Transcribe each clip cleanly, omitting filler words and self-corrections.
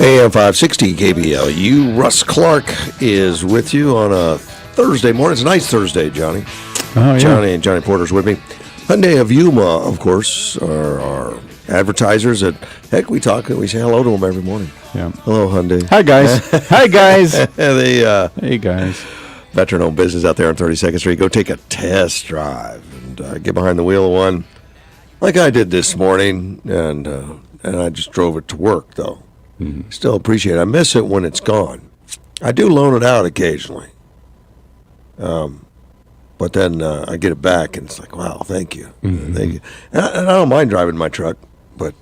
AM 560 KBLU. Russ Clark is with you on a Thursday morning. It's a nice Thursday, Johnny. Oh, yeah. Johnny Porter's with me. Hyundai of Yuma, of course, are our advertisers. Heck, we say hello to them every morning. Yeah. Hello, Hyundai. Hi, guys. Hi, guys. Hey, guys. Veteran-owned business out there on 32nd Street. Go take a test drive and get behind the wheel of one, like I did this morning, and I just drove it to work, though. Mm-hmm. Still appreciate it. I miss it when it's gone. I do loan it out occasionally. But then I get it back, and it's like, wow, thank you. Mm-hmm. Thank you. And I don't mind driving my truck, but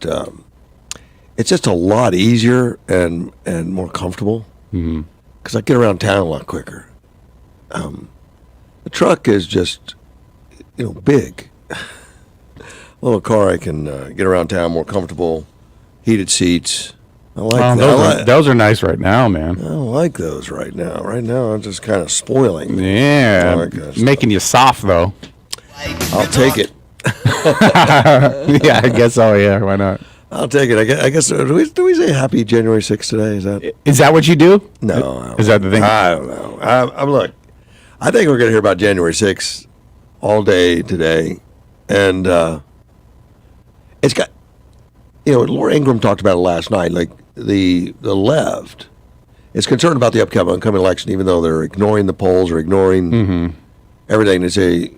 it's just a lot easier and more comfortable because I get around town a lot quicker. The truck is just, big. A little car I can get around town more comfortable, heated seats. I like that. Those are nice right now, man. I don't like those right now. Right now, I'm just kind of spoiling them. Yeah, making you soft, though. I'll take it. Yeah, I guess so, yeah. Why not? I'll take it. I guess do we say Happy January 6th today? Is that what you do? No. Is that the thing? I don't know. Look, I think we're going to hear about January 6th all day today. And it's got, Laura Ingraham talked about it last night. Like, the left is concerned about the upcoming election, even though they're ignoring the polls or ignoring everything. They say,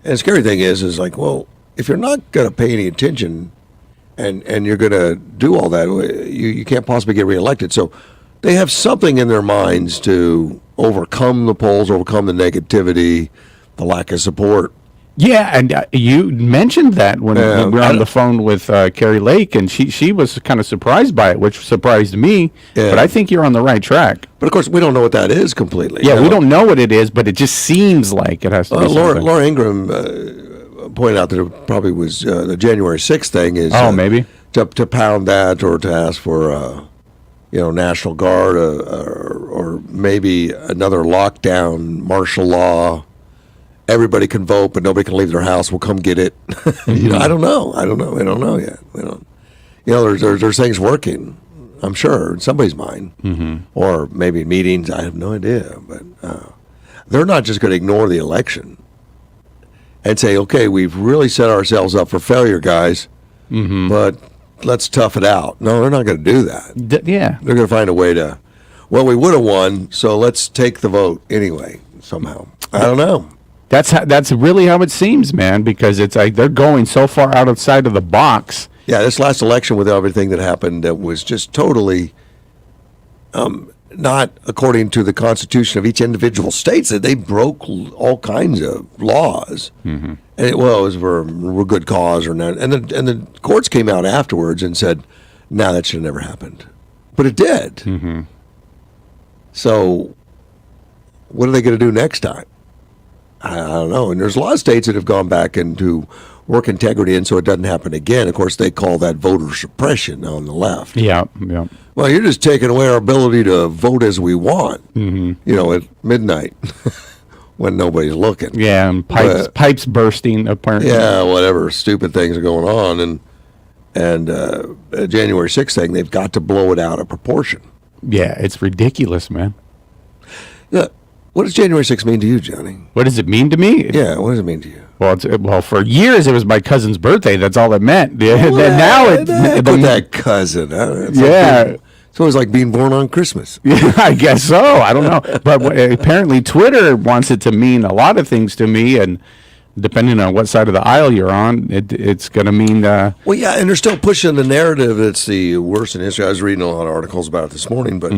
and the scary thing is like, well, if you're not going to pay any attention and you're going to do all that, you can't possibly get reelected. So they have something in their minds to overcome the polls, overcome the negativity, the lack of support. Yeah, and you mentioned that when we were on the phone with Carrie Lake, and she was kind of surprised by it, which surprised me. Yeah. But I think you're on the right track. But, of course, we don't know what that is completely. Yeah, we don't know what it is, but it just seems like it has to be something. Laura Ingraham pointed out that it probably was the January 6th thing is maybe to pound that or to ask for National Guard or maybe another lockdown, martial law. Everybody can vote, but nobody can leave their house. We'll come get it. I don't know. We don't know yet. We don't. There's things working. I'm sure in somebody's mind, or maybe meetings. I have no idea. But they're not just going to ignore the election and say, "Okay, we've really set ourselves up for failure, guys." But let's tough it out. No, they're not going to do that. Yeah, they're going to find a way to. Well, we would have won, so let's take the vote anyway. Somehow, I don't know. That's really how it seems, man, because it's like they're going so far outside of the box. Yeah, this last election with everything that happened, that was just totally not according to the Constitution of each individual state. That they broke all kinds of laws, and it was for a good cause or not. And the courts came out afterwards and said, "No, that should have never happened," but it did. So, what are they going to do next time? I don't know. And there's a lot of states that have gone back into work integrity, and so it doesn't happen again. Of course, they call that voter suppression on the left. Yeah. Well, you're just taking away our ability to vote as we want, at midnight when nobody's looking. Yeah, and pipes bursting, apparently. Yeah, whatever stupid things are going on. And January 6th thing, they've got to blow it out of proportion. Yeah, it's ridiculous, man. Yeah. What does January 6th mean to you, Johnny? What does it mean to me? Yeah, what does it mean to you? Well, for years it was my cousin's birthday. That's all it meant. Now that cousin. It's always like being born on Christmas. Yeah, I guess so. I don't know. But apparently Twitter wants it to mean a lot of things to me, and depending on what side of the aisle you're on, it's going to mean... Well, yeah, and they're still pushing the narrative that's the worst in history. I was reading a lot of articles about it this morning, but...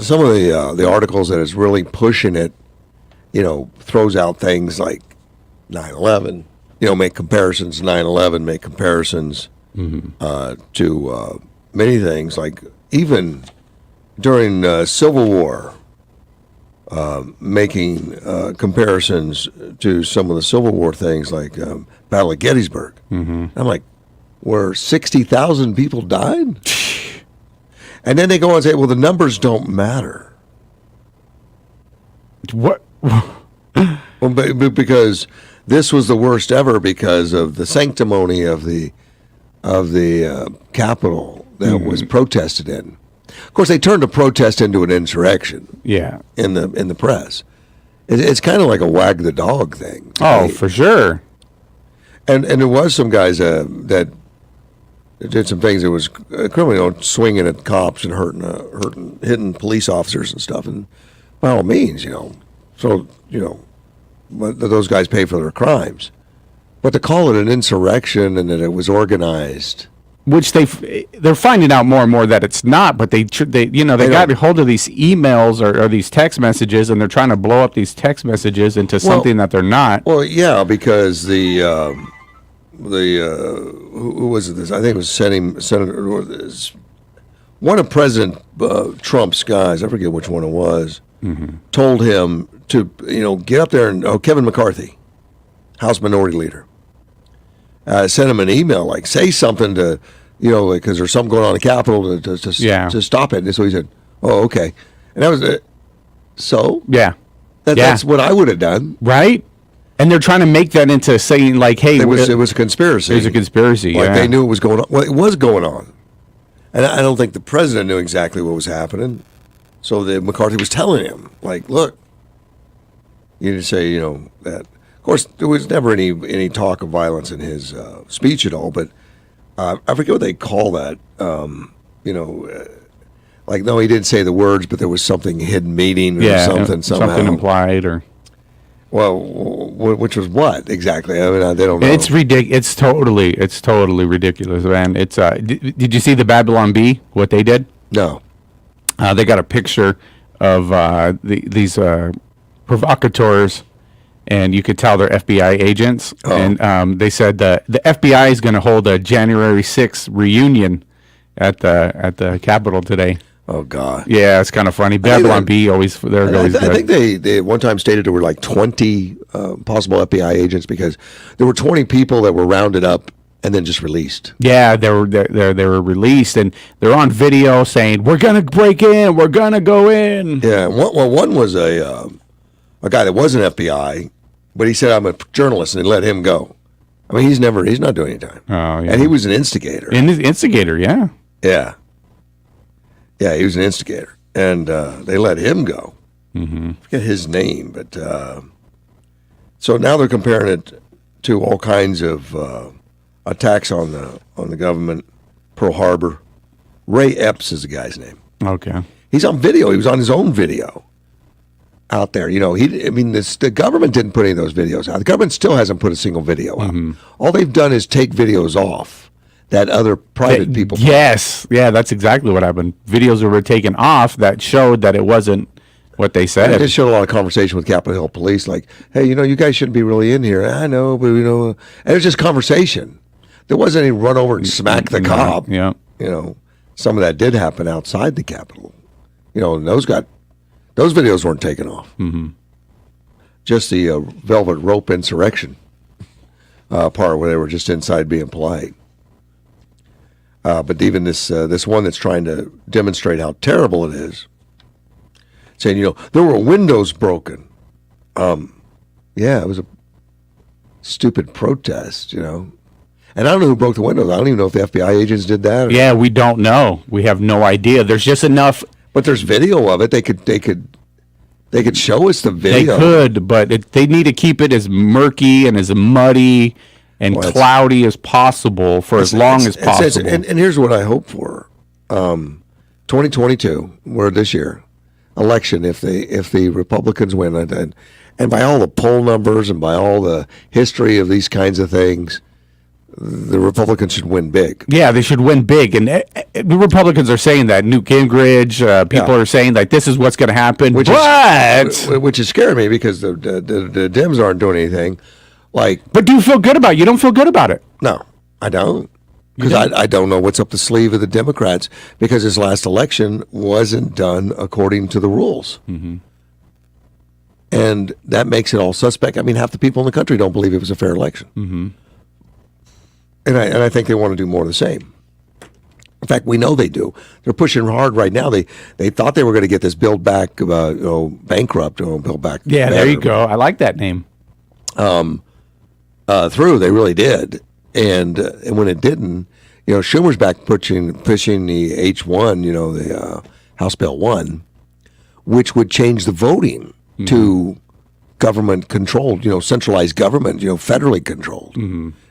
some of the articles that is really pushing it, throws out things like 9/11, make comparisons to 9/11, make comparisons to many things, like even during Civil War, making comparisons to some of the Civil War things like Battle of Gettysburg. I'm like, where 60,000 people died? And then they go and say, well, the numbers don't matter. What? Well, because this was the worst ever because of the sanctimony of the Capitol that was protested in. Of course, they turned a protest into an insurrection. Yeah. In the press, it's kind of like a wag the dog thing. Oh, for sure. And there was some guys that did some things that was criminal, swinging at cops and hitting police officers and stuff. And by all means, but those guys pay for their crimes. But to call it an insurrection and that it was organized, which they're finding out more and more that it's not, but they got a hold of these emails or these text messages, and they're trying to blow up these text messages into something that they're not. Well, yeah, because who was it? This I think it was Senator one of President Trump's guys. I forget which one it was. Told him to get up there and Kevin McCarthy, House Minority Leader. Sent him an email like say something to because there's something going on in the Capitol to stop it. And so he said, "Oh, okay," and that was it. So that's what I would have done, right? And they're trying to make that into saying like, "Hey, it was a conspiracy." It was a conspiracy. Like they knew it was going on. Well, it was going on, and I don't think the president knew exactly what was happening. So McCarthy was telling him, like, "Look, you need to say, that." Of course, there was never any talk of violence in his speech at all, but I forget what they call that. Like, no, he didn't say the words, but there was something hidden meaning or something somehow. Something implied or... Well, which was what exactly? I mean, they don't know. It's ridiculous. It's totally ridiculous, man. It's did you see the Babylon Bee? What they did? No. They got a picture of these provocateurs. And you could tell they're FBI agents. Oh. And they said the FBI is going to hold a January 6th reunion at the Capitol today. Oh, God. Yeah, it's kind of funny. Babylon Bee always good. I think they at one time stated there were like 20 possible FBI agents because there were 20 people that were rounded up and then just released. Yeah, they were released, and they're on video saying, "We're going to break in. We're going to go in." Yeah, one was a guy that wasn't FBI, but he said, "I'm a journalist," and they let him go. I mean, he's not doing any time. Oh, yeah. And he was an instigator. Instigator, yeah. Yeah. Yeah, he was an instigator. And they let him go. Mm-hmm. I forget his name, but so now they're comparing it to all kinds of attacks on the government. Pearl Harbor. Ray Epps is the guy's name. Okay. He's on video. He was on his own video out there. The government didn't put any of those videos out. The government still hasn't put a single video out. Mm-hmm. All they've done is take videos off that other private people put. Yes. Yeah, that's exactly what happened. Videos were taken off that showed that it wasn't what they said. It just showed a lot of conversation with Capitol Hill police, like, "Hey, you guys shouldn't be really in here." I know, but and it was just conversation. There wasn't any run over and smack the cop. Yeah. Some of that did happen outside the Capitol. And those videos weren't taken off. Mm-hmm. Just the velvet rope insurrection part where they were just inside being polite. But even this one that's trying to demonstrate how terrible it is, saying, there were windows broken. Yeah, it was a stupid protest, And I don't know who broke the windows. I don't even know if the FBI agents did that. Yeah, we don't know. We have no idea. There's just enough. But there's video of it. They could show us the video. They could, but they need to keep it as murky and as muddy and cloudy as possible for as long as possible. And here's what I hope for: 2022, or this year, election. If the Republicans win, and by all the poll numbers and by all the history of these kinds of things, the Republicans should win big. Yeah, they should win big. And the Republicans are saying that. Newt Gingrich, people are saying that this is what's going to happen. Which is scaring me because the Dems aren't doing anything. But do you feel good about it? You don't feel good about it. No, I don't. Because I don't know what's up the sleeve of the Democrats because this last election wasn't done according to the rules. Mm-hmm. And that makes it all suspect. I mean, half the people in the country don't believe it was a fair election. Mm-hmm. And I think they want to do more of the same. In fact, we know they do. They're pushing hard right now. They thought they were going to get this Build Back, bankrupt, Build Back. Yeah, better. There you go. I like that name. Through, they really did. And when it didn't, Schumer's back pushing the H1, the House Bill 1, which would change the voting to government controlled, centralized government, federally controlled,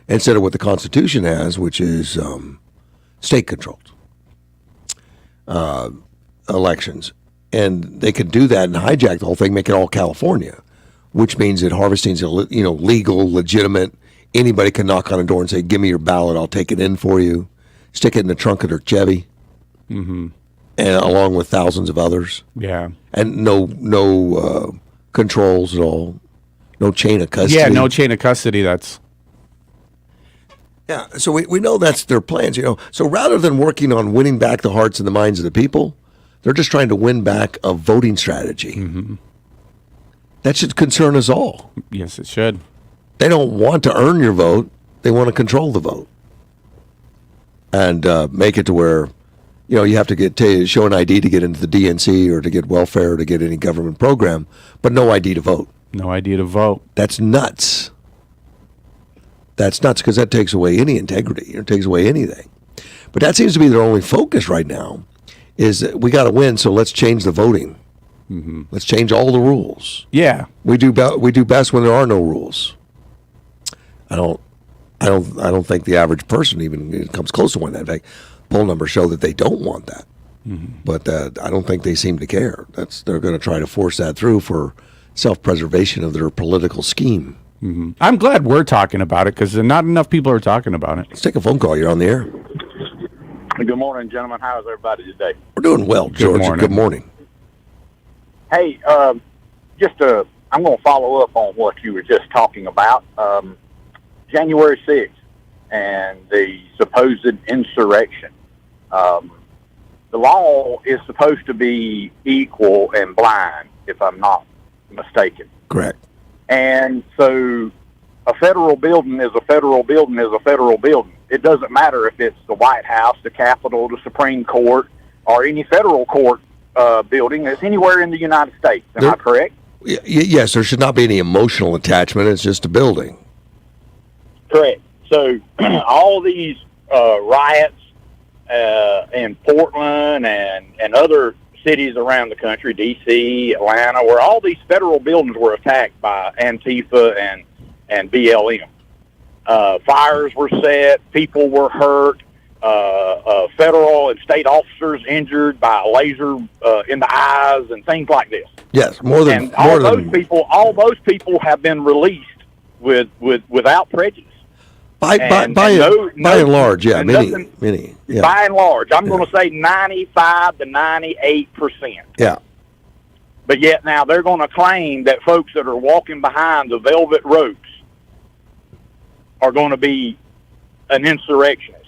instead of what the Constitution has, which is state controlled elections. And they could do that and hijack the whole thing, make it all California, which means that harvesting is legal, legitimate. Anybody can knock on a door and say, "Give me your ballot, I'll take it in for you." Stick it in the trunk of their Chevy, and along with thousands of others. Yeah, and no controls at all, no chain of custody. Yeah, no chain of custody. So we know that's their plans. So rather than working on winning back the hearts and the minds of the people, they're just trying to win back a voting strategy. That should concern us all. Yes, it should. They don't want to earn your vote; they want to control the vote. And make it to where, you have to show an ID to get into the DNC or to get welfare or to get any government program, but no ID to vote. No ID to vote. That's nuts. That's nuts because that takes away any integrity. It takes away anything. But that seems to be their only focus right now is that we got to win, so let's change the voting. Let's change all the rules. Yeah. We do best when there are no rules. I don't think the average person even comes close to wanting that. In fact, poll numbers show that they don't want that. But I don't think they seem to care. They're going to try to force that through for self-preservation of their political scheme. I'm glad we're talking about it because not enough people are talking about it. Let's take a phone call. You're on the air. Good morning, gentlemen. How is everybody today? We're doing well, George. Good morning. Hey, I'm going to follow up on what you were just talking about. January 6th and the supposed insurrection. The law is supposed to be equal and blind, if I'm not mistaken. Correct. And so a federal building is a federal building is a federal building. It doesn't matter if it's the White House, the Capitol, the Supreme Court, or any federal court building. It's anywhere in the United States. Am I correct? Yes, there should not be any emotional attachment. It's just a building. Correct. So all these riots in Portland and other cities around the country, D.C., Atlanta, where all these federal buildings were attacked by Antifa and BLM. Fires were set, people were hurt, federal and state officers injured by a laser in the eyes and things like this. Yes, all those people have been released without prejudice. By and large, yeah, many. Yeah. By and large, I'm going to say 95 to 98%. Yeah. But yet now they're going to claim that folks that are walking behind the velvet ropes are going to be an insurrectionist.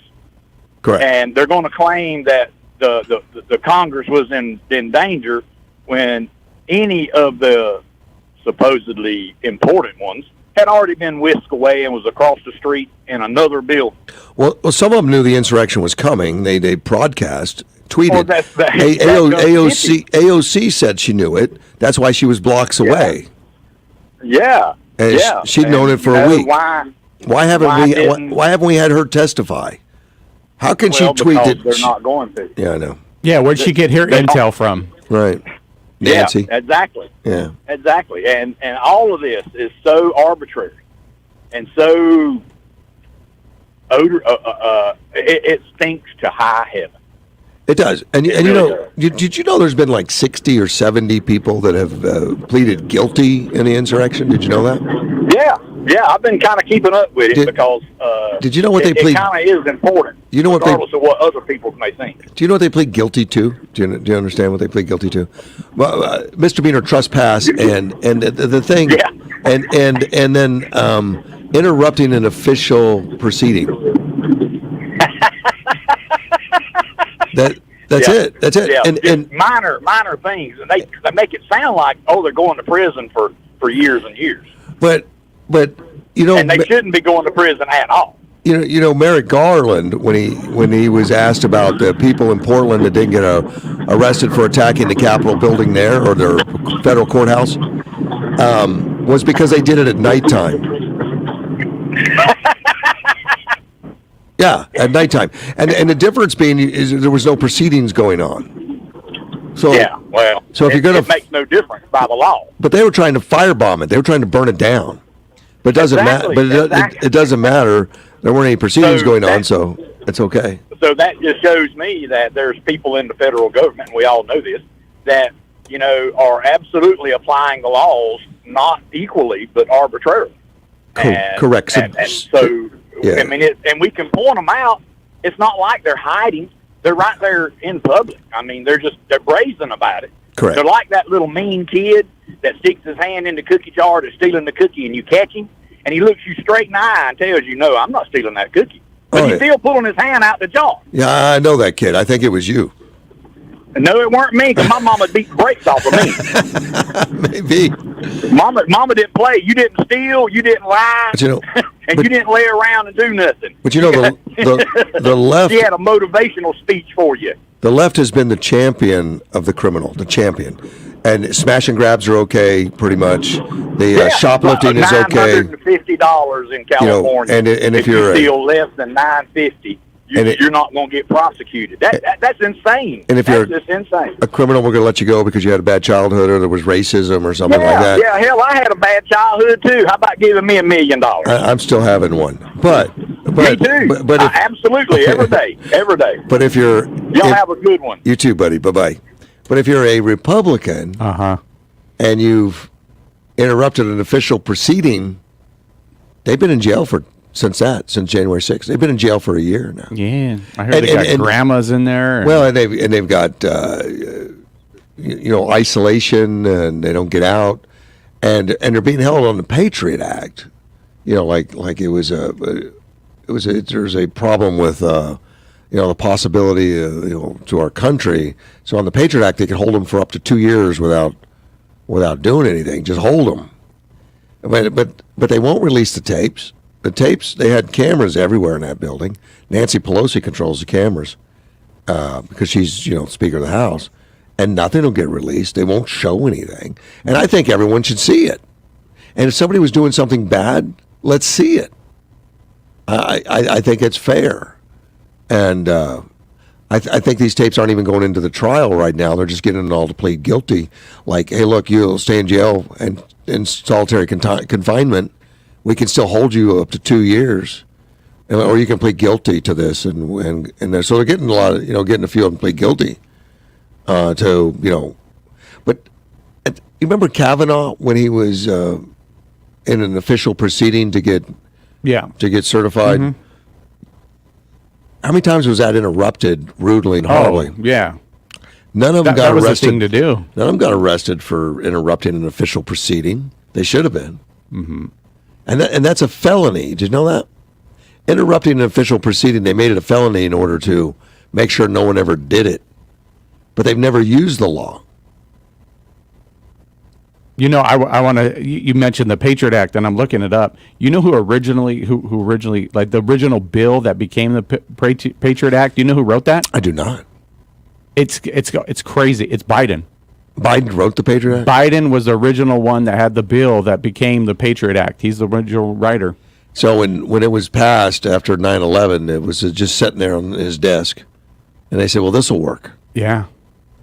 Correct. And they're going to claim that the Congress was in danger when any of the supposedly important ones had already been whisked away and was across the street in another building. Well, some of them knew the insurrection was coming. They broadcast, tweeted. AOC said she knew it. That's why she was blocks away. Yeah. And she'd known it for a week. Why haven't we had her testify? How can she tweet that? They're not going to. Yeah, I know. Yeah, where'd she get her intel from? Right. Nancy. Yeah, exactly. Yeah. Exactly. And all of this is so arbitrary and so it stinks to high heaven. It does. And did you know there's been like 60 or 70 people that have pleaded guilty in the insurrection? Did you know that? Yeah, I've been kind of keeping up with it because did you know what they plead? It kind of is important. You know regardless of what other people may think. Do you know what they plead guilty to? Do you understand what they plead guilty to? Well, misdemeanor trespass and the thing, yeah. and then interrupting an official proceeding. That's it. Yeah, and minor things, and they make it sound like they're going to prison for years and years. But and they shouldn't be going to prison at all. Merrick Garland, when he was asked about the people in Portland that didn't get arrested for attacking the Capitol building there or their federal courthouse, was because they did it at nighttime. Yeah, at nighttime. And the difference being is there was no proceedings going on. So Yeah, well, so if it, you're gonna, it makes no difference by the law. but they were trying to firebomb it. They were trying to burn it down. But it doesn't matter. Exactly, But exactly. it doesn't matter. There weren't any proceedings So going on, that- so it's okay. So that just shows me that there's people in the federal government, and we all know this, that, are absolutely applying the laws not equally but arbitrarily. Correct. And so, yeah. I mean, and we can point them out. It's not like they're hiding. They're right there in public. I mean, they're brazen about it. Correct. They're like that little mean kid that sticks his hand in the cookie jar that's stealing the cookie, and you catch him, and he looks you straight in the eye and tells you, no, I'm not stealing that cookie. But he's still pulling his hand out the jar. Yeah, I know that kid. I think it was you. No, it weren't me, because my mama beat the brakes off of me. Maybe. Mama didn't play. You didn't steal. You didn't lie. But, and you didn't lay around and do nothing. But the left. She had a motivational speech for you. The left has been the champion of the criminal, the champion. And smash and grabs are okay, pretty much. The shoplifting is okay. $950 in California. And if you you're steal less than $950, you're not going to get prosecuted. That's insane. And if that's you're just insane. a criminal, we're going to let you go because you had a bad childhood or there was racism or something like that. Yeah, hell, I had a bad childhood too. How about giving me $1 million? I'm still having one, but me too. But if, absolutely, every day. But if y'all have a good one. You too, buddy. Bye bye. But if you're a Republican, and you've interrupted an official proceeding, they've been in jail since January 6th. They've been in jail for a year now. Yeah, I heard they got grandmas in there. Well, and they've got isolation, and they don't get out, and they're being held on the Patriot Act. Like there's a problem with the possibility to our country. So on the Patriot Act, they can hold them for up to 2 years without doing anything. Just hold them. But they won't release the tapes. The tapes, they had cameras everywhere in that building. Nancy Pelosi controls the cameras because she's Speaker of the House, and nothing will get released. They won't show anything, and I think everyone should see it. And if somebody was doing something bad, let's see it. I think it's fair. And I think these tapes aren't even going into the trial right now. They're just getting it all to plead guilty. Like, hey, look, you'll stay in jail and in solitary confinement. We can still hold you up to 2 years, or you can plead guilty to this. And so they're getting a lot of, getting a few of them plead guilty to. But you remember Kavanaugh when he was in an official proceeding to get certified? Mm-hmm. How many times was that interrupted rudely and horribly? Oh, yeah. None of them got that was arrested. The thing to do. None of them got arrested for interrupting an official proceeding. They should have been. Mm-hmm. And that's a felony. Did you know that? Interrupting an official proceeding, they made it a felony in order to make sure no one ever did it. But they've never used the law. I want to. You mentioned the Patriot Act, and I'm looking it up. You know who originally, like the original bill that became the Patriot Act? Do you know who wrote that? I do not. It's crazy. It's Biden. Biden wrote the Patriot Act? Biden was the original one that had the bill that became the Patriot Act. He's the original writer. So when it was passed after 9/11, it was just sitting there on his desk, and they said, "Well, this will work." Yeah,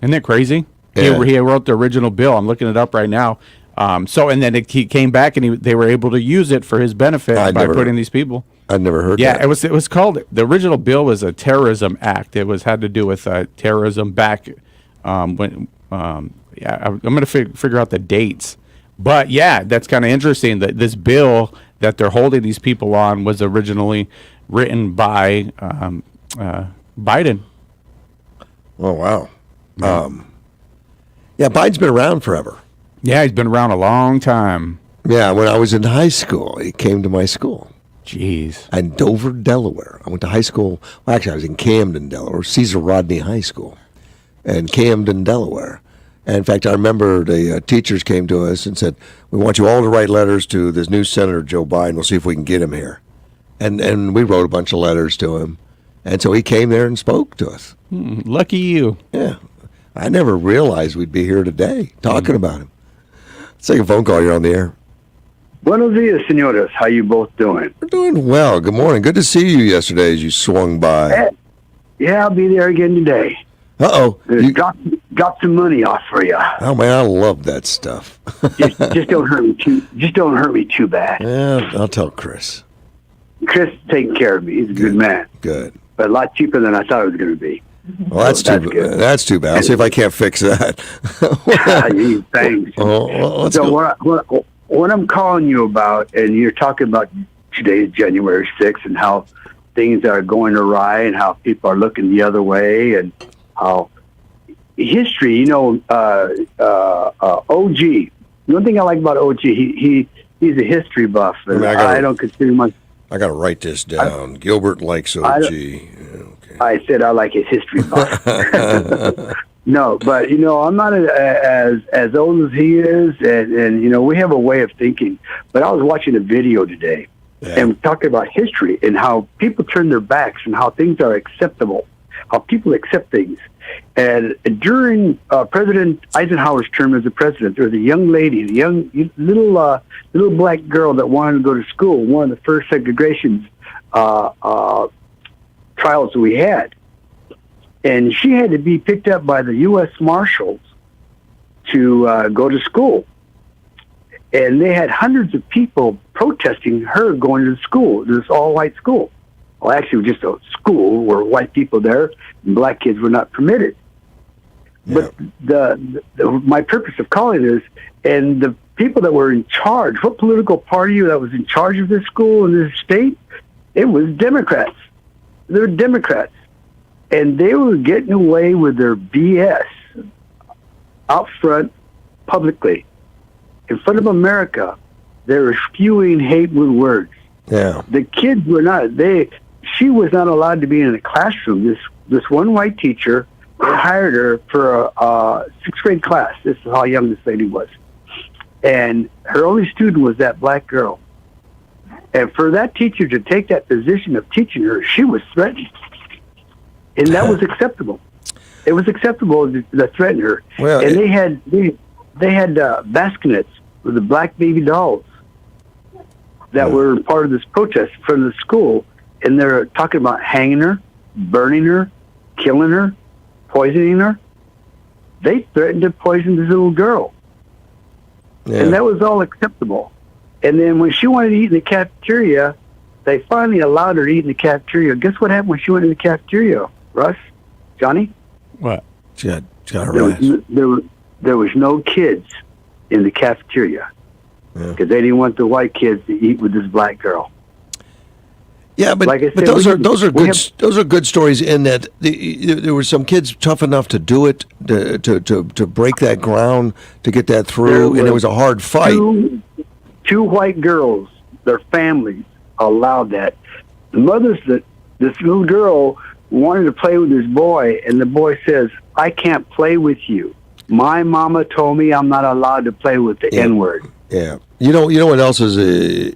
isn't that crazy? Yeah. He wrote the original bill. I'm looking it up right now. And then he came back, and they were able to use it for his benefit by putting these people. I'd never heard that. Yeah, it was called, the original bill was a terrorism act. It had to do with terrorism back when. I'm going to figure out the dates. But yeah, that's kind of interesting that this bill that they're holding these people on was originally written by Biden. Oh, wow. Yeah, Biden's been around forever. Yeah, he's been around a long time. Yeah, when I was in high school, he came to my school. Jeez. In Dover, Delaware. I went to high school. Well, actually, I was in Camden, Delaware, Cesar Rodney High School, in Camden, Delaware. And in fact, I remember the teachers came to us and said, "We want you all to write letters to this new Senator Joe Biden. We'll see if we can get him here." And we wrote a bunch of letters to him. And so he came there and spoke to us. Lucky you. Yeah. I never realized we'd be here today talking about him. Let's take a phone call. You're on the air. Buenos dias, senores. How you both doing? We're doing well. Good morning. Good to see you yesterday as you swung by. Yeah, I'll be there again today. Uh-oh. Drop some money off for you. Oh, man, I love that stuff. just don't hurt me too. Just don't hurt me too bad. Yeah, I'll tell Chris. Chris is taking care of me. He's a good man. Good. But a lot cheaper than I thought it was going to be. Well, that's too bad. I'll see if I can't fix that. Thanks. Let's so go. what I'm calling you about, and you're talking about today's January 6th and how things are going awry and how people are looking the other way and how history, OG. One thing I like about OG, he's a history buff. And I don't consider myself. I got to write this down. Gilbert likes OG. Okay. I said I like his history buff. No, but I'm not as old as he is, and we have a way of thinking. But I was watching a video today, and talking about history and how people turn their backs and how things are acceptable, how people accept things. And during President Eisenhower's term as the president, there was a young lady, little black girl that wanted to go to school. One of the first segregations trials we had. And she had to be picked up by the U.S. Marshals to go to school. And they had hundreds of people protesting her going to school, this all-white school. Well, actually, it was just a school where white people there and black kids were not permitted. Yeah. But my purpose of calling this, and the people that were in charge, what political party that was in charge of this school in this state, it was Democrats. They were Democrats. And they were getting away with their BS out front publicly. In front of America, they were spewing hate with words. Yeah. The kids were not, she was not allowed to be in a classroom. This one white teacher hired her for a sixth grade class. This is how young this lady was. And her only student was that black girl. And for that teacher to take that position of teaching her, she was threatened. And that was acceptable. It was acceptable to threaten her. Well, and they had baskinets with the black baby dolls that were part of this protest from the school. And they're talking about hanging her, burning her, killing her, poisoning her. They threatened to poison this little girl. Yeah. And that was all acceptable. And then when she wanted to eat in the cafeteria, they finally allowed her to eat in the cafeteria. Guess what happened when she went in the cafeteria, Russ? Johnny? What? She got harassed. There was no kids in the cafeteria because they didn't want the white kids to eat with this black girl. Yeah, but, like I said, those are good stories in that there were some kids tough enough to do it, to break that ground, to get that through, and it was a hard fight. Two white girls, their families allowed that. The mothers that this little girl wanted to play with this boy, and the boy says, "I can't play with you. My mama told me I'm not allowed to play with the N-word." Yeah. You know what else is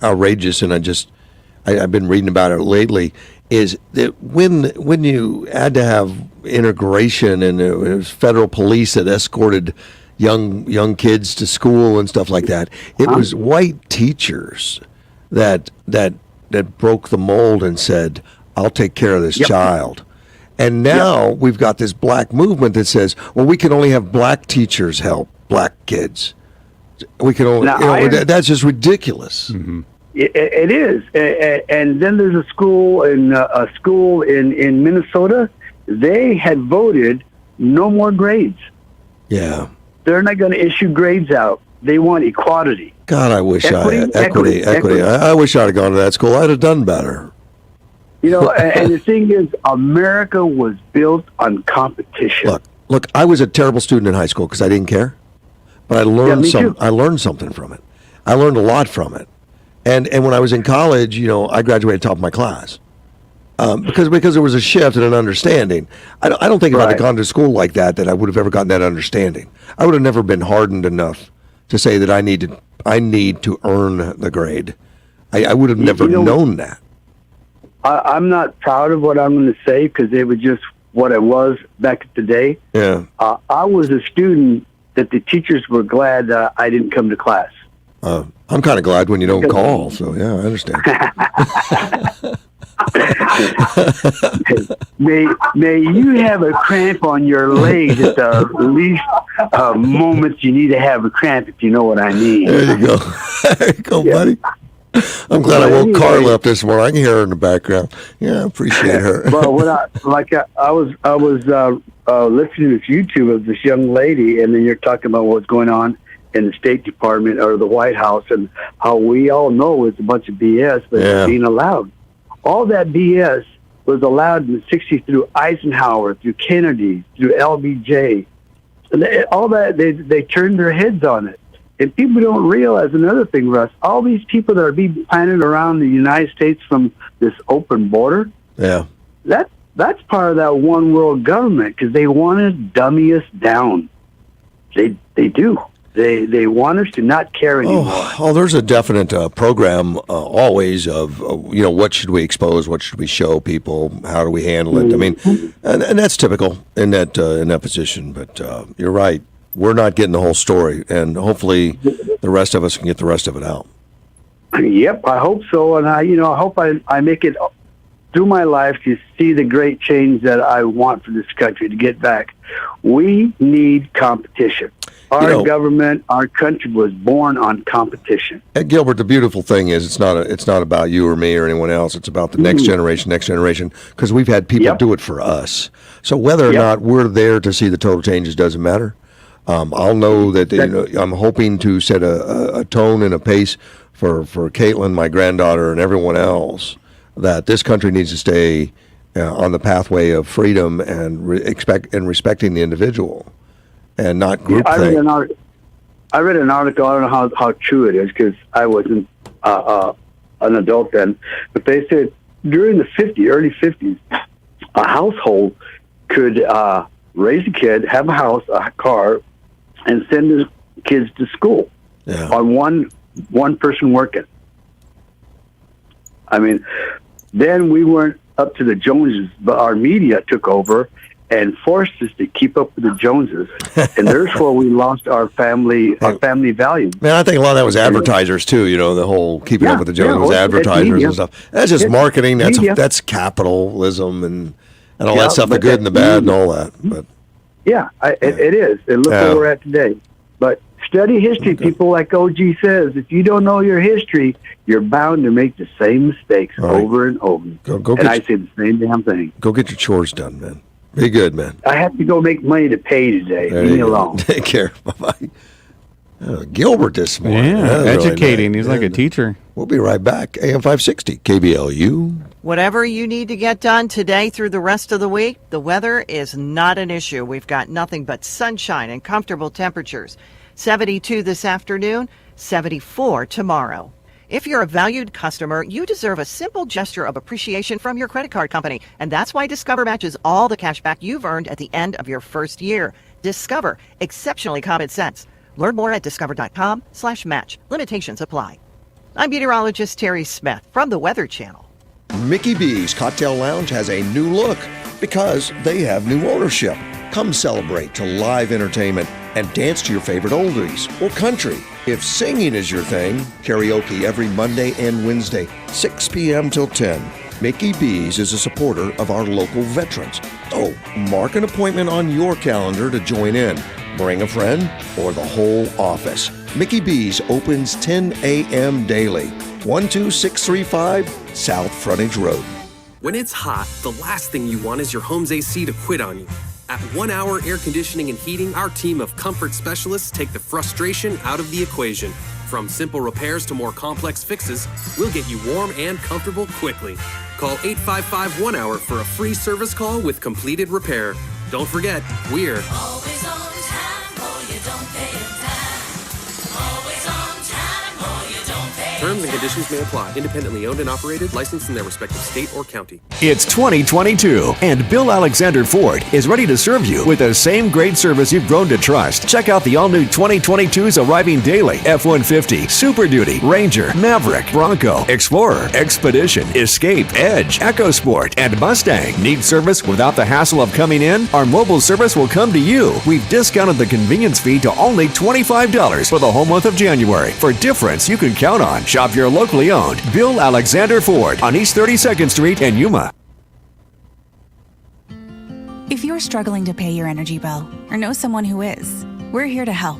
outrageous, and I've been reading about it lately, is that when you had to have integration and it was federal police that escorted young kids to school and stuff like that, it was white teachers that broke the mold and said, "I'll take care of this child." And now we've got this black movement that says, well, we can only have black teachers help black kids. We can only, that's just ridiculous. Mm-hmm. It is. And then there's a school in Minnesota. They had voted no more grades. Yeah. They're not going to issue grades out. They want equality. God, I wish equity. I wish I'd have gone to that school. I'd have done better. And the thing is, America was built on competition. Look, I was a terrible student in high school because I didn't care, but I learned I learned something from it. I learned a lot from it, and when I was in college, I graduated top of my class because there was a shift and an understanding. I don't think if I'd have gone to school like that I would have ever gotten that understanding. I would have never been hardened enough to say that I need to earn the grade. I would have never known that. I'm not proud of what I'm going to say because it was just what I was back in the day. Yeah. I was a student that the teachers were glad that I didn't come to class. I'm kind of glad when you don't call. So yeah, I understand. May you have a cramp on your legs at the least moments you need to have a cramp, if you know what I mean. There you go. There you go, buddy. I'm glad I woke Carla up this morning. I can hear her in the background. Yeah, I appreciate her. Well, I was listening to YouTube of this young lady, and then you're talking about what's going on in the State Department or the White House, and how we all know it's a bunch of BS, but it's being allowed. All that BS was allowed in the 60s through Eisenhower, through Kennedy, through LBJ. And all that, they turned their heads on it. And people don't realize another thing, Russ. All these people that are being planted around the United States from this open border, that's part of that one world government, because they want to dummy us down. They do. They want us to not care anymore. Oh, there's a definite program always of what should we expose, what should we show people, how do we handle it? I mean, and that's typical in that position. But you're right, we're not getting the whole story, and hopefully the rest of us can get the rest of it out. Yep, I hope so, and I hope I make it through my life to see the great change that I want for this country to get back. We need competition. Our government, our country was born on competition. And Gilbert, the beautiful thing is it's not about you or me or anyone else. It's about the next generation, because we've had people do it for us. So whether or not we're there to see the total changes doesn't matter. I'll know that I'm hoping to set a tone and a pace for Caitlin, my granddaughter, and everyone else, that this country needs to stay on the pathway of freedom and respecting the individual, and not groupthink. I read an article. I don't know how true it is, because I wasn't an adult then, but they said during the early 50s, a household could raise a kid, have a house, a car, and send his kids to school on one person working. I mean, then we weren't up to the Joneses, but our media took over and forced us to keep up with the Joneses, and therefore we lost our family value. Man, I think a lot of that was advertisers too. The whole keeping up with the Joneses, advertisers and stuff. That's just marketing. That's capitalism and all that stuff, the good and the bad and all that. But it is. And look where we're at today. But study history, people, like OG says. If you don't know your history, you're bound to make the same mistakes over and over. And I say the same damn thing. Go get your chores done, man. Be good, man. I have to go make money to pay today. Leave me alone. Take care. Bye-bye. Gilbert this morning. Yeah, educating. Really nice. He's like a teacher. We'll be right back. AM 560, KBLU. Whatever you need to get done today through the rest of the week, the weather is not an issue. We've got nothing but sunshine and comfortable temperatures. 72 this afternoon, 74 tomorrow. If you're a valued customer, you deserve a simple gesture of appreciation from your credit card company. And that's why Discover matches all the cash back you've earned at the end of your first year. Discover. Exceptionally common sense. Learn more at discover.com/match. Limitations apply. I'm meteorologist Terry Smith from the Weather Channel. Mickey B's Cocktail Lounge has a new look because they have new ownership. Come celebrate to live entertainment and dance to your favorite oldies or country. If singing is your thing, karaoke every Monday and Wednesday, 6 p.m. till 10. Mickey B's is a supporter of our local veterans. So mark an appointment on your calendar to join in. Bring a friend or the whole office. Mickey B's opens 10 a.m. daily. 12635 South Frontage Road. When it's hot, the last thing you want is your home's AC to quit on you. At 1 Hour Air Conditioning and Heating, our team of comfort specialists take the frustration out of the equation. From simple repairs to more complex fixes, we'll get you warm and comfortable quickly. Call 855-1-HOUR for a free service call with completed repair. Don't forget, we're always on time or you don't pay in time. Always on time or you don't pay in time. Terms and conditions may apply. Independently owned and operated, licensed in their respective state or county. It's 2022, and Bill Alexander Ford is ready to serve you with the same great service you've grown to trust. Check out the all-new 2022s arriving daily: F-150, Super Duty, Ranger, Maverick, Bronco, Explorer, Expedition, Escape, Edge, EcoSport, and Mustang. Need service without the hassle of coming in? Our mobile service will come to you. We've discounted the convenience fee to only $25 for the whole month of January. For difference you can count on. Shop your locally owned Bill Alexander Ford on East 32nd Street in Yuma. If you're struggling to pay your energy bill or know someone who is, we're here to help.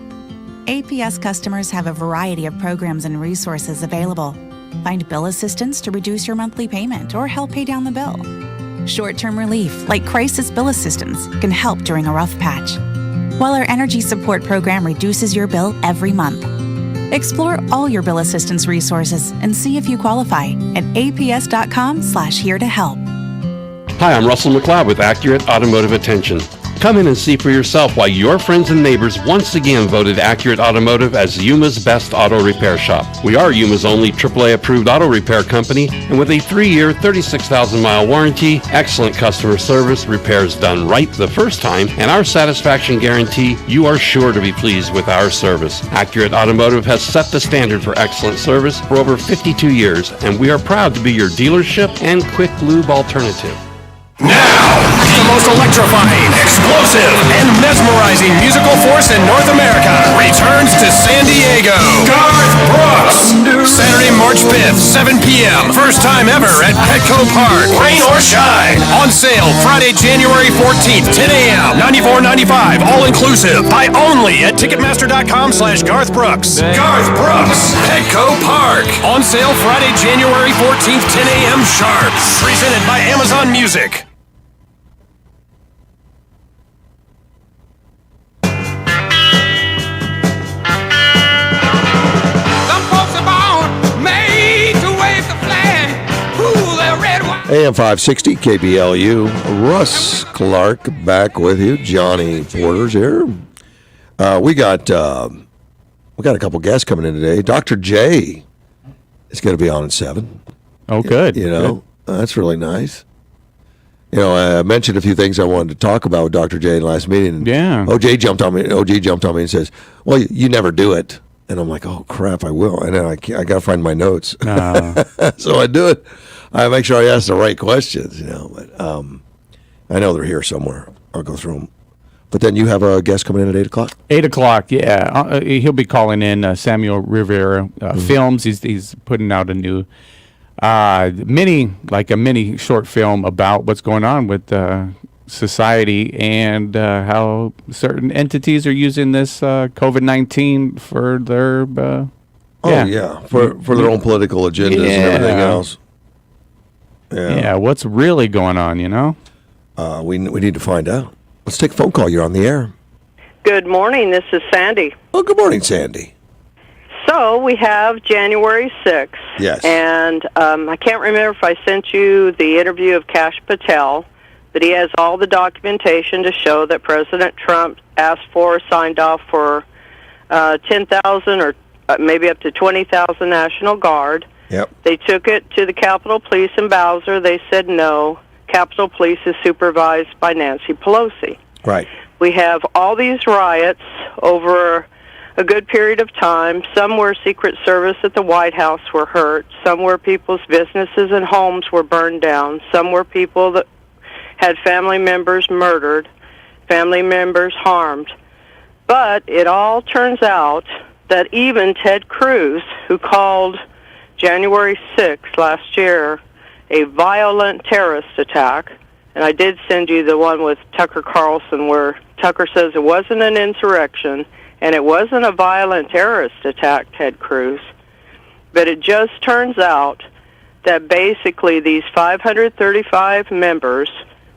APS customers have a variety of programs and resources available. Find bill assistance to reduce your monthly payment or help pay down the bill. Short-term relief, like crisis bill assistance, can help during a rough patch, while our energy support program reduces your bill every month. Explore all your bill assistance resources and see if you qualify at aps.com/here to help. Hi, I'm Russell McLeod with Accurate Automotive Attention. Come in and see for yourself why your friends and neighbors once again voted Accurate Automotive as Yuma's best auto repair shop. We are Yuma's only AAA approved auto repair company, and with a 3-year, 36,000-mile warranty, excellent customer service, repairs done right the first time, and our satisfaction guarantee, you are sure to be pleased with our service. Accurate Automotive has set the standard for excellent service for over 52 years, and we are proud to be your dealership and quick lube alternative. Now, the most electrifying, explosive, and mesmerizing musical force in North America returns to San Diego. Garth Brooks. Saturday, March 5th, 7 p.m. First time ever at Petco Park. Rain or shine. On sale Friday, January 14th, 10 a.m. $94.95, all inclusive. Buy only at Ticketmaster.com/Garth Brooks. Garth Brooks. Petco Park. On sale Friday, January 14th, 10 a.m. sharp. Presented by Amazon Music. AM 560 KBLU. Russ Clark back with you. Johnny Porter's here. We got a couple guests coming in today. Dr. J is going to be on at 7. Oh, good. You know, that's really nice. You know, I mentioned a few things I wanted to talk about with Dr. J in the last meeting. Yeah. OG jumped on me and says, "Well, you never do it." And I'm like, "Oh crap, I will." And then I got to find my notes. So I do it. I make sure I ask the right questions, you know. But I know they're here somewhere. I'll go through them. But then you have a guest coming in at 8 o'clock? 8 o'clock, yeah. He'll be calling in Samuel Rivera Films. He's putting out a new mini short film about what's going on with society and how certain entities are using this COVID-19 for their for their own political agendas and everything else. Yeah, what's really going on, you know? We need to find out. Let's take a phone call. You're on the air. Good morning. This is Sandy. Oh, good morning, Sandy. So we have January 6th. Yes. And I can't remember if I sent you the interview of Kash Patel, but he has all the documentation to show that President Trump asked for, signed off for 10,000 or maybe up to 20,000 National Guard. Yep. They took it to the Capitol Police in Bowser. They said no. Capitol Police is supervised by Nancy Pelosi. Right. We have all these riots over a good period of time. Some where Secret Service at the White House were hurt. Some where people's businesses and homes were burned down. Some were people that had family members murdered, family members harmed. But it all turns out that even Ted Cruz, who called January 6th last year a violent terrorist attack, and I did send you the one with Tucker Carlson where Tucker says it wasn't an insurrection and it wasn't a violent terrorist attack, Ted Cruz, but it just turns out that basically these 535 members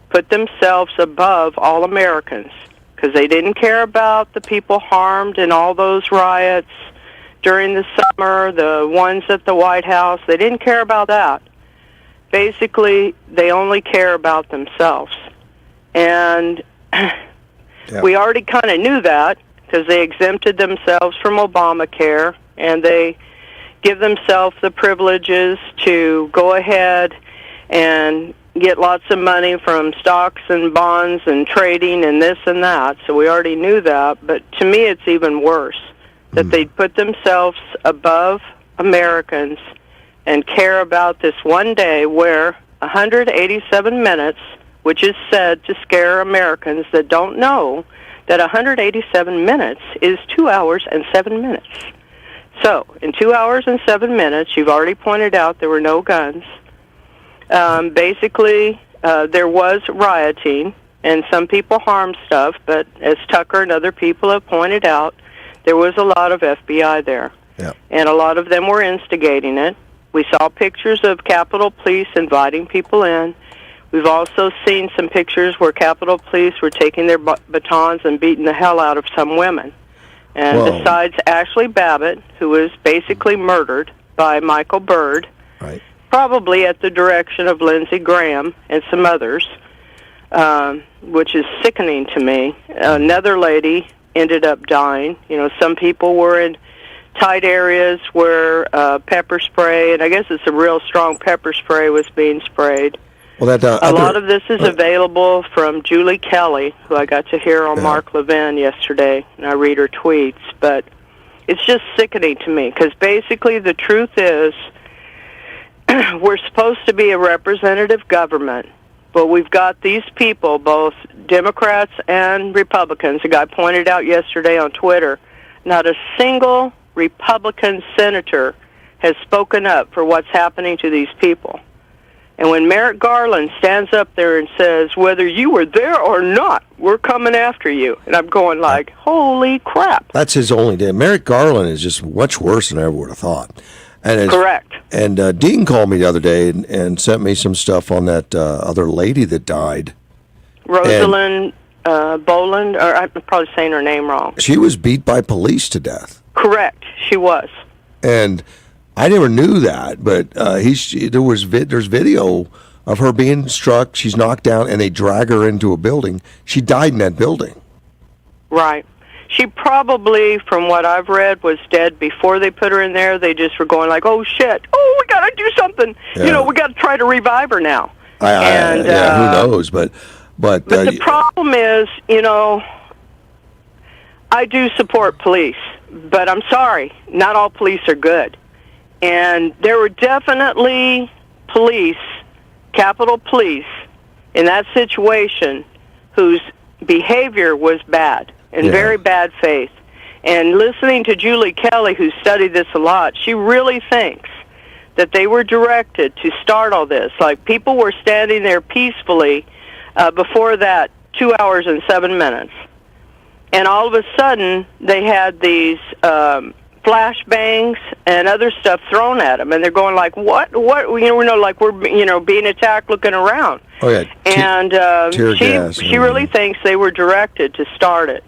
put themselves above all Americans because they didn't care about the people harmed in all those riots during the summer, the ones at the White House. They didn't care about that. Basically, they only care about themselves. And we already kind of knew that because they exempted themselves from Obamacare, and they give themselves the privileges to go ahead and get lots of money from stocks and bonds and trading and this and that. So we already knew that. But to me, it's even worse that they'd put themselves above Americans and care about this one day where 187 minutes, which is said to scare Americans that don't know that 187 minutes is 2 hours and 7 minutes. So, in 2 hours and 7 minutes, you've already pointed out there were no guns. Basically, there was rioting, and some people harmed stuff, but as Tucker and other people have pointed out, there was a lot of FBI there. Yeah. And a lot of them were instigating it. We saw pictures of Capitol Police inviting people in. We've also seen some pictures where Capitol Police were taking their batons and beating the hell out of some women. And Whoa. besides Ashley Babbitt, who was basically murdered by Michael Byrd, Right. probably at the direction of Lindsey Graham and some others, which is sickening to me. Another lady ended up dying. You know, some people were in tight areas where pepper spray, and I guess it's a real strong pepper spray, was being sprayed. Well, A lot of this is available from Julie Kelly, who I got to hear on Mark Levin yesterday, and I read her tweets. But it's just sickening to me, because basically the truth is we're supposed to be a representative government, but we've got these people, both Democrats and Republicans. A guy pointed out yesterday on Twitter, not a single Republican senator has spoken up for what's happening to these people. And when Merrick Garland stands up there and says, whether you were there or not, we're coming after you. And I'm going like, holy crap. That's his only day. Merrick Garland is just much worse than I ever would have thought. And Correct. And Dean called me the other day and sent me some stuff on that other lady that died. Rosalind Boland, or I'm probably saying her name wrong. She was beat by police to death. Correct. She was. And I never knew that, but there's video of her being struck. She's knocked down, and they drag her into a building. She died in that building. Right. She probably, from what I've read, was dead before they put her in there. They just were going like, oh, shit. Oh, we got to do something. Yeah. You know, we got to try to revive her now. Who knows? But the problem is, you know, I do support police, but I'm sorry, not all police are good. And there were definitely police, Capitol Police, in that situation whose behavior was bad, in very bad faith. And listening to Julie Kelly, who studied this a lot, she really thinks that they were directed to start all this. Like, people were standing there peacefully before that 2 hours and 7 minutes. And all of a sudden, they had these flashbangs and other stuff thrown at them, and they're going like, "What? You know, like we're being attacked, looking around." Oh yeah, and tear gas. She really thinks they were directed to start it,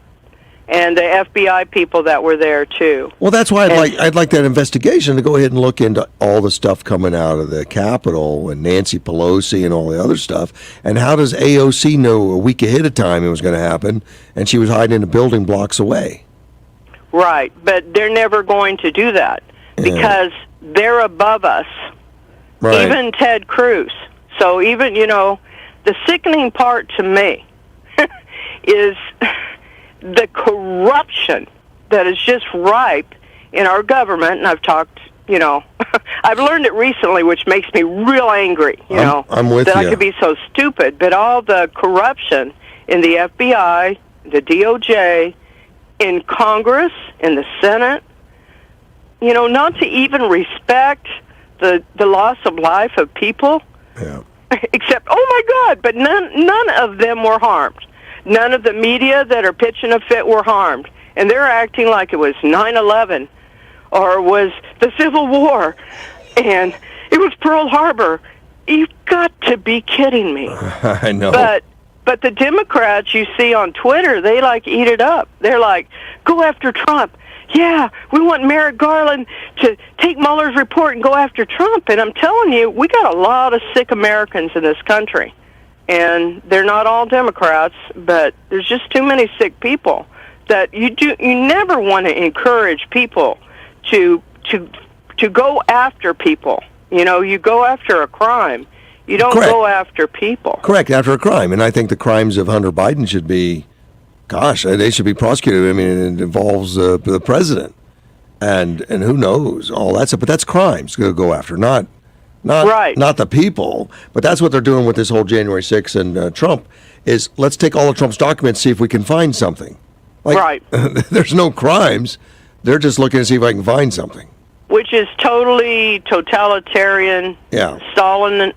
and the FBI people that were there too. Well, that's why I'd like that investigation to go ahead and look into all the stuff coming out of the Capitol and Nancy Pelosi and all the other stuff. And how does AOC know a week ahead of time it was going to happen, and she was hiding in a building blocks away? Right, but they're never going to do that because they're above us. Right. Even Ted Cruz. So even, the sickening part to me is the corruption that is just ripe in our government. And I've talked, I've learned it recently, which makes me real angry, I'm with that you. I could be so stupid. But all the corruption in the FBI, the DOJ, in Congress, in the Senate, not to even respect the loss of life of people, except, oh my God, but none of them were harmed. None of the media that are pitching a fit were harmed. And they're acting like it was 9/11 or was the Civil War and it was Pearl Harbor. You've got to be kidding me. I know. But the Democrats you see on Twitter, they eat it up. They're like, go after Trump. Yeah, we want Merrick Garland to take Mueller's report and go after Trump. And I'm telling you, we got a lot of sick Americans in this country. And they're not all Democrats, but there's just too many sick people that you never want to encourage people to to go after people. You know, you go after a crime. You don't Correct. go after people. Correct, after a crime. And I think the crimes of Hunter Biden should be, gosh, they should be prosecuted. I mean, it involves the president. And who knows, all that stuff. But that's crimes to go after, not the people. But that's what they're doing with this whole January 6th and Trump, is let's take all of Trump's documents, see if we can find something. Like, there's no crimes. They're just looking to see if I can find something. Which is totally totalitarian. Yeah. Stalin,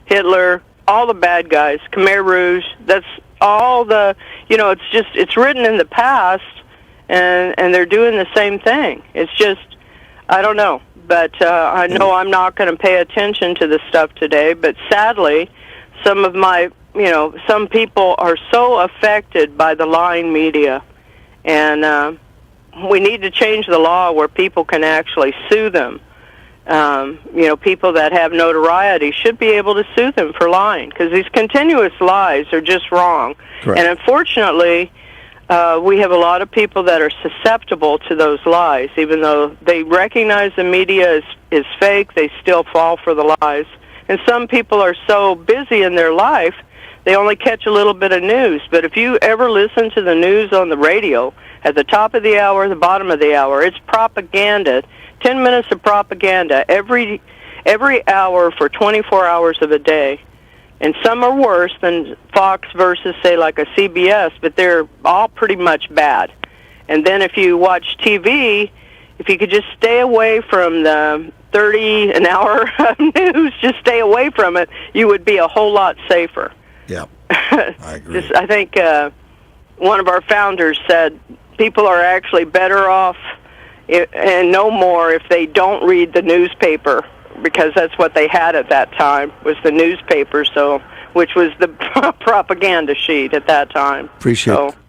Hitler, all the bad guys, Khmer Rouge. That's all the, it's written in the past, and they're doing the same thing. It's just, I don't know. But I know I'm not going to pay attention to this stuff today. But sadly, some people are so affected by the lying media. And we need to change the law where people can actually sue them. People that have notoriety should be able to sue them for lying, because these continuous lies are just wrong. Correct. And unfortunately, we have a lot of people that are susceptible to those lies. Even though they recognize the media is fake, they still fall for the lies. And some people are so busy in their life, they only catch a little bit of news. But if you ever listen to the news on the radio, at the top of the hour, the bottom of the hour, it's propaganda. 10 minutes of propaganda every hour for 24 hours of a day. And some are worse than Fox versus, say, like a CBS, but they're all pretty much bad. And then if you watch TV, if you could just stay away from the 30 an hour of news, just stay away from it, you would be a whole lot safer. Yeah, I agree. I think one of our founders said people are actually better off and no more if they don't read the newspaper, because that's what they had at that time, was the newspaper, which was the propaganda sheet at that time.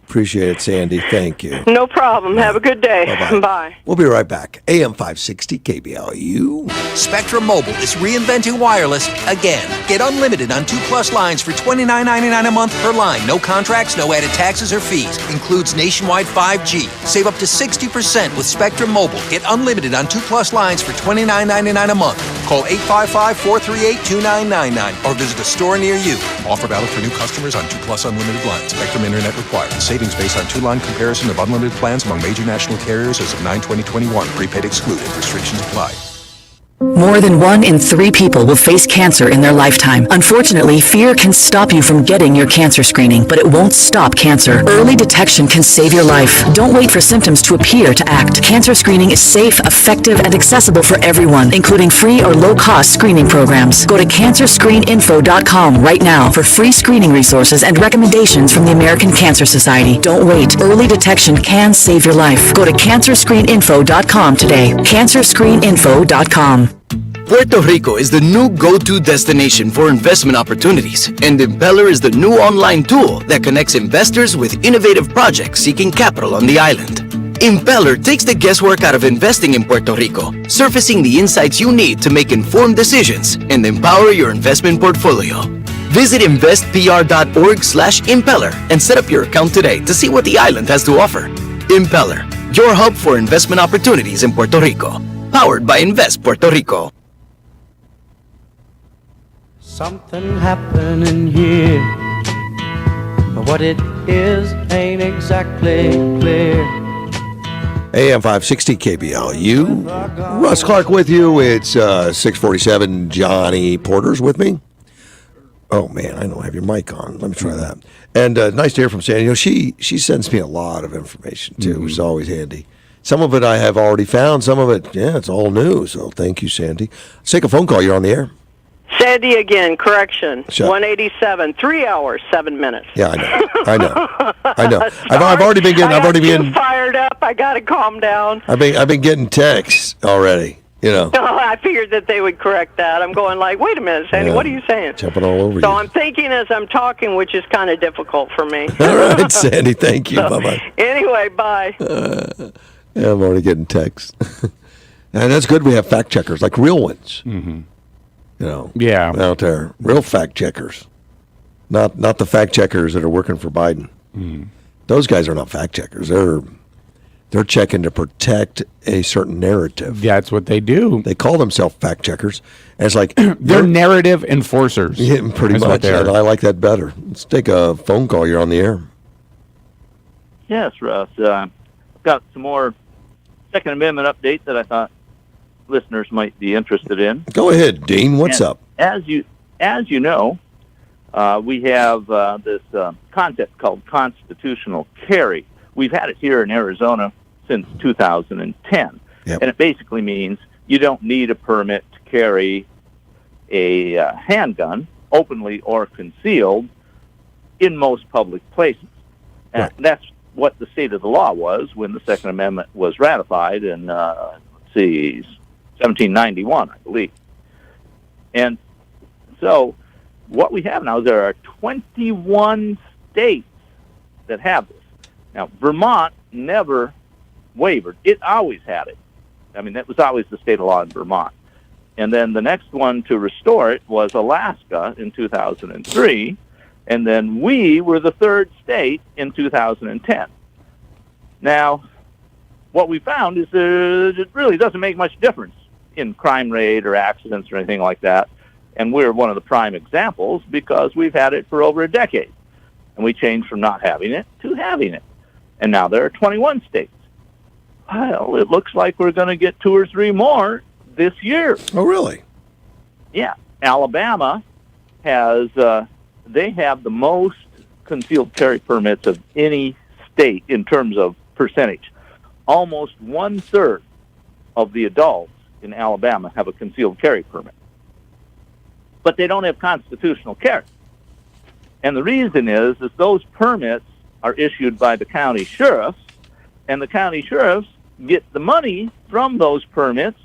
Appreciate it, Sandy. Thank you. No problem. Have a good day. Bye-bye. Bye. We'll be right back. AM 560 KBLU. Spectrum Mobile is reinventing wireless again. Get unlimited on 2+ lines for $29.99 a month per line. No contracts, no added taxes or fees. Includes nationwide 5G. Save up to 60% with Spectrum Mobile. Get unlimited on 2+ lines for $29.99 a month. Call 855-438-2999 or visit a store near you. Offer valid for new customers on 2+ unlimited lines. Spectrum Internet required. Savings based on 2-line comparison of unlimited plans among major national carriers as of 9/20/21. Prepaid excluded. Restrictions apply. More than 1 in 3 people will face cancer in their lifetime. Unfortunately, fear can stop you from getting your cancer screening, but it won't stop cancer. Early detection can save your life. Don't wait for symptoms to appear to act. Cancer screening is safe, effective, and accessible for everyone, including free or low-cost screening programs. Go to cancerscreeninfo.com right now for free screening resources and recommendations from the American Cancer Society. Don't wait. Early detection can save your life. Go to cancerscreeninfo.com today. cancerscreeninfo.com. Puerto Rico is the new go-to destination for investment opportunities, and Impeller is the new online tool that connects investors with innovative projects seeking capital on the island. Impeller takes the guesswork out of investing in Puerto Rico, surfacing the insights you need to make informed decisions and empower your investment portfolio. Visit investpr.org/impeller and set up your account today to see what the island has to offer. Impeller, your hub for investment opportunities in Puerto Rico. Powered by Invest Puerto Rico. Something happening here, but what it is ain't exactly clear. AM 560 KBLU. Russ Clark with you. It's 6:47. Johnny Porter's with me. Oh, man, I don't have your mic on. Let me try that. And nice to hear from Sandy. She sends me a lot of information, too, which is always handy. Some of it I have already found. Some of it, it's all new. So thank you, Sandy. Let's take a phone call. You're on the air. Sandy again, correction. Shut. 187, 3 hours, 7 minutes. Yeah, I know. I've already been too fired up. I got to calm down. I've been getting texts already. I figured that they would correct that. I'm going like, wait a minute, Sandy, what are you saying? Jumping all over you. So I'm thinking as I'm talking, which is kind of difficult for me. All right, Sandy, thank you. Bye-bye. Anyway, bye. Yeah, I'm already getting texts. And that's good we have fact checkers, like real ones. Mm-hmm. Yeah. Out there. Real fact checkers. Not the fact checkers that are working for Biden. Mm-hmm. Those guys are not fact checkers. They're checking to protect a certain narrative. That's what they do. They call themselves fact checkers. And it's like they're narrative enforcers. Yeah, pretty That's much. And I like that better. Let's take a phone call. You're on the air. Yes, Russ. I've got some more Second Amendment updates that I thought listeners might be interested in. Go ahead, Dean. What's up? As you know, we have this concept called constitutional carry. We've had it here in Arizona since 2010, and it basically means you don't need a permit to carry a handgun, openly or concealed, in most public places. And that's what the state of the law was when the Second Amendment was ratified in, 1791, I believe. And so what we have now is there are 21 states that have this. Now, Vermont never wavered. It always had it. I mean, that was always the state of law in Vermont. And then the next one to restore it was Alaska in 2003. And then we were the third state in 2010. Now, what we found is it really doesn't make much difference in crime rate or accidents or anything like that. And we're one of the prime examples because we've had it for over a decade. And we changed from not having it to having it. And now there are 21 states. Well, it looks like we're going to get 2 or 3 more this year. Oh, really? Yeah. Alabama has, they have the most concealed carry permits of any state in terms of percentage. Almost 1/3 of the adults in Alabama have a concealed carry permit. But they don't have constitutional carry. And the reason is those permits are issued by the county sheriffs, and the county sheriffs get the money from those permits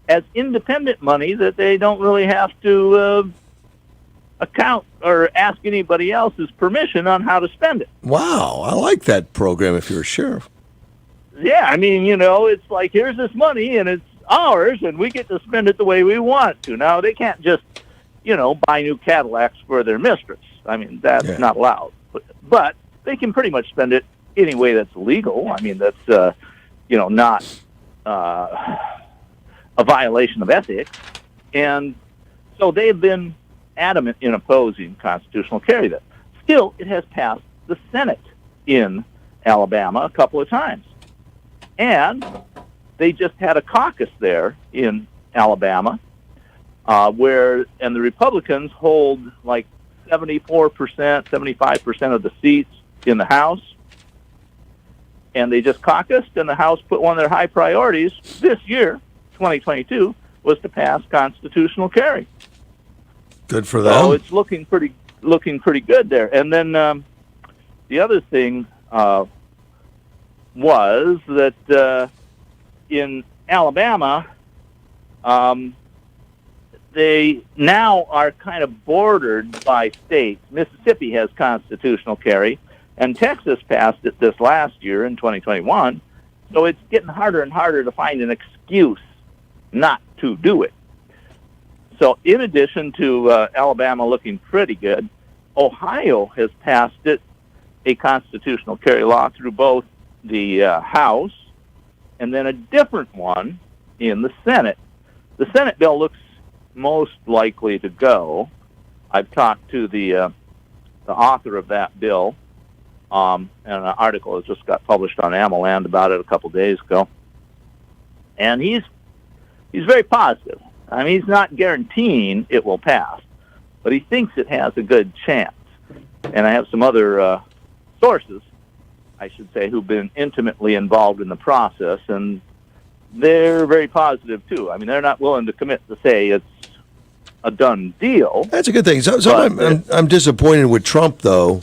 as independent money that they don't really have to account or ask anybody else's permission on how to spend it. Wow, I like that program if you're a sheriff. Yeah, I mean, it's like, here's this money, and it's ours, and we get to spend it the way we want to. Now, they can't just, buy new Cadillacs for their mistress. I mean, that's not allowed. But they can pretty much spend it any way that's legal. I mean, that's, not a violation of ethics. And so they've been adamant in opposing constitutional carry that. Still, it has passed the Senate in Alabama a couple of times. And they just had a caucus there in Alabama and the Republicans hold like 74%, 75% of the seats in the House. And they just caucused, and the House put one of their high priorities this year, 2022, was to pass constitutional carry. Good for them. So it's looking pretty good there. And then the other thing was that in Alabama, they now are kind of bordered by states. Mississippi has constitutional carry, and Texas passed it this last year in 2021. So it's getting harder and harder to find an excuse not to do it. So in addition to Alabama looking pretty good, Ohio has passed it, a constitutional carry law, through both the House and then a different one in the Senate. The Senate bill looks most likely to go. I've talked to the author of that bill, and an article has just got published on AmmoLand about it a couple days ago. And he's very positive. I mean, he's not guaranteeing it will pass, but he thinks it has a good chance. And I have some other sources, I should say, who've been intimately involved in the process, and they're very positive, too. I mean, they're not willing to commit to say it's a done deal. That's a good thing. So I'm disappointed with Trump, though,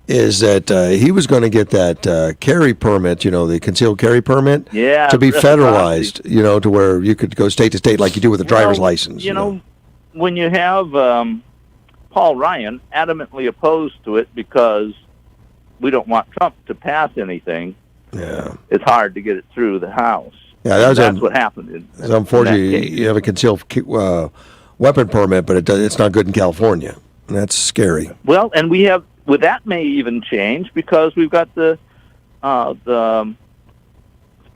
is that he was going to get that carry permit, the concealed carry permit, to be federalized, to where you could go state to state like you do with a driver's license. When you have Paul Ryan adamantly opposed to it because we don't want Trump to pass anything, it's hard to get it through the House. Yeah, that's what happened. It's unfortunate. You have a concealed weapon permit, but it's not good in California. And that's scary. Well, and we have, that may even change because we've got the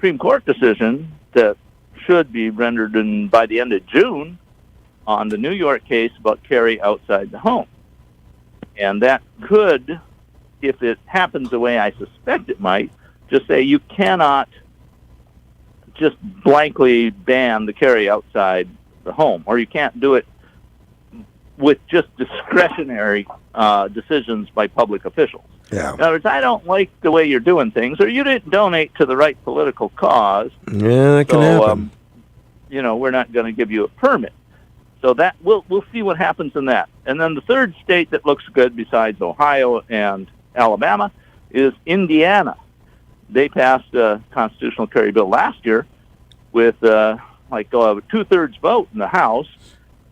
Supreme Court decision that should be rendered in by the end of June on the New York case about carry outside the home. And that could, if it happens the way I suspect it might, just say you cannot just blankly ban the carry outside the home, or you can't do it with just discretionary decisions by public officials. Yeah. In other words, I don't like the way you're doing things, or you didn't donate to the right political cause. Yeah, that can happen. We're not going to give you a permit. So that we'll see what happens in that. And then the third state that looks good besides Ohio and Alabama is Indiana. They passed a constitutional carry bill last year with a 2/3 vote in the House,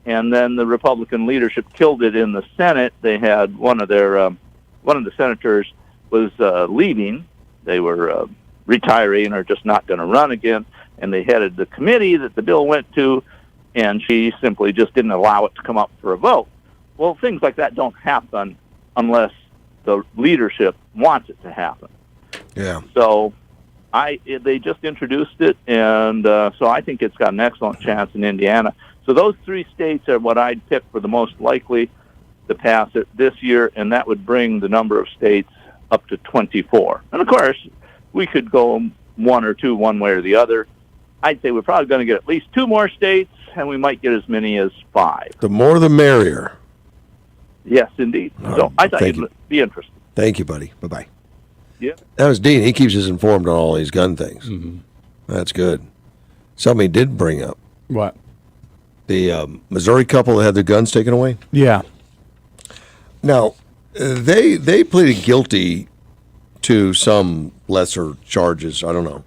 and then the Republican leadership killed it in the Senate. They had one of the senators was leaving. They were retiring or just not going to run again, and they headed the committee that the bill went to, and she simply just didn't allow it to come up for a vote. Well, things like that don't happen unless the leadership wants it to happen. Yeah. So they just introduced it, and so I think it's got an excellent chance in Indiana. So those three states are what I'd pick for the most likely to pass it this year, and that would bring the number of states up to 24. And, of course, we could go one or two one way or the other. I'd say we're probably going to get at least 2 more states, and we might get as many as 5. The more the merrier. Yes, indeed. So I thought you'd be interested. Thank you, buddy. Bye-bye. Yeah. That was Dean. He keeps us informed on all these gun things. Mm-hmm. That's good. Somebody did bring up. What? The Missouri couple that had their guns taken away? Yeah. Now, they pleaded guilty to some lesser charges. I don't know.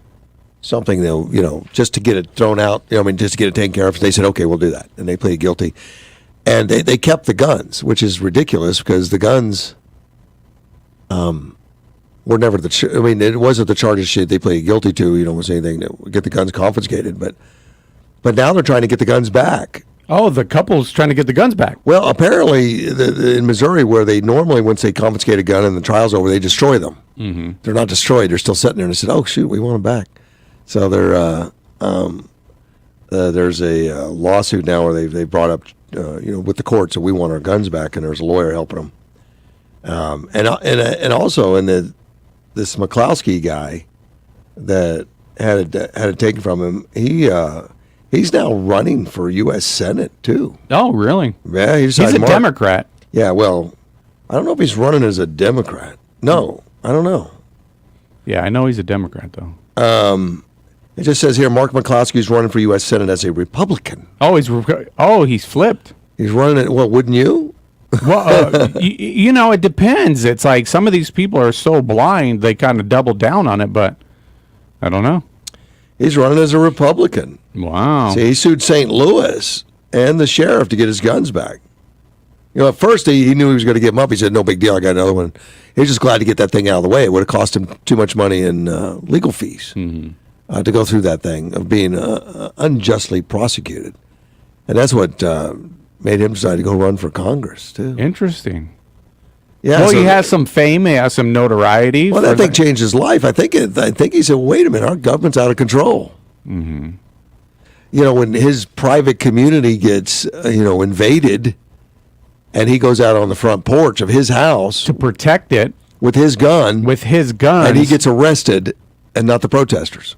Something that, just to get it thrown out, just to get it taken care of. They said, okay, we'll do that. And they pleaded guilty. And they kept the guns, which is ridiculous because the guns were never it wasn't the charges they pleaded guilty to, was anything to get the guns confiscated. But now they're trying to get the guns back. Oh, the couple's trying to get the guns back. Well, apparently in Missouri, where they normally, once they confiscate a gun and the trial's over, they destroy them. Mm-hmm. They're not destroyed. They're still sitting there. And they said, oh, shoot, we want them back. So there's a lawsuit now where they brought up, with the court, so we want our guns back, and there's a lawyer helping them. And also in this Mccloskey guy that had it taken from him, he's now running for U.S. Senate too. Oh, really? Yeah, he's a Democrat. Yeah, well, I don't know if he's running as a Democrat. No, I don't know. Yeah, I know he's a Democrat though. It just says here, Mark Mccloskey is running for U.S. Senate as a Republican. Oh, he's flipped. He's running it. Well, wouldn't you? Well, it depends. It's like some of these people are so blind, they kind of double down on it, but I don't know. He's running as a Republican. Wow. See, he sued St. Louis and the sheriff to get his guns back. At first he knew he was going to give them up. He said, no big deal, I got another one. He was just glad to get that thing out of the way. It would have cost him too much money in legal fees to go through that thing of being unjustly prosecuted. And that's what made him decide to go run for Congress, too. Interesting. Yeah, well, he has some fame. He has some notoriety. Well, that thing changed his life. I think he said, wait a minute, our government's out of control. Mm-hmm. When his private community gets, invaded, and he goes out on the front porch of his house to protect it with his gun. And he gets arrested, and not the protesters.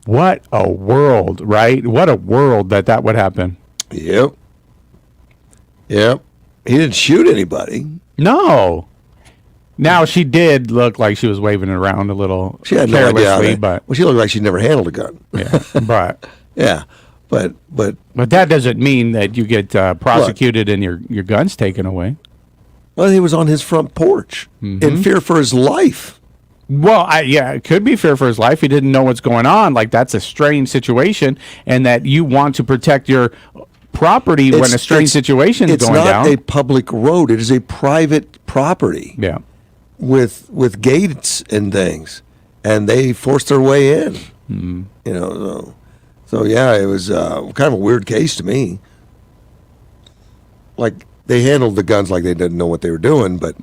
What a world, right? What a world that would happen. Yep. He didn't shoot anybody. No. Now, she did look like she was waving it around a little carelessly, but she looked like she never handled a gun. Yeah, but yeah, but that doesn't mean that you get prosecuted and your guns taken away. Well, he was on his front porch in fear for his life. Well, it could be fear for his life. He didn't know what's going on. Like, that's a strange situation, and that you want to protect your property when a strange situation is going down. It's not a public road. It is a private property. Yeah. With gates and things, and they forced their way in. Mm-hmm. So yeah, it was kind of a weird case to me. Like, they handled the guns like they didn't know what they were doing, but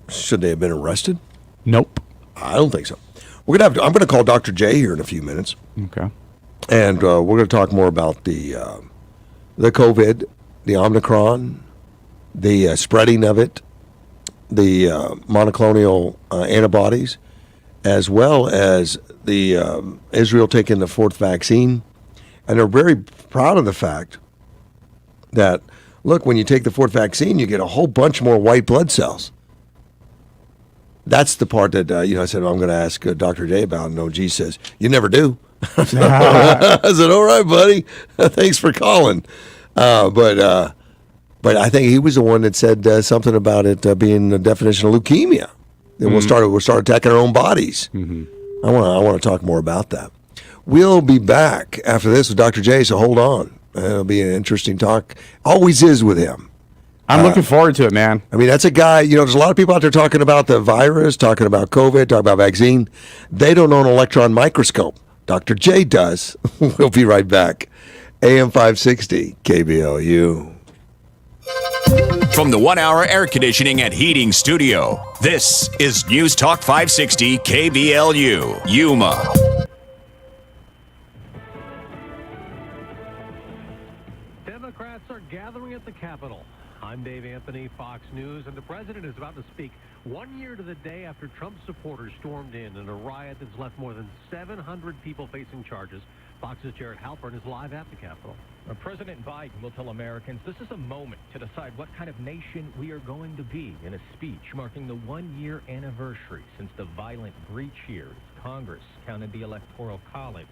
should they have been arrested? Nope. I don't think so. I'm going to call Dr. J here in a few minutes. Okay. And we're going to talk more about the COVID, the Omicron, the spreading of it, the monoclonal antibodies, as well as the Israel taking the 4th vaccine. And they're very proud of the fact that, look, when you take the 4th vaccine, you get a whole bunch more white blood cells. That's the part that, I said, I'm going to ask Dr. J about. And OG says, you never do. I said, all right, buddy. Thanks for calling. But I think he was the one that said something about it being the definition of leukemia. Then we'll start attacking our own bodies. Mm-hmm. I want to talk more about that. We'll be back after this with Dr. J, so hold on. It'll be an interesting talk. Always is with him. I'm looking forward to it, man. I mean, that's a guy, there's a lot of people out there talking about the virus, talking about COVID, talking about vaccine. They don't know an electron microscope. Dr. J does. We'll be right back. AM 560, KBLU. From the 1 Hour Air Conditioning and Heating Studio, this is News Talk 560 KBLU, Yuma. Democrats are gathering at the Capitol. I'm Dave Anthony, Fox News, and the president is about to speak 1 year to the day after Trump supporters stormed in a riot that's left more than 700 people facing charges. Fox's Jared Halpern is live at the Capitol. President Biden will tell Americans this is a moment to decide what kind of nation we are going to be in a speech marking the 1 year anniversary since the violent breach here as Congress counted the Electoral College.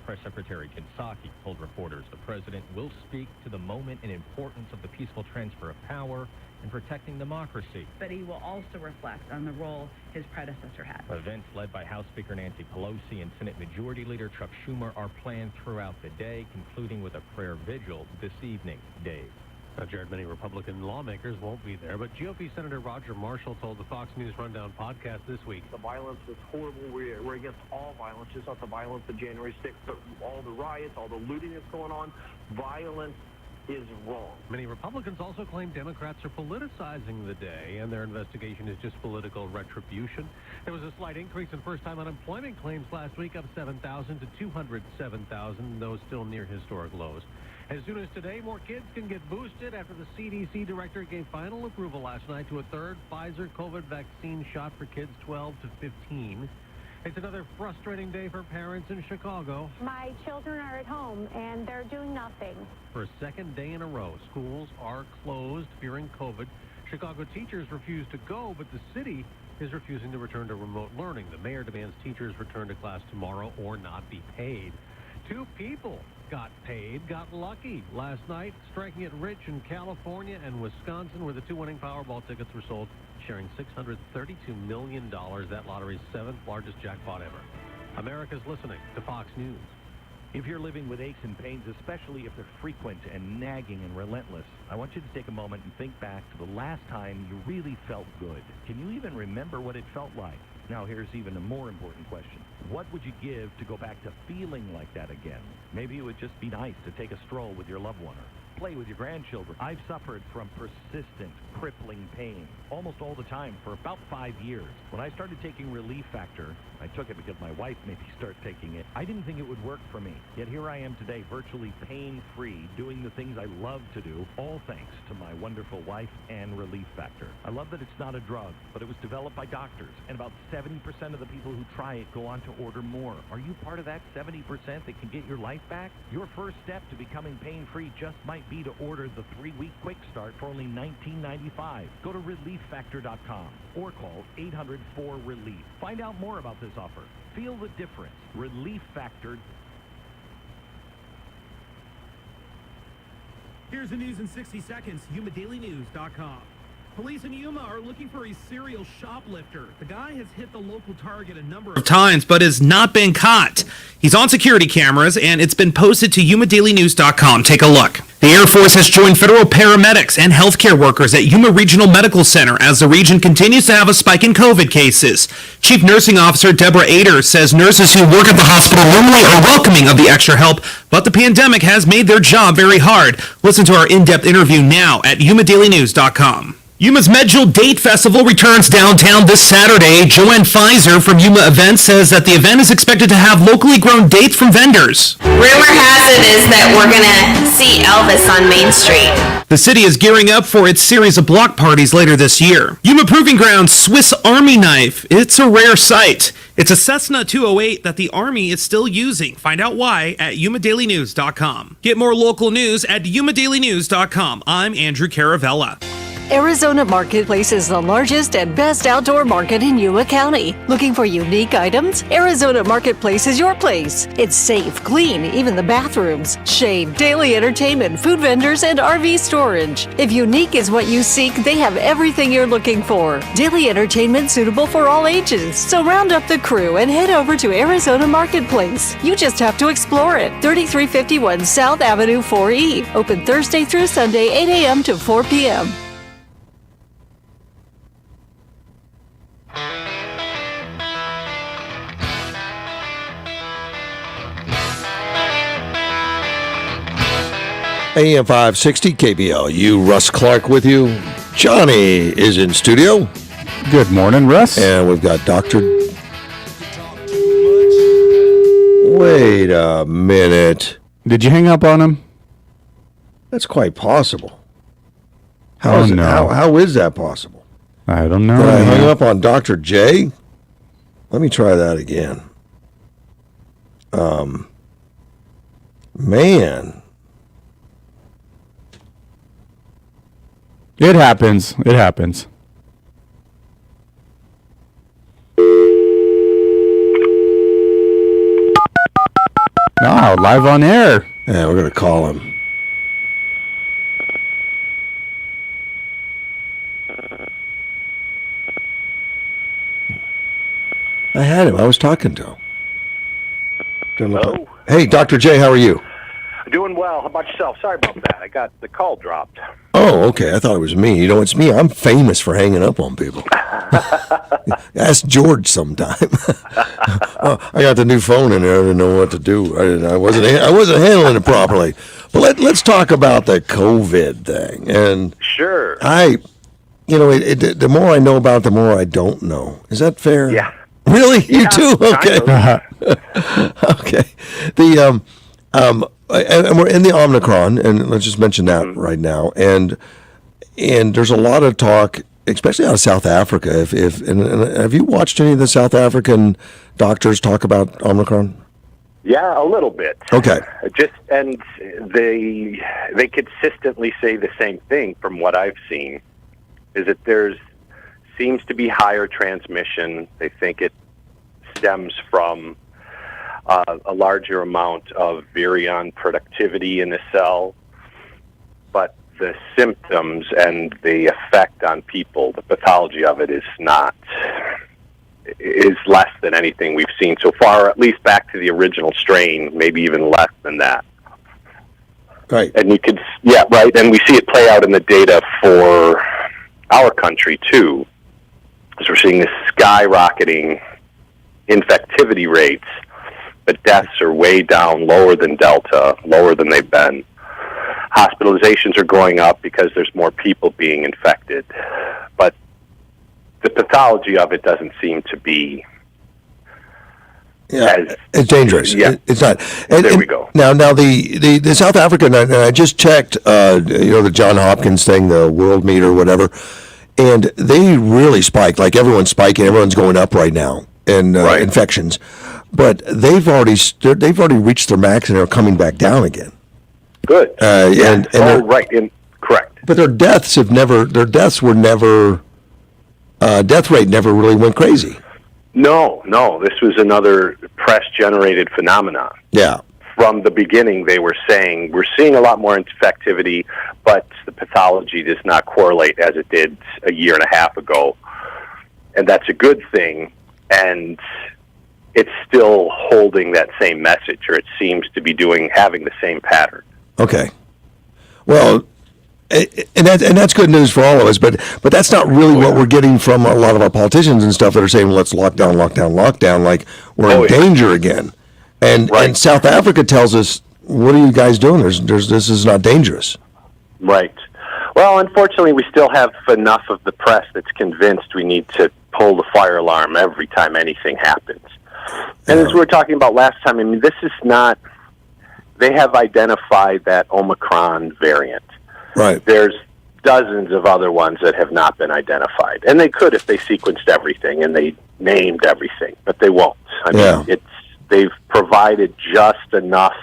Press Secretary Mccloskey told reporters the president will speak to the moment and importance of the peaceful transfer of power and protecting democracy. But he will also reflect on the role his predecessor had. Events led by House Speaker Nancy Pelosi and Senate Majority Leader Chuck Schumer are planned throughout the day, concluding with a prayer vigil this evening. Dave. Now, Jared, many Republican lawmakers won't be there, but GOP Senator Roger Marshall told the Fox News Rundown podcast this week. The violence was horrible. We're against all violence, just not the violence of January 6th, but all the riots, all the looting that's going on. Violence is wrong. Many Republicans also claim Democrats are politicizing the day, and their investigation is just political retribution. There was a slight increase in first-time unemployment claims last week, up 7,000 to 207,000, those still near historic lows. As soon as today, more kids can get boosted after the CDC director gave final approval last night to a third Pfizer COVID vaccine shot for kids 12 to 15. It's another frustrating day for parents in Chicago. My children are at home, and they're doing nothing. For a second day in a row, schools are closed, fearing COVID. Chicago teachers refuse to go, but the city is refusing to return to remote learning. The mayor demands teachers return to class tomorrow or not be paid. 2 people got paid, got lucky last night, striking it rich in California and Wisconsin, where the 2 winning Powerball tickets were sold, sharing $632 million, that lottery's 7th largest jackpot ever. America's listening to Fox News. If you're living with aches and pains, especially if they're frequent and nagging and relentless, I want you to take a moment and think back to the last time you really felt good. Can you even remember what it felt like? Now, here's even a more important question. What would you give to go back to feeling like that again? Maybe it would just be nice to take a stroll with your loved one or play with your grandchildren. I've suffered from persistent, crippling pain almost all the time for about 5 years. When I started taking Relief Factor, I took it because my wife made me start taking it. I didn't think it would work for me. Yet here I am today, virtually pain-free, doing the things I love to do, all thanks to my wonderful wife and Relief Factor. I love that it's not a drug, but it was developed by doctors, and about 70% of the people who try it go on to order more. Are you part of that 70% that can get your life back? Your first step to becoming pain-free just might be to order the 3-week quick start for only $19.95. Go to ReliefFactor.com or call 800-4RELIEF. Find out more about this offer. Feel the difference. Relief Factor. Here's the news in 60 seconds. YumaDailyNews.com. Police in Yuma are looking for a serial shoplifter. The guy has hit the local target a number of times, but has not been caught. He's on security cameras, and it's been posted to YumaDailyNews.com. Take a look. The Air Force has joined federal paramedics and healthcare workers at Yuma Regional Medical Center as the region continues to have a spike in COVID cases. Chief Nursing Officer Deborah Ader says nurses who work at the hospital normally are welcoming of the extra help, but the pandemic has made their job very hard. Listen to our in-depth interview now at YumaDailyNews.com. Yuma's Medjol Date Festival returns downtown this Saturday. Joanne Pfizer from Yuma Events says that the event is expected to have locally grown dates from vendors. Rumor has it is that we're going to see Elvis on Main Street. The city is gearing up for its series of block parties later this year. Yuma Proving Grounds Swiss Army knife. It's a rare sight. It's a Cessna 208 that the Army is still using. Find out why at yumadailynews.com. Get more local news at yumadailynews.com. I'm Andrew Caravella. Arizona Marketplace is the largest and best outdoor market in Yuma County. Looking for unique items? Arizona Marketplace is your place. It's safe, clean, even the bathrooms, shade, daily entertainment, food vendors, and RV storage. If unique is what you seek, they have everything you're looking for. Daily entertainment suitable for all ages. So round up the crew and head over to Arizona Marketplace. You just have to explore it. 3351 South Avenue 4E. Open Thursday through Sunday, 8 a.m. to 4 p.m. AM 560 KBLU. Russ Clark with you. Johnny is in studio. Good morning, Russ. And we've got Dr. Wait a minute. Did you hang up on him? That's quite possible. How is that possible? I don't know. Did I hang up on Dr. J? Let me try that again. Man. It happens. It happens. No, live on air. Yeah, we're going to call him. I had him. I was talking to him. Hello? Hey, Dr. J, how are you? Doing well. How about yourself? Sorry about that. I got the call dropped. Oh, okay. I thought it was me. You know, it's me. I'm famous for hanging up on people. Ask George sometime. I got the new phone in there. I didn't know what to do. I wasn't handling it properly. But let's talk about the COVID thing. And sure. The more I know about it, the more I don't know. Is that fair? Yeah. Really? You Yeah, too? Okay. Okay. And we're in the Omicron, and let's just mention that right now. And there's a lot of talk, especially out of South Africa. And have you watched any of the South African doctors talk about Omicron? Yeah, a little bit. Okay. And they consistently say the same thing from what I've seen, is that seems to be higher transmission. They think it stems from a larger amount of virion productivity in the cell, but the symptoms and the effect on people, the pathology of it is less than anything we've seen so far, at least back to the original strain, maybe even less than that. Right. And right. And we see it play out in the data for our country too, because we're seeing this skyrocketing infectivity rates, but deaths are way down, lower than Delta, lower than they've been. Hospitalizations are going up because there's more people being infected. But the pathology of it doesn't seem to be it's dangerous. Yeah. It's not. There we go. Now the South African, and I just checked, the John Hopkins thing, the world meter, whatever, and they really spiked. Like everyone's spiking, everyone's going up right now in infections. But they've already reached their max and they're coming back down again. Good. Correct. But their death rate never really went crazy. No, this was another press-generated phenomenon. Yeah. From the beginning, they were saying, we're seeing a lot more infectivity, but the pathology does not correlate as it did a year and a half ago. And that's a good thing, and it's still holding that same message, or it seems to be having the same pattern. Okay. Well, and that's good news for all of us, but that's not really what we're getting from a lot of our politicians and stuff that are saying, let's lock down, like we're in danger again. And South Africa tells us, what are you guys doing? This is not dangerous. Right. Well, Well, unfortunately, we still have enough of the press that's convinced we need to pull the fire alarm every time anything happens. And as we were talking about last time, I mean, this is not... They have identified that Omicron variant. Right. There's dozens of other ones that have not been identified. And they could if they sequenced everything and they named everything, but they won't. I mean, they've provided just enough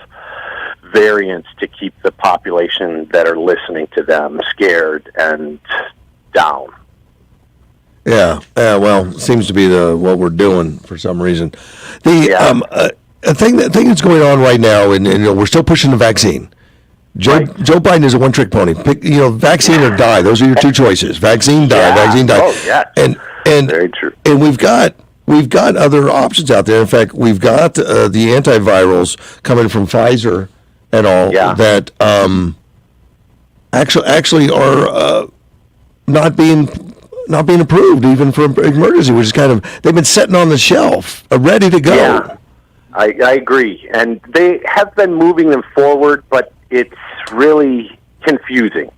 variants to keep the population that are listening to them scared and down. Yeah. Well, seems to be what we're doing for some reason. A thing that's going on right now, and we're still pushing the vaccine. Joe Biden is a one-trick pony. Pick, vaccine or die. Those are your two choices. Vaccine, die. Vaccine, die. Oh, yeah. And very true. And we've got other options out there. In fact, we've got the antivirals coming from Pfizer and all that actually are not being approved even for emergency, which is kind of, they've been sitting on the shelf, ready to go. Yeah, I agree. And they have been moving them forward, but it's really confusing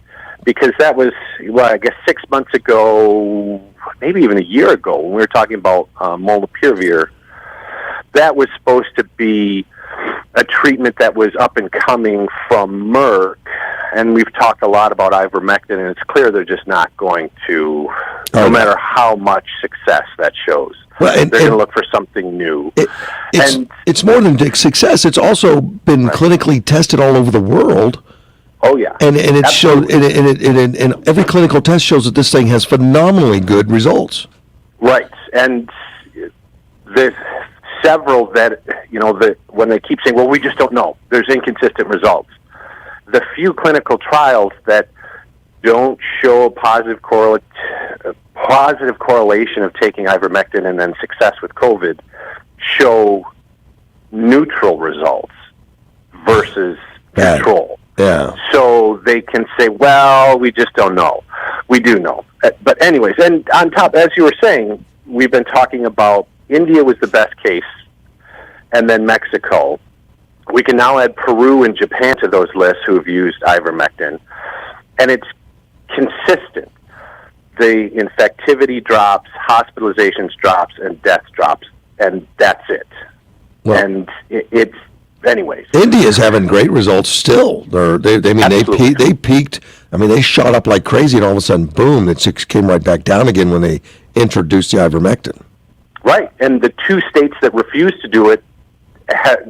because that was, I guess 6 months ago, maybe even a year ago, when we were talking about molnupiravir. That was supposed to be a treatment that was up and coming from Merck, and we've talked a lot about ivermectin, and it's clear they're just not going to, no matter how much success that shows. Well, they're going to look for something new. It's more than success. It's also been clinically tested all over the world. Oh yeah, and it showed, and every clinical test shows that this thing has phenomenally good results. Right, and there's several that when they keep saying, "Well, we just don't know," there's inconsistent results. The few clinical trials that don't show a positive correlation of taking ivermectin and then success with COVID show neutral results versus control. Yeah. So they can say, well, we just don't know. We do know. But anyways, and on top, as you were saying, we've been talking about India was the best case, and then Mexico. We can now add Peru and Japan to those lists who have used ivermectin, and it's consistent. The infectivity drops, hospitalizations drops, and deaths drops, and that's it. Well, and it's anyways. India's having great results still. They peaked. I mean, they shot up like crazy, and all of a sudden, boom! It came right back down again when they introduced the ivermectin. Right, and the two states that refused to do it,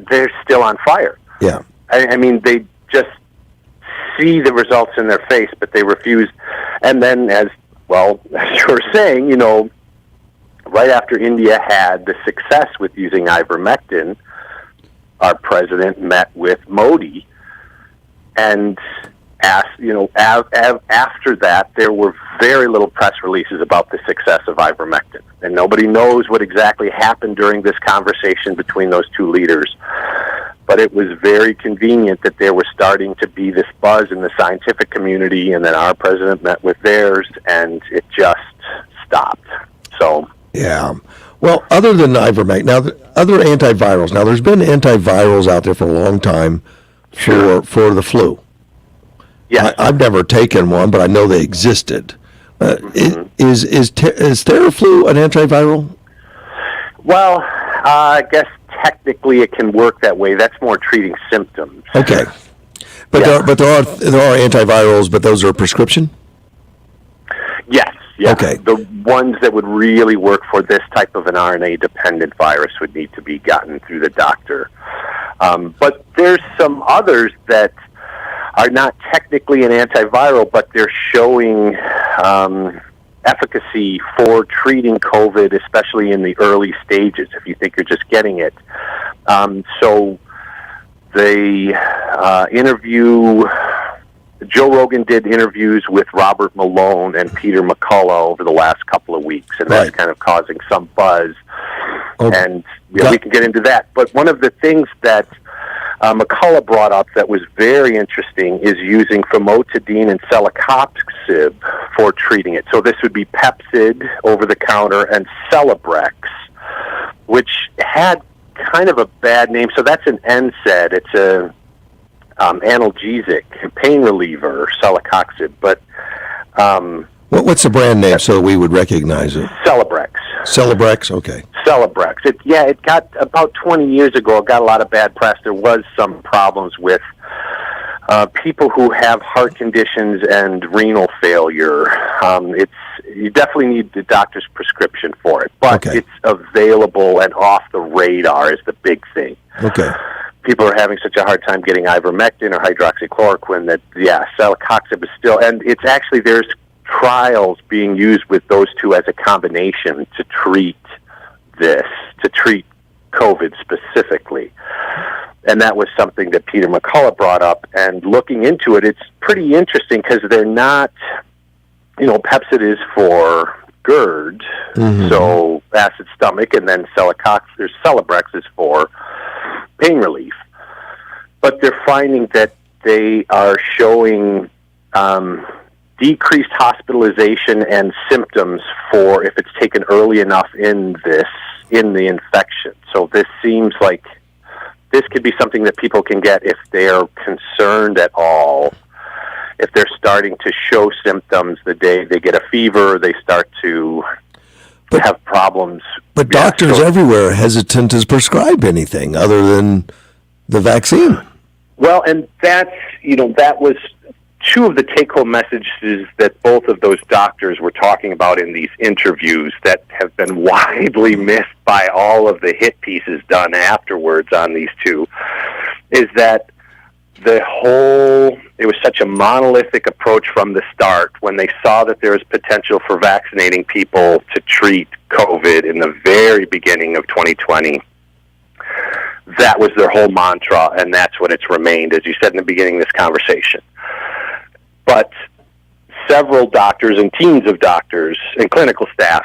they're still on fire. Yeah, I mean, they just see the results in their face, but they refuse. And then, as you were saying, right after India had the success with using ivermectin, our president met with Modi and asked, after that, there were very little press releases about the success of ivermectin. And nobody knows what exactly happened during this conversation between those two leaders. But it was very convenient that there was starting to be this buzz in the scientific community, and then our president met with theirs, and it just stopped. So yeah. Well, other than ivermectin, now other antivirals. Now, there's been antivirals out there for a long time for the flu. Yeah, I've never taken one, but I know they existed. Is theraflu an antiviral? Well, I guess technically it can work that way. That's more treating symptoms. Okay, but there are antivirals, but those are prescription. Yes. Yeah. Okay. The ones that would really work for this type of an RNA-dependent virus would need to be gotten through the doctor. But there's some others that are not technically an antiviral, but they're showing efficacy for treating COVID, especially in the early stages, if you think you're just getting it. So they Joe Rogan did interviews with Robert Malone and Peter McCullough over the last couple of weeks, and that's kind of causing some buzz. And we can get into that. But one of the things that McCullough brought up that was very interesting is using famotidine and celecoxib for treating it. So this would be Pepcid over-the-counter and Celebrex, which had kind of a bad name. So that's an NSAID. It's a analgesic, pain reliever, celecoxib. But What's the brand name so we would recognize it? Celebrex. Celebrex, okay. Celebrex. It got about 20 years ago. It got a lot of bad press. There was some problems with people who have heart conditions and renal failure. You definitely need the doctor's prescription for it, but it's available and off the radar is the big thing. Okay. People are having such a hard time getting ivermectin or hydroxychloroquine that, celecoxib is still, and it's actually, there's trials being used with those two as a combination to treat COVID specifically. And that was something that Peter McCullough brought up. And looking into it, it's pretty interesting because they're not, Pepcid is for GERD, so acid stomach, and then Celebrex is for pain relief. But they're finding that they are showing decreased hospitalization and symptoms for if it's taken early enough in the infection. So this seems like this could be something that people can get if they're concerned at all. If they're starting to show symptoms the day they get a fever, they start to have problems. But doctors everywhere are hesitant to prescribe anything other than the vaccine. Well, and that was two of the take-home messages that both of those doctors were talking about in these interviews that have been widely missed by all of the hit pieces done afterwards on these two, is that it was such a monolithic approach from the start when they saw that there was potential for vaccinating people to treat COVID in the very beginning of 2020. That was their whole mantra, and that's what it's remained, as you said in the beginning of this conversation. But several doctors and teams of doctors and clinical staff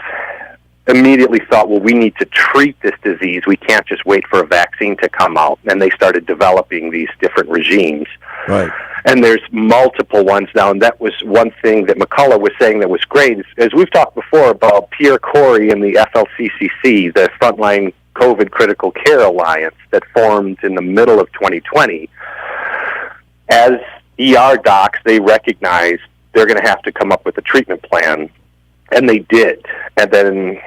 immediately thought, well, we need to treat this disease. We can't just wait for a vaccine to come out. And they started developing these different regimes. Right. And there's multiple ones now. And that was one thing that McCullough was saying that was great. As we've talked before about Pierre Corey and the FLCCC, the Frontline COVID Critical Care Alliance that formed in the middle of 2020, as ER docs, they recognized they're going to have to come up with a treatment plan, and they did. And then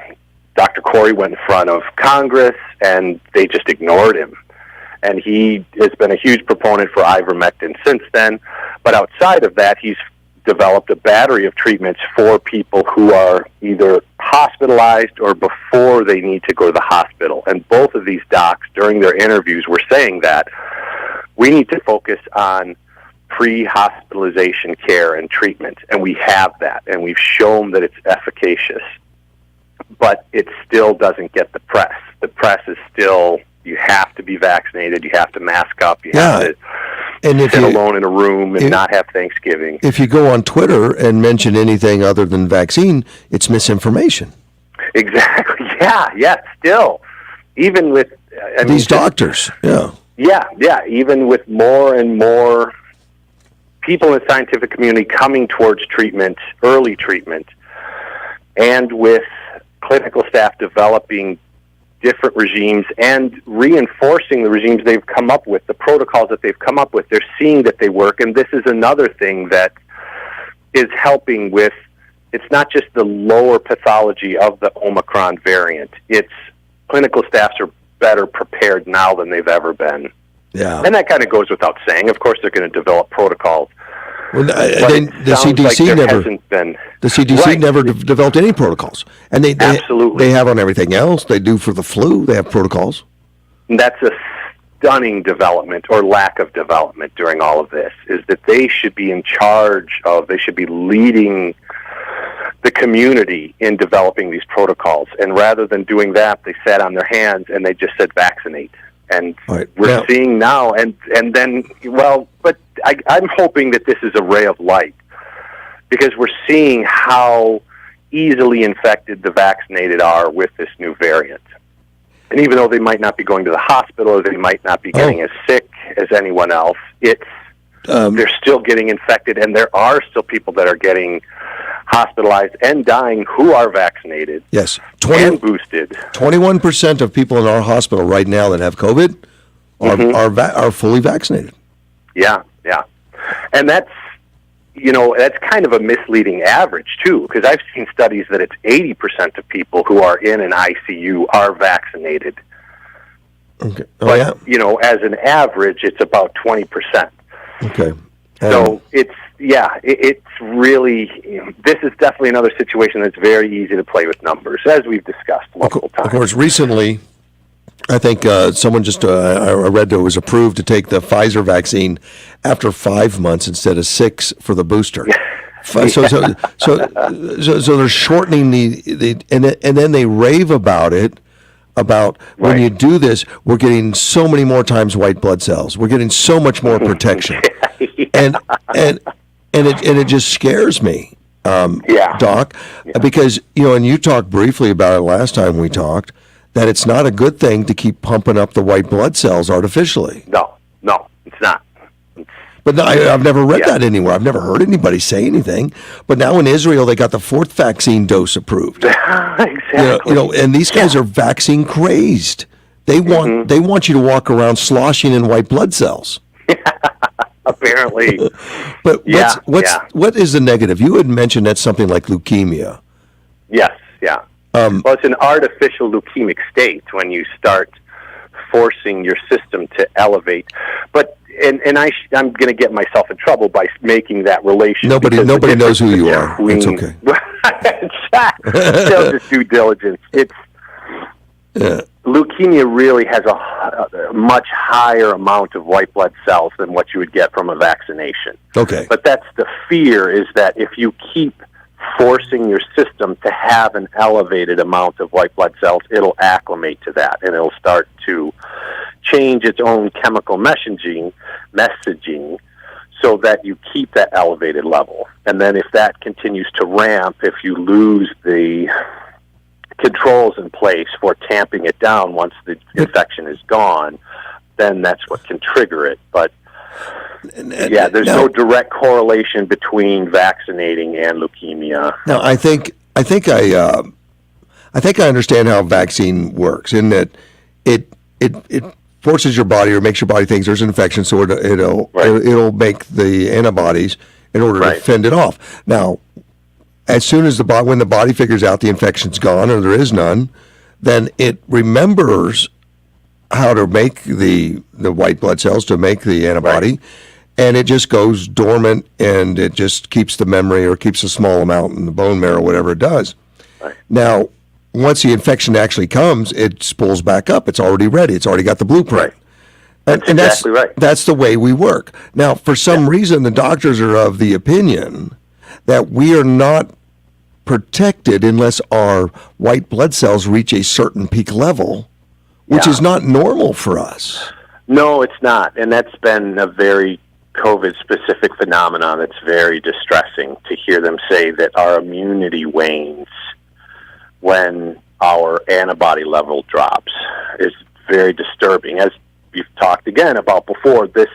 Dr. Corey went in front of Congress, and they just ignored him. And he has been a huge proponent for ivermectin since then. But outside of that, he's developed a battery of treatments for people who are either hospitalized or before they need to go to the hospital. And both of these docs, during their interviews, were saying that we need to focus on pre-hospitalization care and treatment, and we have that, and we've shown that it's efficacious. But it still doesn't get the press. The press is still, you have to be vaccinated, you have to mask up, you have to sit alone in a room and not have Thanksgiving. If you go on Twitter and mention anything other than vaccine, it's misinformation. Exactly, yeah, still. Even with these doctors, Yeah, even with more and more people in the scientific community coming towards treatment, early treatment, and with clinical staff developing different regimes and reinforcing the regimes they've come up with, the protocols that they've come up with. They're seeing that they work, and this is another thing that is helping with, it's not just the lower pathology of the Omicron variant. It's clinical staffs are better prepared now than they've ever been. Yeah. And that kind of goes without saying. Of course, they're going to develop protocols. Well, the CDC never developed any protocols, and they absolutely they have on everything else. They do for the flu. They have protocols. And that's a stunning development or lack of development during all of this. Is that they should be in charge of. They should be leading the community in developing these protocols. And rather than doing that, they sat on their hands and they just said vaccinate. And we're seeing now, and then, but I'm hoping that this is a ray of light, because we're seeing how easily infected the vaccinated are with this new variant. And even though they might not be going to the hospital, or they might not be getting as sick as anyone else, they're still getting infected, and there are still people that are getting hospitalized and dying who are vaccinated. Yes, and boosted. 21% of people in our hospital right now that have COVID are fully vaccinated. Yeah, and that's that's kind of a misleading average, too, because I've seen studies that it's 80% of people who are in an ICU are vaccinated. Okay. But, as an average, it's about 20%. Okay. So it's really, this is definitely another situation that's very easy to play with numbers, as we've discussed multiple times. Of course, recently, I think someone just, I read that it was approved to take the Pfizer vaccine after 5 months instead of 6 for the booster. So they're shortening and then they rave about it. When you do this, we're getting so many more times white blood cells. We're getting so much more protection, and it just scares me, Doc, because and you talked briefly about it last time we talked that it's not a good thing to keep pumping up the white blood cells artificially. No, it's not. But no, I've never read that anywhere. I've never heard anybody say anything. But now in Israel, they got the 4th vaccine dose approved. Exactly. And these guys are vaccine crazed. They want you to walk around sloshing in white blood cells. Apparently. But what is the negative? You had mentioned that's something like leukemia. Yes. Yeah. Well, it's an artificial leukemic state when you start forcing your system to elevate, but. And I'm going to get myself in trouble by making that relation. Nobody knows who you are. It's okay. Still just due diligence. Leukemia really has a much higher amount of white blood cells than what you would get from a vaccination. Okay. But that's the fear, is that if you keep forcing your system to have an elevated amount of white blood cells, it'll acclimate to that, and it'll start to change its own chemical messaging so that you keep that elevated level. And then if that continues to ramp, if you lose the controls in place for tamping it down once the infection is gone, then that's what can trigger it. But there's no direct correlation between vaccinating and leukemia. Now, I think I understand how a vaccine works in that it forces your body or makes your body think there's an infection, so it'll make the antibodies in order to fend it off. Now, as soon as when the body figures out the infection's gone or there is none, then it remembers how to make the white blood cells to make the antibody, and it just goes dormant, and it just keeps the memory or keeps a small amount in the bone marrow, whatever it does. Now, once the infection actually comes, it spools back up. It's already ready. It's already got the blueprint. And exactly right. That's the way we work. Now, for some reason, the doctors are of the opinion that we are not protected unless our white blood cells reach a certain peak level, which is not normal for us. No, it's not. And that's been a very COVID-specific phenomenon. It's very distressing to hear them say that our immunity wanes when our antibody level drops. Is very disturbing. As we've talked again about before, this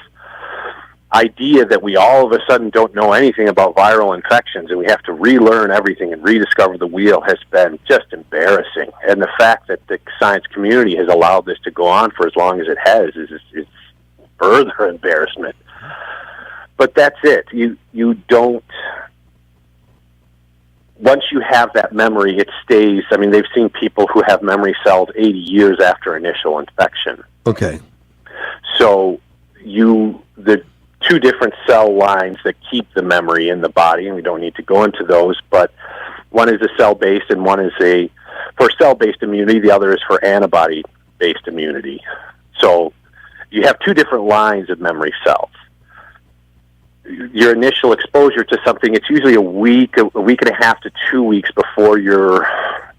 idea that we all of a sudden don't know anything about viral infections and we have to relearn everything and rediscover the wheel has been just embarrassing. And the fact that the science community has allowed this to go on for as long as it has is further embarrassment. But that's it. You don't... Once you have that memory, it stays. I mean, they've seen people who have memory cells 80 years after initial infection. Okay. So the two different cell lines that keep the memory in the body, and we don't need to go into those, but one is a cell-based and one is for cell-based immunity, the other is for antibody-based immunity. So you have two different lines of memory cells. Your initial exposure to something, it's usually a week and a half to 2 weeks before your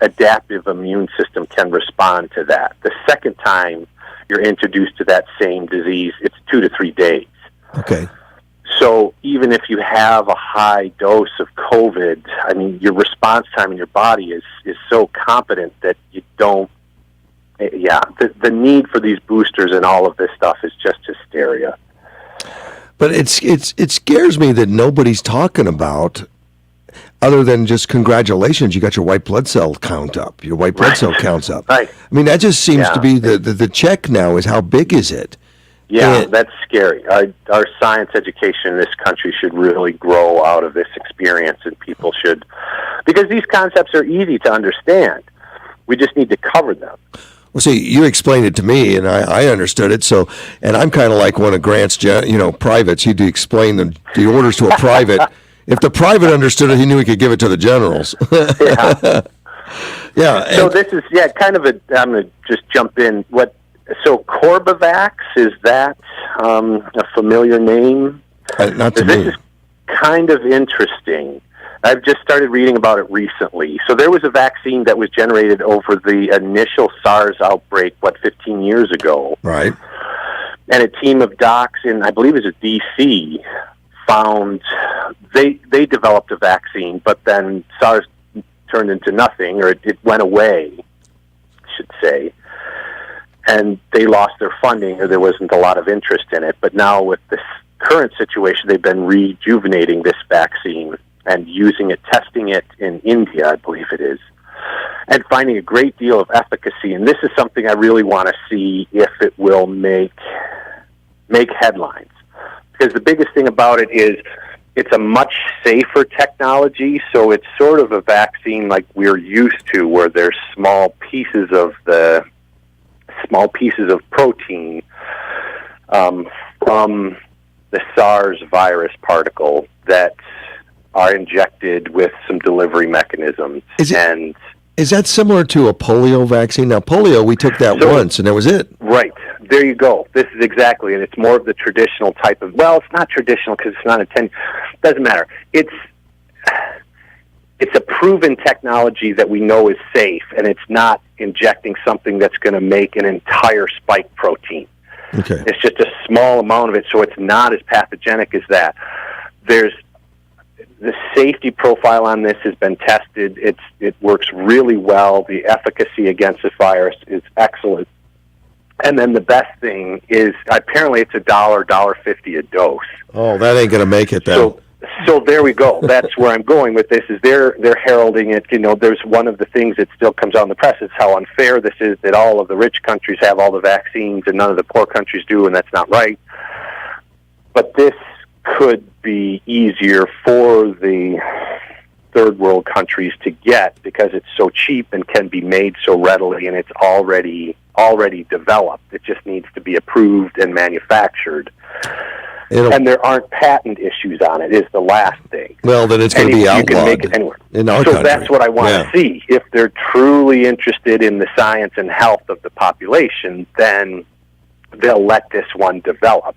adaptive immune system can respond to that. The second time you're introduced to that same disease, it's 2 to 3 days. Okay. So even if you have a high dose of COVID, I mean, your response time in your body is so competent that you don't, the need for these boosters and all of this stuff is just hysteria. But it scares me that nobody's talking about, other than just congratulations, you got your white blood cell count up. Your white blood cell counts up. Right. I mean, that just seems to be the check now is how big is it? Yeah, that's scary. Our science education in this country should really grow out of this experience, and people should, because these concepts are easy to understand. We just need to cover them. Well, see, you explained it to me, and I understood it. So, and I'm kind of like one of Grant's, privates. He'd explain the orders to a private. If the private understood it, he knew he could give it to the generals. Yeah. Yeah. So this is kind of I'm going to just jump in. So Corbavax, is that a familiar name? Not to me. This is kind of interesting. I've just started reading about it recently. So there was a vaccine that was generated over the initial SARS outbreak, 15 years ago. Right. And a team of docs in, I believe it was D.C., found they developed a vaccine, but then SARS turned into nothing, or it went away, I should say. And they lost their funding, or there wasn't a lot of interest in it. But now with this current situation, they've been rejuvenating this vaccine and using it, testing it in India, I believe it is, and finding a great deal of efficacy. And this is something I really want to see if it will make headlines. Because the biggest thing about it is it's a much safer technology, so it's sort of a vaccine like we're used to, where there's small pieces of protein from the SARS virus particle that are injected with some delivery mechanisms. Is that similar to a polio vaccine? Now, polio, we took that once, and that was it. Right. There you go. This is exactly, and it's more of the traditional type of, well, it's not traditional because it's not intended. Doesn't matter. It's a proven technology that we know is safe, and it's not injecting something that's going to make an entire spike protein. Okay. It's just a small amount of it, so it's not as pathogenic as that. The safety profile on this has been tested. It works really well. The efficacy against the virus is excellent. And then the best thing is apparently it's $1.50 a dose. Oh, that ain't going to make it then. So there we go. That's where I'm going with this. Is they're heralding it. There's one of the things that still comes out in the press is how unfair this is, that all of the rich countries have all the vaccines and none of the poor countries do, and that's not right. But this could be easier for the third world countries to get because it's so cheap and can be made so readily, and it's already developed. It just needs to be approved and manufactured. And there aren't patent issues on it, is the last thing. Well, then it's going to be outlawed. You can make it anywhere. In our so country. That's what I want to see. If they're truly interested in the science and health of the population, then they'll let this one develop.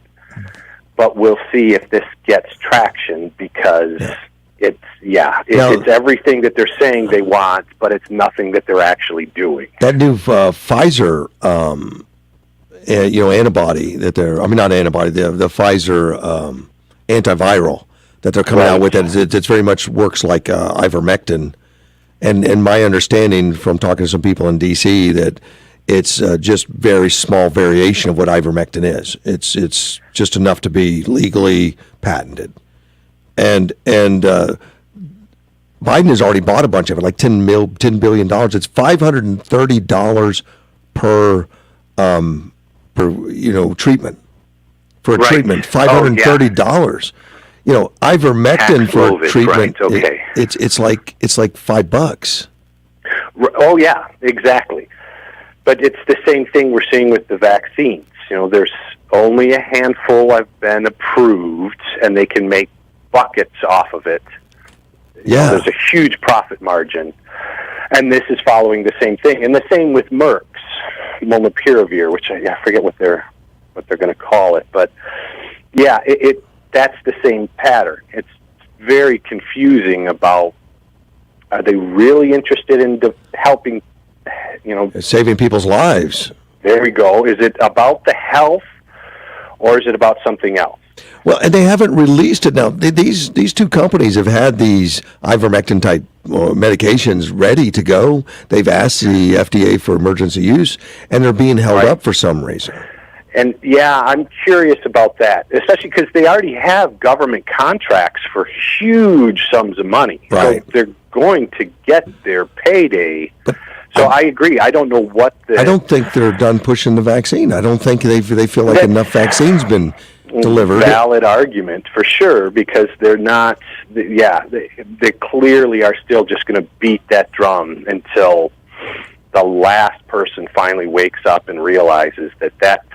But we'll see if this gets traction because it's everything that they're saying they want, but it's nothing that they're actually doing. That new Pfizer, antibody that not antibody, the Pfizer antiviral that they're coming out with, it's very much works like ivermectin. And my understanding from talking to some people in D.C. that it's just very small variation of what ivermectin is. It's just enough to be legally patented. And Biden has already bought a bunch of it, like $10 billion. It's $530 per treatment. For a treatment, $530. Ivermectin for treatment. It's like $5. Oh yeah, exactly. But it's the same thing we're seeing with the vaccines. There's only a handful have been approved, and they can make buckets off of it. Yeah. There's a huge profit margin. And this is following the same thing. And the same with Merck's molnupiravir, which I forget what they're going to call it. But yeah, that's the same pattern. It's very confusing about, are they really interested in helping, saving people's lives? There we go. Is it about the health, or is it about something else? Well, and they haven't released it now. These two companies have had these ivermectin type medications ready to go. They've asked the FDA for emergency use, and they're being held up for some reason. And yeah, I'm curious about that, especially because they already have government contracts for huge sums of money. Right. So they're going to get their payday So I agree. I don't know what I don't think they're done pushing the vaccine. I don't think they feel like enough vaccine's been delivered. Valid argument for sure, because they're not. Yeah, they clearly are still just going to beat that drum until the last person finally wakes up and realizes that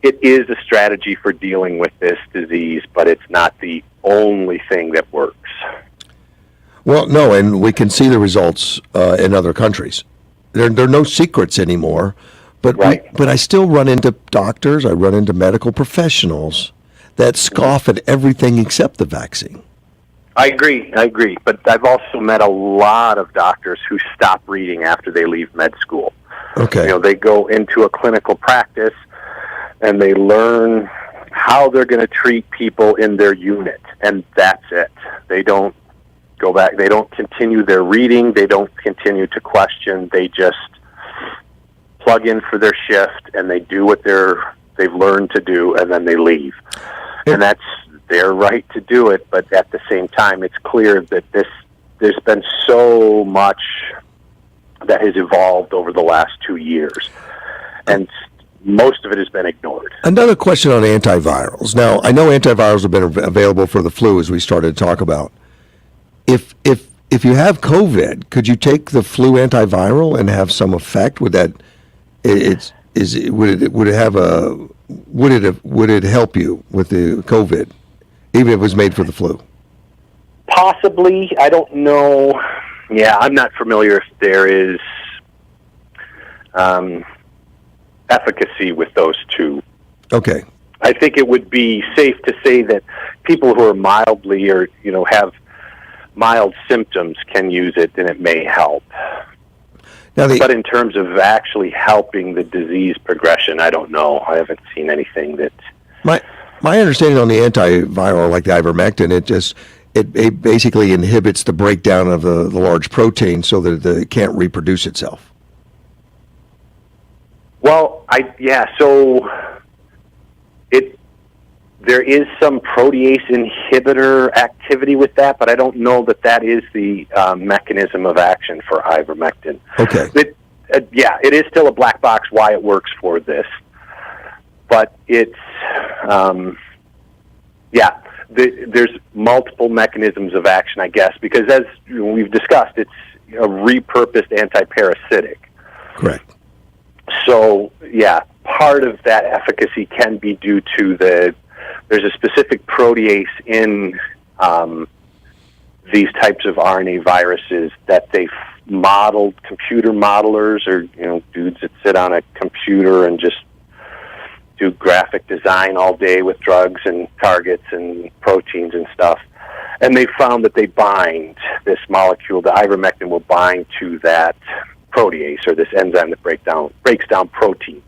it is a strategy for dealing with this disease, but it's not the only thing that works. Well, no, and we can see the results in other countries. There are no secrets anymore, but but I still run into doctors, I run into medical professionals that scoff at everything except the vaccine. I agree, but I've also met a lot of doctors who stop reading after they leave med school. Okay. They go into a clinical practice and they learn how they're going to treat people in their unit, and that's it. They don't go back. They don't continue their reading. They don't continue to question. They just plug in for their shift and they do what they've learned to do, and then they leave. And that's their right to do it. But at the same time, it's clear that there's been so much that has evolved over the last 2 years, and most of it has been ignored. Another question on antivirals. Now, I know antivirals have been available for the flu, as we started to talk about. If you have COVID, could you take the flu antiviral and have some effect? Would it help you with the COVID, even if it was made for the flu? Possibly. I don't know. Yeah, I'm not familiar if there is efficacy with those two. Okay. I think it would be safe to say that people who are mildly or have mild symptoms can use it, and it may help. But in terms of actually helping the disease progression, I don't know. I haven't seen anything that. My understanding on the antiviral, like the ivermectin, it basically inhibits the breakdown of the large protein so that it can't reproduce itself. Well, so there is some protease inhibitor activity with that, but I don't know that is the mechanism of action for ivermectin. Okay. It is still a black box why it works for this, but it's there's multiple mechanisms of action, I guess, because as we've discussed, it's a repurposed antiparasitic. Correct. So, part of that efficacy can be due to there's a specific protease in these types of RNA viruses that they've modeled, computer modelers or, dudes that sit on a computer and just do graphic design all day with drugs and targets and proteins and stuff. And they found that they bind this molecule, the ivermectin will bind to that protease, or this enzyme that breaks down protein.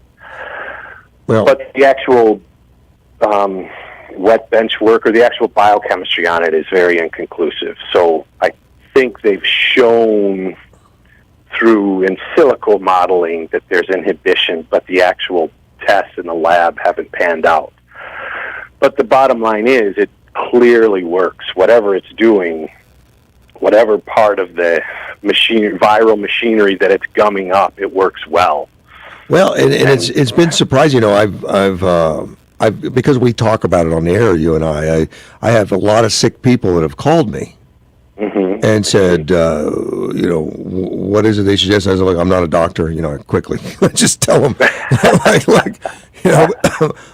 Well, but the actual wet bench work or the actual biochemistry on it is very inconclusive. So I think they've shown through in silico modeling that there's inhibition, but the actual tests in the lab haven't panned out. But the bottom line is it clearly works. Whatever it's doing, whatever part of the viral machinery that it's gumming up, it works well. Well, and it's been surprising. I've because we talk about it on the air, you and I have a lot of sick people that have called me and said, what is it they suggest? I was like, I'm not a doctor, quickly. Just tell them,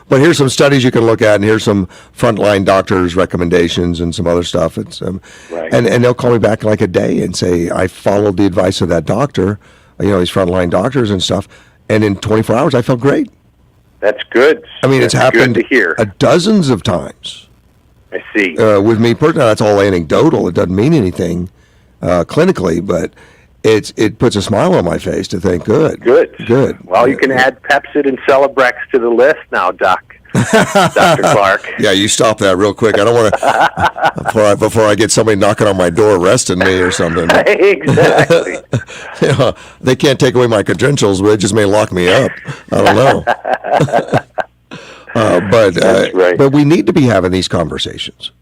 but here's some studies you can look at, and here's some frontline doctors' recommendations and some other stuff. It's right. And they'll call me back in like a day and say, I followed the advice of that doctor, these frontline doctors and stuff, and in 24 hours I felt great. That's good. I mean, it's happened good to hear. Dozens of times. I see. With me personally, that's all anecdotal. It doesn't mean anything clinically, but it puts a smile on my face to think, good. Well, you can add Pepsid and Celebrex to the list now, Doc. Dr. Clark. Yeah, you stop that real quick. I don't want to before I get somebody knocking on my door arresting me or something. Exactly. They can't take away my credentials, but it just may lock me up. I don't know. But we need to be having these conversations.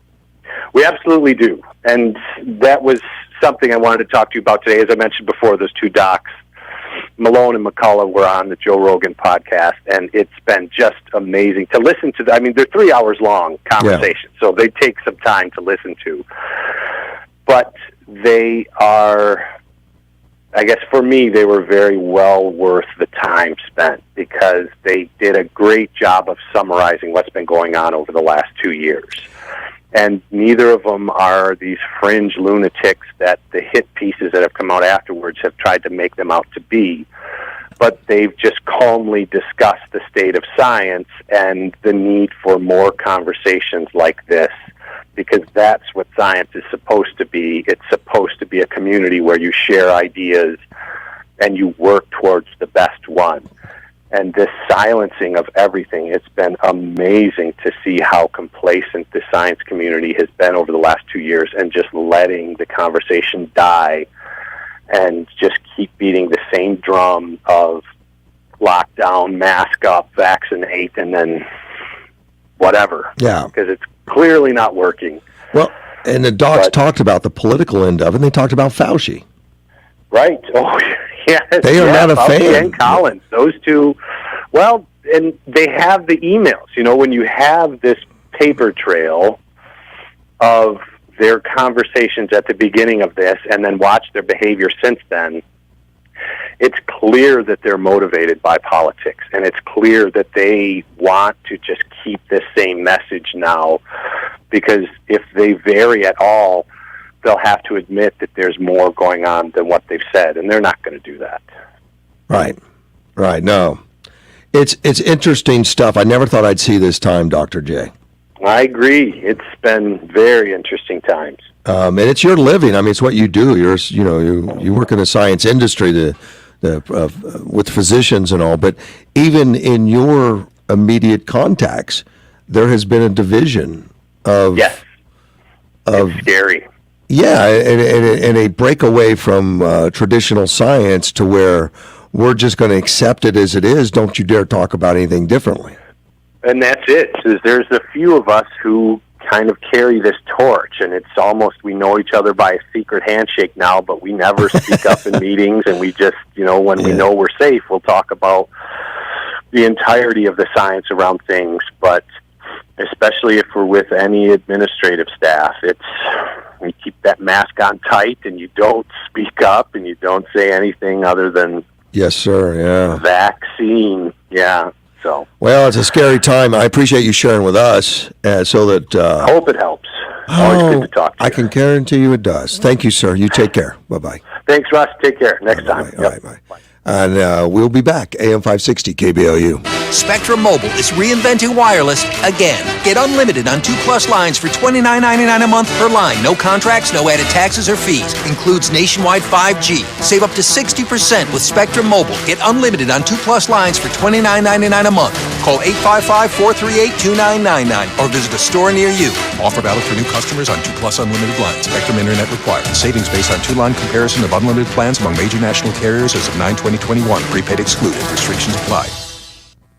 We absolutely do, and that was something I wanted to talk to you about today. As I mentioned before, those two docs Malone and McCullough were on the Joe Rogan podcast, and it's been just amazing to listen to. I mean, they're 3 hours long conversations, so they take some time to listen to. But they are, I guess for me, they were very well worth the time spent because they did a great job of summarizing what's been going on over the last 2 years. And neither of them are these fringe lunatics that the hit pieces that have come out afterwards have tried to make them out to be. But they've just calmly discussed the state of science and the need for more conversations like this, because that's what science is supposed to be. It's supposed to be a community where you share ideas and you work towards the best one. And this silencing of everything, it's been amazing to see how complacent the science community has been over the last 2 years and just letting the conversation die and just keep beating the same drum of lockdown, mask up, vaccinate, and then whatever. Yeah. Because it's clearly not working. Well, and the docs talked about the political end of it, and they talked about Fauci. Right. Oh, yes. They are not a Fauci fan. and Collins, those two. Well, and they have the emails. You know, when you have this paper trail of their conversations at the beginning of this and then watch their behavior since then, it's clear that they're motivated by politics, and it's clear that they want to just keep this same message now, because if they vary at all, they'll have to admit that there's more going on than what they've said, and they're not going to do that. Right. No. It's interesting stuff. I never thought I'd see this time, Dr. J. I agree. It's been very interesting times. And it's your living. I mean, it's what you do. You work in the science industry, with physicians and all. But even in your immediate contacts, there has been a division of. Yes. It's scary. Yeah, and a breakaway from traditional science to where we're just going to accept it as it is. Don't you dare talk about anything differently. And that's it. There's a few of us who kind of carry this torch, and it's almost we know each other by a secret handshake now, but we never speak up in meetings, and we just, when we know we're safe, we'll talk about the entirety of the science around things. But especially if we're with any administrative staff, you keep that mask on tight, and you don't speak up, and you don't say anything other than yes, sir. Yeah. Vaccine. Yeah. So. Well, it's a scary time. I appreciate you sharing with us, so that. I hope it helps. Always good to talk to you. I can guarantee you it does. Thank you, sir. You take care. Bye-bye. Thanks, Russ. Take care. Next time. All right, bye. And we'll be back. AM 560 KBLU. Spectrum Mobile is reinventing wireless again. Get unlimited on 2+ lines for $29.99 a month per line. No contracts, no added taxes or fees. Includes nationwide 5G. Save up to 60% with Spectrum Mobile. Get unlimited on 2+ lines for $29.99 a month. Call 855-438-2999 or visit a store near you. Offer valid for new customers on 2+ unlimited lines. Spectrum Internet required. Savings based on 2-line comparison of unlimited plans among major national carriers as of 9/2021. Prepaid excluded. Restrictions apply.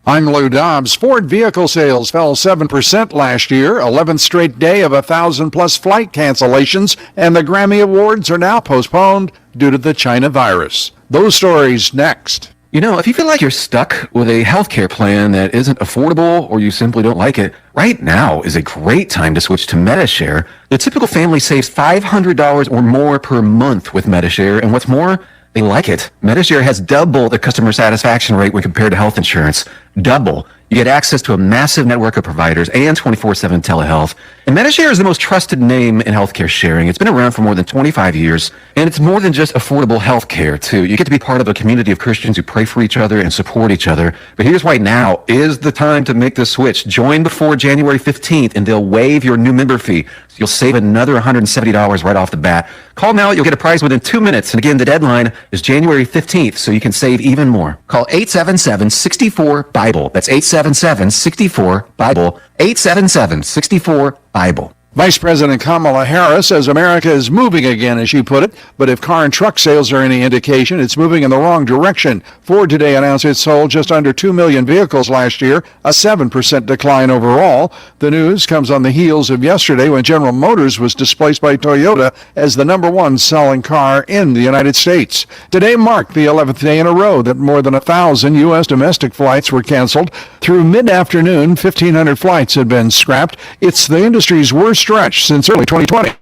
I'm Lou Dobbs. Ford vehicle sales fell 7% last year, 11th straight day of 1,000+ flight cancellations, and the Grammy Awards are now postponed due to the China virus. Those stories next. You know, if you feel like you're stuck with a healthcare plan that isn't affordable or you simply don't like it, right now is a great time to switch to MediShare. The typical family saves $500 or more per month with MediShare, and what's more, they like it. MediShare has double the customer satisfaction rate when compared to health insurance. Double. You get access to a massive network of providers and 24/7 telehealth. And MediShare is the most trusted name in healthcare sharing. It's been around for more than 25 years, and it's more than just affordable healthcare, too. You get to be part of a community of Christians who pray for each other and support each other. But here's why now is the time to make the switch. Join before January 15th, and they'll waive your new member fee. So you'll save another $170 right off the bat. Call now. You'll get a price within 2 minutes. And again, the deadline is January 15th, so you can save even more. Call 877-64-BIBLE. That's 877-64-BIBLE. 877-64-BIBLE. Vice President Kamala Harris says America is moving again, as she put it, but if car and truck sales are any indication, it's moving in the wrong direction. Ford today announced it sold just under 2 million vehicles last year, a 7% decline overall. The news comes on the heels of yesterday when General Motors was displaced by Toyota as the number one selling car in the United States. Today marked the 11th day in a row that more than 1,000 U.S. domestic flights were canceled. Through mid-afternoon, 1,500 flights had been scrapped. It's the industry's worst stretch since early 2020.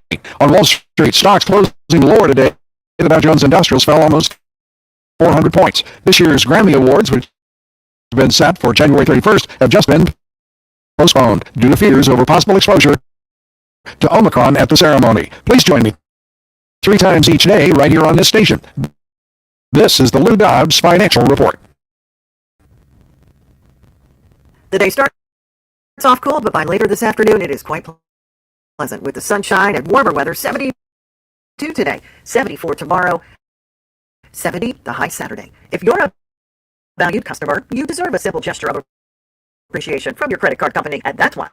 On Wall Street, stocks closing lower today. The Dow Jones Industrials fell almost 400 points. This year's Grammy Awards, which have been set for January 31st, have just been postponed due to fears over possible exposure to Omicron at the ceremony. Please join me 3 times each day right here on this station. This is the Lou Dobbs Financial Report. The day starts off cool, but by later this afternoon, it is quite pleasant with the sunshine and warmer weather. 72 today, 74 tomorrow, 70 the high Saturday. If you're a valued customer, you deserve a simple gesture of appreciation from your credit card company, and that's why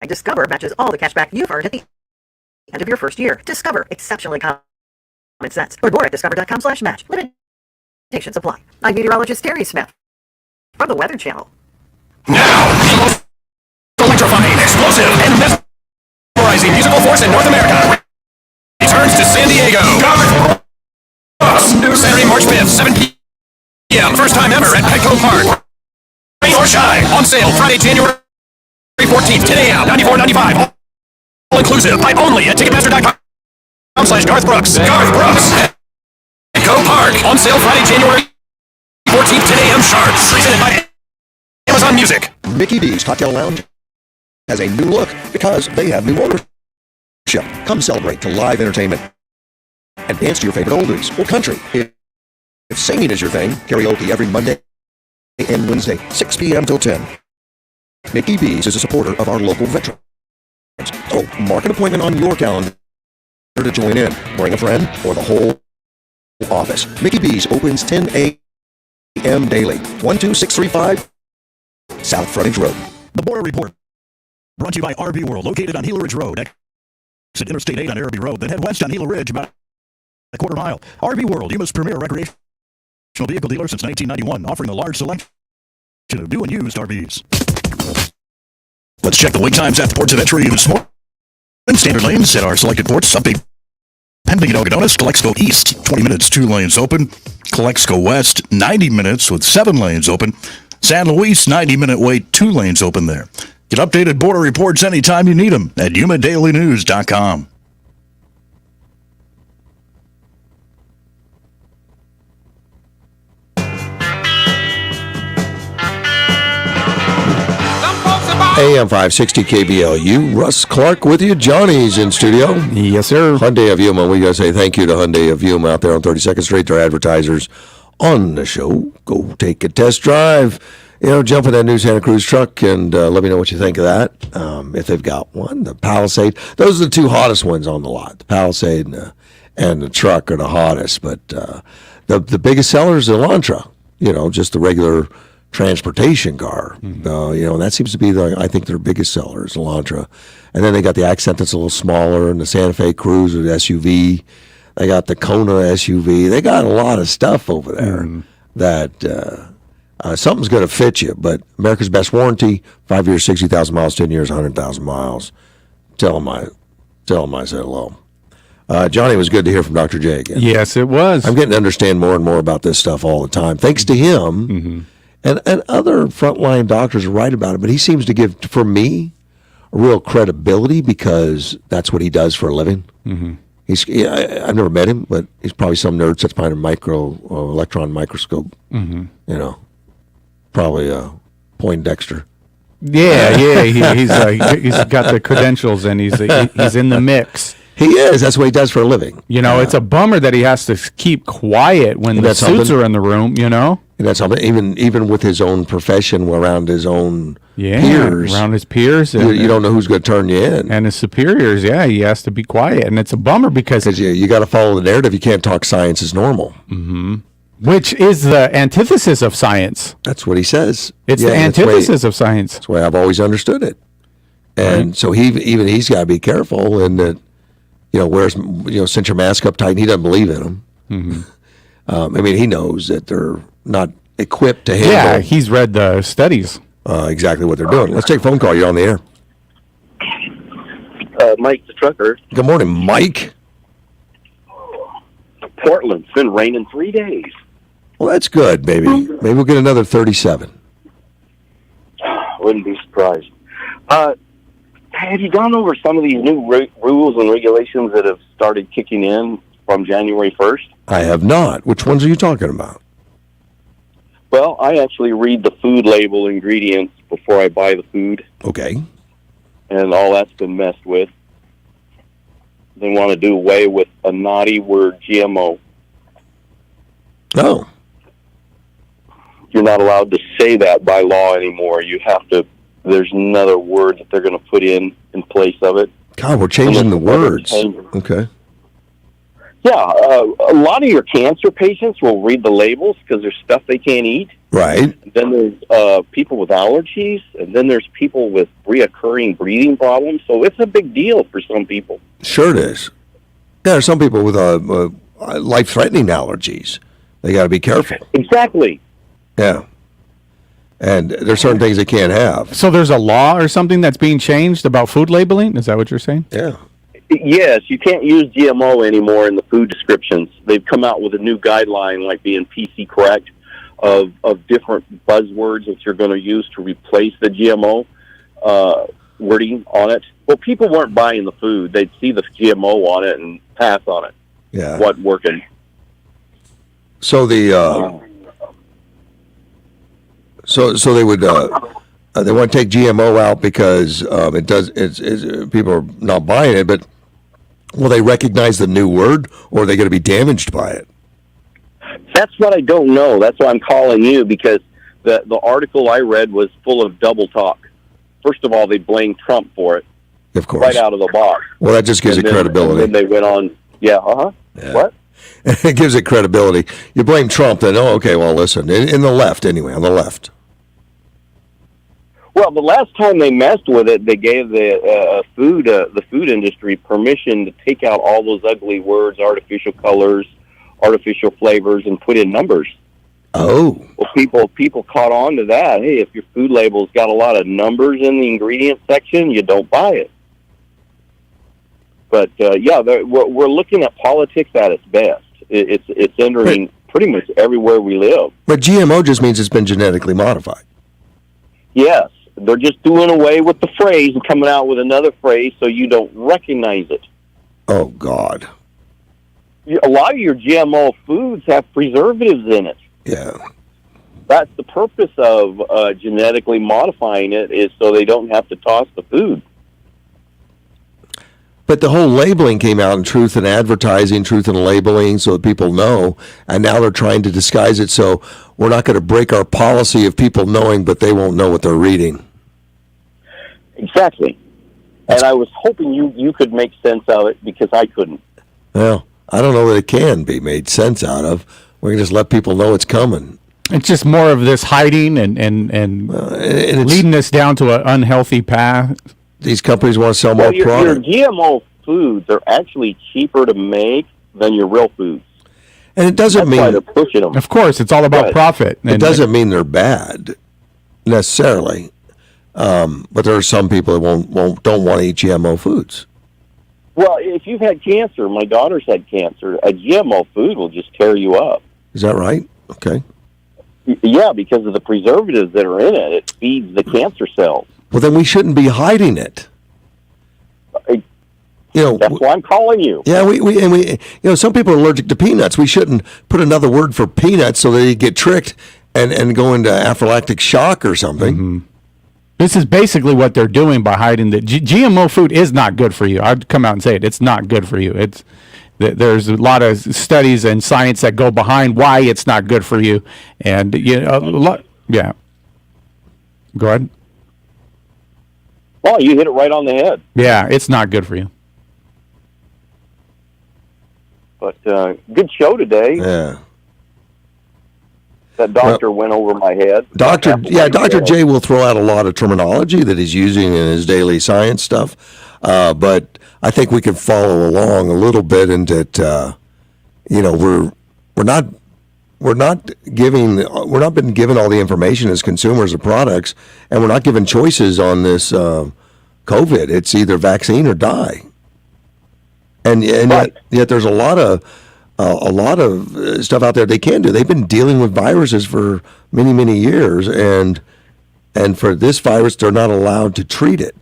Discover matches all the cash back you've earned at the end of your first year. Discover, exceptionally common sense. Learn more at discover.com/match. Limitations apply. I'm meteorologist Terry Smith from the Weather Channel. Now, electrifying, explosive, and mesmerizing musical force in North America returns to San Diego. Saturday, March 5th, 7 p.m. First time ever at Petco Park. Rain or shine. On sale Friday, January 14th, 10 a.m. $94.95. All inclusive. Buy only at Ticketmaster.com/Garth Brooks. Garth Brooks. Petco Park. On sale Friday, January 14th, 10 a.m. sharp. Presented by Amazon Music. Mickey D's Cocktail Lounge has a new look because they have new ownership. Come celebrate to live entertainment and dance to your favorite oldies or country. If singing is your thing, karaoke every Monday and Wednesday, 6 p.m. till 10. Mickey B's is a supporter of our local veterans. So mark an appointment on your calendar to join in. Bring a friend or the whole office. Mickey B's opens 10 a.m. daily. 12635 South Frontage Road. The Border Report, brought to you by RV World, located on Gila Ridge Road. Exit Interstate 8 on Araby Road, then head west on Gila Ridge about a quarter mile. RV World, Yuma's premier recreational vehicle dealer since 1991, offering a large selection of new and used RVs. Let's check the wait times at the ports of entry this morning. Standard lanes at our selected ports. Update pending at Okotonis. Calexico East, 20 minutes, 2 lanes open. Calexico West, 90 minutes with 7 lanes open. San Luis, 90-minute wait, 2 lanes open there. Get updated border reports anytime you need them at yumadailynews.com. AM 560 KBLU. Russ Clark with you. Johnny's in studio. Yes, sir. Hyundai of Yuma. We got to say thank you to Hyundai of Yuma out there on 32nd Street. They're advertisers on the show. Go take a test drive. You know, jump in that new Santa Cruz truck and let me know what you think of that. If they've got one. The Palisade. Those are the 2 hottest ones on the lot. The Palisade and the truck are the hottest. But the biggest seller is the Elantra. You know, just the regular transportation car. You know, and that seems to be I think their biggest seller is Elantra. And then they got the Accent that's a little smaller, and the Santa Fe Cruze with SUV. They got the Kona SUV. They got a lot of stuff over there that something's going to fit you. But America's Best Warranty, 5 years, 60,000 miles, 10 years, 100,000 miles. Tell them I said hello. Johnny, it was good to hear from Dr. J again. Yes, it was. I'm getting to understand more and more about this stuff all the time. Thanks to him. And other frontline doctors are right about it, but he seems to give, for me, a real credibility because that's what he does for a living. I've never met him, but he's probably some nerd sits behind a electron microscope. You know, probably Poindexter. Yeah. He's got the credentials and he's in the mix. He is. That's what he does for a living. You know, it's a bummer that he has to keep quiet when the suits are in the room. You know. And that's something, even with his own profession, around his own peers. Around his peers. You don't know who's going to turn you in. And his superiors, he has to be quiet. And it's a bummer because you got to follow the narrative. You can't talk science as normal. Which is the antithesis of science. That's what he says. It's the antithesis of science. That's the way I've always understood it. And so he's got to be careful, and that cinch your mask up tight. And he doesn't believe in them. Mm-hmm. He knows that they're not equipped to handle. Yeah, he's read the studies. Exactly what they're doing. Let's take a phone call. You're on the air. Mike the trucker. Good morning, Mike. Portland's been raining 3 days. Well, that's good. Maybe we'll get another 37. Wouldn't be surprised. Have you gone over some of these new rules and regulations that have started kicking in from January 1st? I have not. Which ones are you talking about? Well, I actually read the food label ingredients before I buy the food. Okay. And all that's been messed with. They want to do away with a naughty word, GMO. Oh. You're not allowed to say that by law anymore. You have to, there's another word that they're going to put in place of it. God, we're changing the words. Okay. Yeah, a lot of your cancer patients will read the labels because there's stuff they can't eat. Right. Then there's people with allergies, and then there's people with reoccurring breathing problems. So it's a big deal for some people. Sure it is. Yeah, there's some people with life-threatening allergies. They got to be careful. Exactly. Yeah. And there's certain things they can't have. So there's a law or something that's being changed about food labeling? Is that what you're saying? Yeah. Yes, you can't use GMO anymore in the food descriptions. They've come out with a new guideline, like being PC correct, of different buzzwords that you're going to use to replace the GMO wording on it. Well, people weren't buying the food. They'd see the GMO on it and pass on it. Yeah. Wasn't working. So so they would they want to take GMO out because people are not buying it, but will they recognize the new word, or are they going to be damaged by it? That's what I don't know. That's why I'm calling you, because the article I read was full of double talk. First of all, they blamed Trump for it. Of course. Right out of the box. Well, that just gives it credibility. And then they went on, yeah. What? It gives it credibility. You blame Trump, then, okay, well, listen, in the left, anyway, on the left. Well, the last time they messed with it, they gave the food industry permission to take out all those ugly words, artificial colors, artificial flavors, and put in numbers. Oh. Well, people caught on to that. Hey, if your food label's got a lot of numbers in the ingredient section, you don't buy it. But we're looking at politics at its best. It's entering pretty much everywhere we live. But GMO just means it's been genetically modified. Yes. They're just doing away with the phrase and coming out with another phrase so you don't recognize it. Oh, God. A lot of your GMO foods have preservatives in it. Yeah. That's the purpose of genetically modifying it, is so they don't have to toss the food. But the whole labeling came out in truth and advertising, truth and labeling, so that people know. And now they're trying to disguise it, so we're not going to break our policy of people knowing, but they won't know what they're reading. Exactly. And I was hoping you could make sense of it, because I couldn't. Well, I don't know that it can be made sense out of. We can just let people know it's coming. It's just more of this hiding and leading us down to an unhealthy path. These companies want to sell more product. Your GMO foods are actually cheaper to make than your real foods. And it doesn't mean... That's why they're pushing them. Of course, it's all about profit. It doesn't mean they're bad, necessarily. But there are some people that don't want to eat GMO foods. Well, if you've had cancer, my daughter's had cancer, a GMO food will just tear you up. Is that right? Okay. Yeah, because of the preservatives that are in it. It feeds the cancer cells. Well, then we shouldn't be hiding it. That's why I'm calling you. Yeah, we some people are allergic to peanuts. We shouldn't put another word for peanuts so they get tricked and go into anaphylactic shock or something. Mm-hmm. This is basically what they're doing by hiding that GMO food is not good for you. I'd come out and say it. It's not good for you. There's a lot of studies and science that go behind why it's not good for you, and yeah. Go ahead. Oh, you hit it right on the head. Yeah, it's not good for you. But good show today. Yeah. That doctor went over my head. Dr. J will throw out a lot of terminology that he's using in his daily science stuff, but I think we can follow along a little bit in that. We're not been given all the information as consumers of products, and we're not given choices on this COVID. It's either vaccine or die, and yet there's a lot of stuff out there they can do. They've been dealing with viruses for many years, and for this virus, they're not allowed to treat it,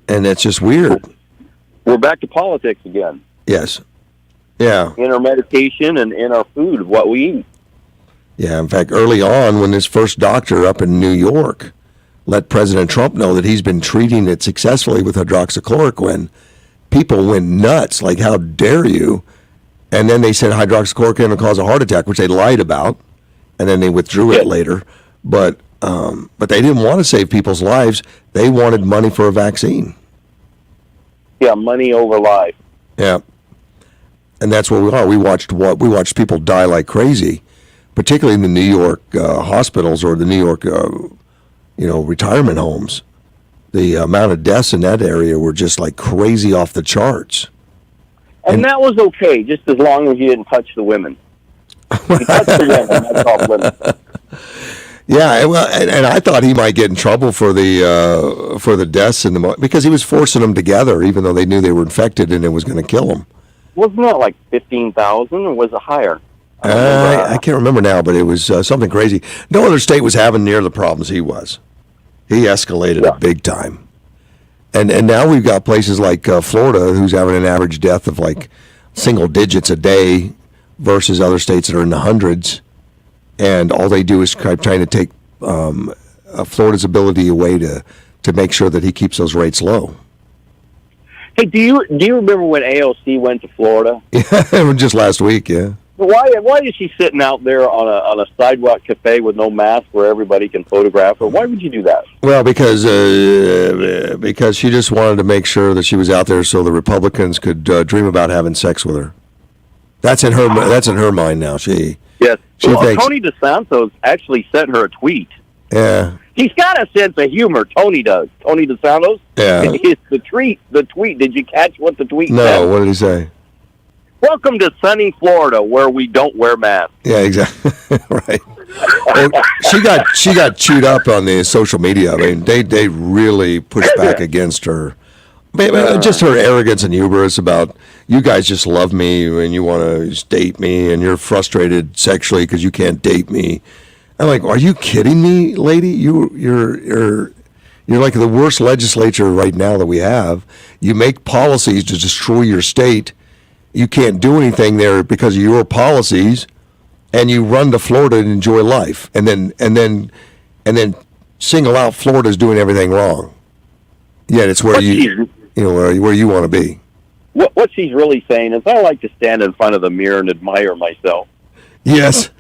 and that's just weird. We're back to politics again. Yes. Yeah. In our medication and in our food, what we eat. Yeah, in fact, early on, when this first doctor up in New York let President Trump know that he's been treating it successfully with hydroxychloroquine, people went nuts, like, how dare you? And then they said hydroxychloroquine will cause a heart attack, which they lied about, and then they withdrew it later. But they didn't want to save people's lives. They wanted money for a vaccine. Yeah, money over life. Yeah. And that's what we are. We watched people die like crazy, particularly in the New York hospitals or the New York, retirement homes. The amount of deaths in that area were just like crazy off the charts. And that was okay, just as long as you didn't touch the women. You touched the women, that's off limits. Yeah, well, and I thought he might get in trouble for the deaths because he was forcing them together, even though they knew they were infected and it was going to kill them. Wasn't that like 15,000, or was it higher? I can't remember now, but it was something crazy. No other state was having near the problems he was. He escalated it big time. And now we've got places like Florida, who's having an average death of like single digits a day versus other states that are in the hundreds. And all they do is trying to take Florida's ability away to make sure that he keeps those rates low. Hey, do you remember when AOC went to Florida? Yeah, just last week, yeah. Why is she sitting out there on a sidewalk cafe with no mask where everybody can photograph her? Why would you do that? Well, because she just wanted to make sure that she was out there so the Republicans could dream about having sex with her. That's in her mind now. She thinks Tony DeSantis actually sent her a tweet. Yeah. He's got a sense of humor. Tony does. Tony DeSantis. Yeah. It's the tweet. Did you catch what the tweet said? No. What did he say? Welcome to sunny Florida, where we don't wear masks. Yeah, exactly. Right. She got chewed up on the social media. I mean, they really pushed back against her. Just her arrogance and hubris about, you guys just love me and you want to date me and you're frustrated sexually because you can't date me. I'm like, are you kidding me, lady? You're like the worst legislature right now that we have. You make policies to destroy your state. You can't do anything there because of your policies, and you run to Florida and enjoy life, and then single out Florida's doing everything wrong. Yet it's where where you want to be. What she's really saying is, I like to stand in front of the mirror and admire myself. Yes.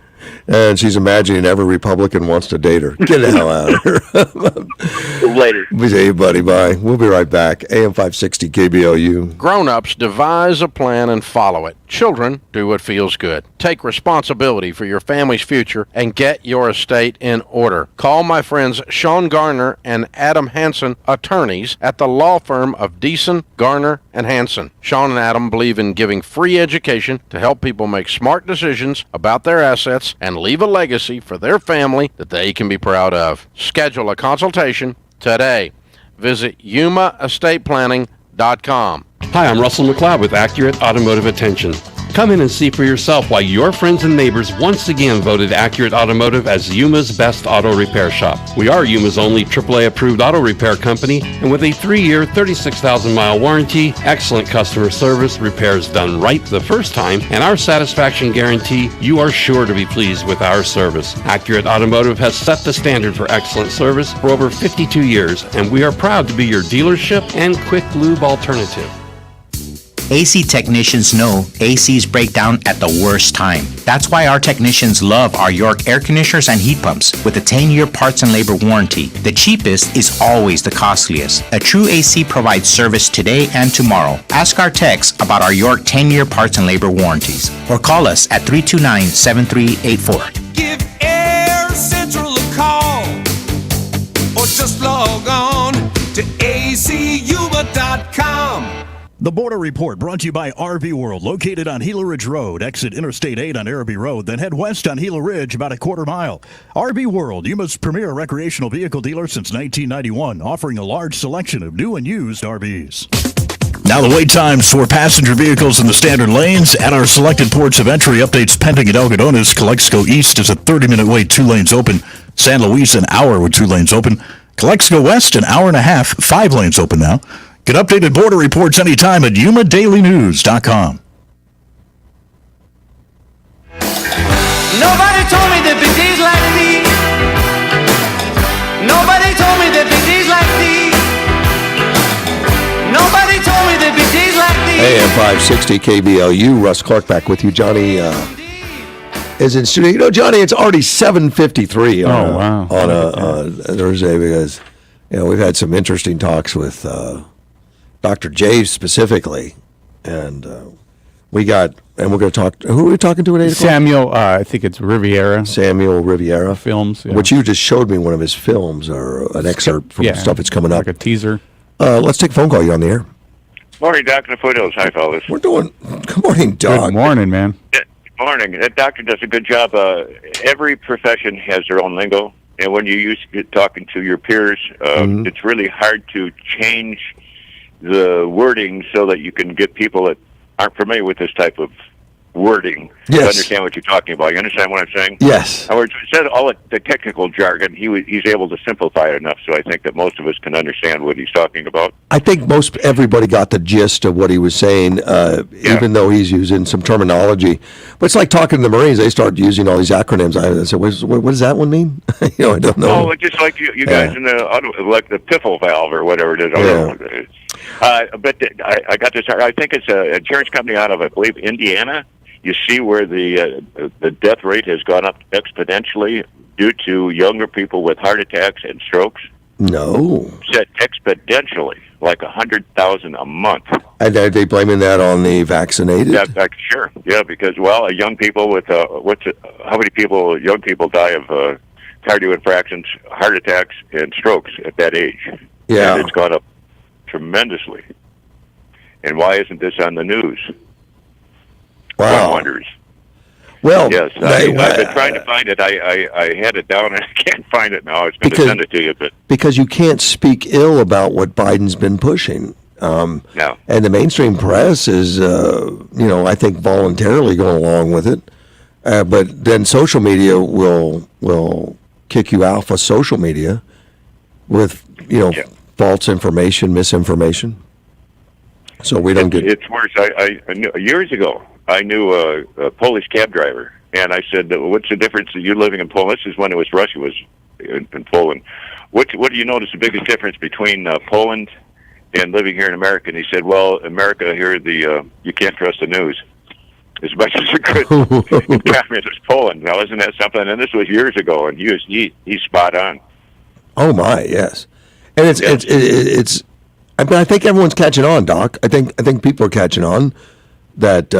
And she's imagining every Republican wants to date her. Get the hell out of here. Later. Hey, buddy, bye. We'll be right back. AM 560 KBOU. Grown-ups devise a plan and follow it. Children do what feels good. Take responsibility for your family's future and get your estate in order. Call my friends Sean Garner and Adam Hansen, attorneys at the law firm of Deason, Garner, and Hansen. Sean and Adam believe in giving free education to help people make smart decisions about their assets and leave a legacy for their family that they can be proud of. Schedule a consultation today. Visit yumaestateplanning.com. Hi, I'm Russell McLeod with Accurate Automotive Attention. Come in and see for yourself why your friends and neighbors once again voted Accurate Automotive as Yuma's best auto repair shop. We are Yuma's only AAA approved auto repair company, and with a 3-year, 36,000-mile warranty, excellent customer service, repairs done right the first time, and our satisfaction guarantee, you are sure to be pleased with our service. Accurate Automotive has set the standard for excellent service for over 52 years, and we are proud to be your dealership and quick lube alternative. AC technicians know ACs break down at the worst time. That's why our technicians love our York air conditioners and heat pumps with a 10-year parts and labor warranty. The cheapest is always the costliest. A true AC provides service today and tomorrow. Ask our techs about our York 10-year parts and labor warranties or call us at 329-7384. Give Air Central a call or just log on to acyuma.com. The Border Report brought to you by RV World, located on Gila Ridge Road. Exit Interstate 8 on Araby Road, then head west on Gila Ridge about a quarter mile. RV World, Yuma's premier recreational vehicle dealer since 1991, offering a large selection of new and used RVs. Now the wait times for passenger vehicles in the standard lanes at our selected ports of entry. Updates pending at Algodones. Calexico East is a 30-minute wait, 2 lanes open. San Luis, an hour with 2 lanes open. Calexico West, an hour and a half, 5 lanes open now. Get updated border reports anytime at yumadailynews.com. Nobody told me there'd be days like these. Nobody told me there'd be days like these. Nobody told me there'd be days like these. AM 560 KBLU. Russ Clark back with you. Johnny is in studio. You know, Johnny, it's already 7:53 on a Thursday because, you know, we've had some interesting talks with Dr. J specifically, and we're going to talk. Who are we talking to at 8 o'clock? Samuel, I think it's Riviera. Samuel Riviera Films, yeah. which you just showed me one of his films or an excerpt from stuff that's coming up. Like a teaser. Let's take a phone call. You on the air? Morning, Dr. Foothills. Hi, fellas. We're doing. Good morning, Doc. Good morning, man. Good morning. That doctor does a good job. Every profession has their own lingo, and when you used to talking to your peers, it's really hard to change the wording so that you can get people that aren't familiar with this type of wording to understand what you're talking about. You understand what I'm saying? Yes. In other words, instead of all the technical jargon, he's able to simplify it enough so I think that most of us can understand what he's talking about. I think everybody got the gist of what he was saying, even though he's using some terminology. But it's like talking to the Marines. They start using all these acronyms. I said, what does that one mean? I don't know. Oh, just like you guys in the like the piffle valve or whatever it is. But I got this. I think it's an insurance company out of, I believe, Indiana. You see where the death rate has gone up exponentially due to younger people with heart attacks and strokes? No. Said exponentially, like 100,000 a month. And are they blaming that on the vaccinated? Yeah, sure. Yeah, because young people with how many young people die of cardio infractions, heart attacks, and strokes at that age? Yeah, and it's gone up tremendously. And why isn't this on the news? Wow. One wonders. Well, yes, I've been trying to find it. I had it down and I can't find it now. I was going to send it to you, but because you can't speak ill about what Biden's been pushing. No. And the mainstream press is, I think voluntarily going along with it. But then social media will kick you out for social media with false information, misinformation. So we don't get. It's worse. I knew, years ago, I knew a Polish cab driver, and I said, "What's the difference? You living in Poland?" This is when Russia was in Poland. What do you notice the biggest difference between Poland and living here in America? And he said, "Well, America here, you can't trust the news as much as you could in communist Poland." Now, isn't that something? And this was years ago, and he's spot on. Oh my, yes, and it's. I think everyone's catching on, Doc. I think people are catching on that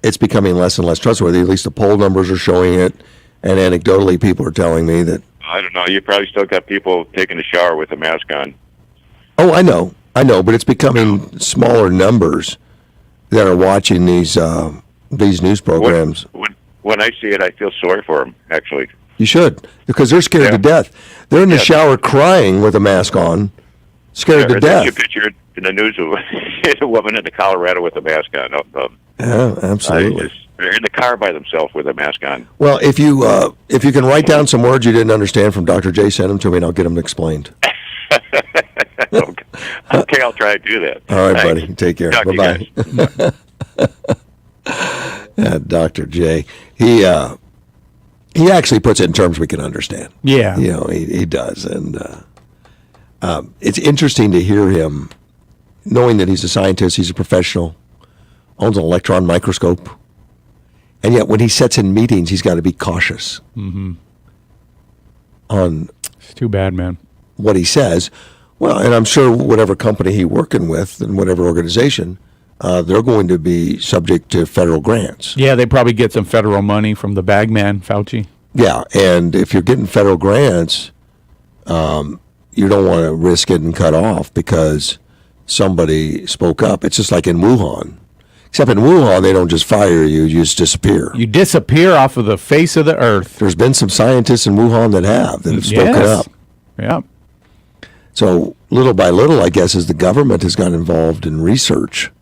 it's becoming less and less trustworthy. At least the poll numbers are showing it, and anecdotally, people are telling me that. I don't know. You probably still got people taking a shower with a mask on. Oh, I know, but it's becoming smaller numbers that are watching these news programs. When I see it, I feel sorry for them. Actually, you should, because they're scared to death. They're in the shower crying with a mask on. Scared to death. You picture in the news of a woman in Colorado with a mask on. Yeah, absolutely. They're in the car by themselves with a mask on. Well, if you can write down some words you didn't understand from Dr. J, send them to me and I'll get them explained. Okay, I'll try to do that. All right, Thanks. buddy. Take care. Talk to you Bye-bye. Dr. J, he actually puts it in terms we can understand. Yeah. He does. And it's interesting to hear him, knowing that he's a scientist, he's a professional, owns an electron microscope. And yet when he sits in meetings, he's got to be cautious on It's too bad, man. what he says. Well, and I'm sure whatever company he's working with and whatever organization, they're going to be subject to federal grants. Yeah, they probably get some federal money from the bagman, Fauci. Yeah, and if you're getting federal grants, you don't want to risk getting cut off because somebody spoke up. It's just like in Wuhan. Except in Wuhan, they don't just fire you, you just disappear. You disappear off of the face of the earth. There's been some scientists in Wuhan that have spoken up. Yeah. So little by little, I guess, as the government has got involved in research,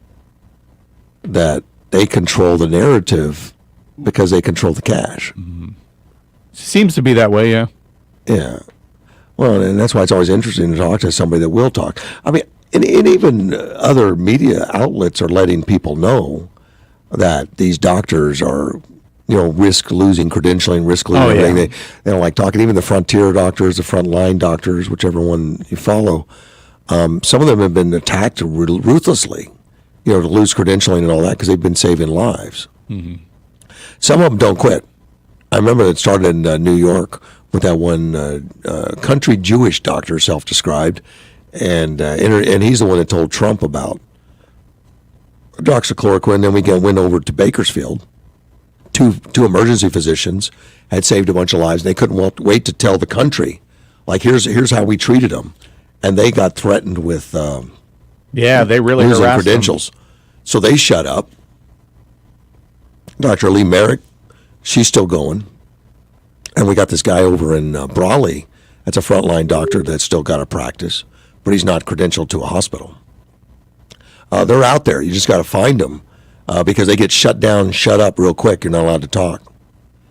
that they control the narrative because they control the cash. Seems to be that way, yeah. Yeah. Well, and that's why it's always interesting to talk to somebody that will talk. I mean, and even other media outlets are letting people know that these doctors are, risk losing credentialing, risk losing everything. Yeah. They don't like talking. Even the frontier doctors, the frontline doctors, whichever one you follow, some of them have been attacked ruthlessly, to lose credentialing and all that because they've been saving lives. Some of them don't quit. I remember it started in New York with that one country Jewish doctor, self-described, and he's the one that told Trump about hydroxychloroquine. Then we went over to Bakersfield. Two emergency physicians had saved a bunch of lives, and they couldn't wait to tell the country, like, here's how we treated them, and they got threatened with they really losing harassed credentials, so they shut up. Dr. Lee Merrick, she's still going, and we got this guy over in Brawley. That's a frontline doctor that's still got a practice, but he's not credentialed to a hospital. They're out there. You just got to find them because they get shut down, shut up real quick. You're not allowed to talk.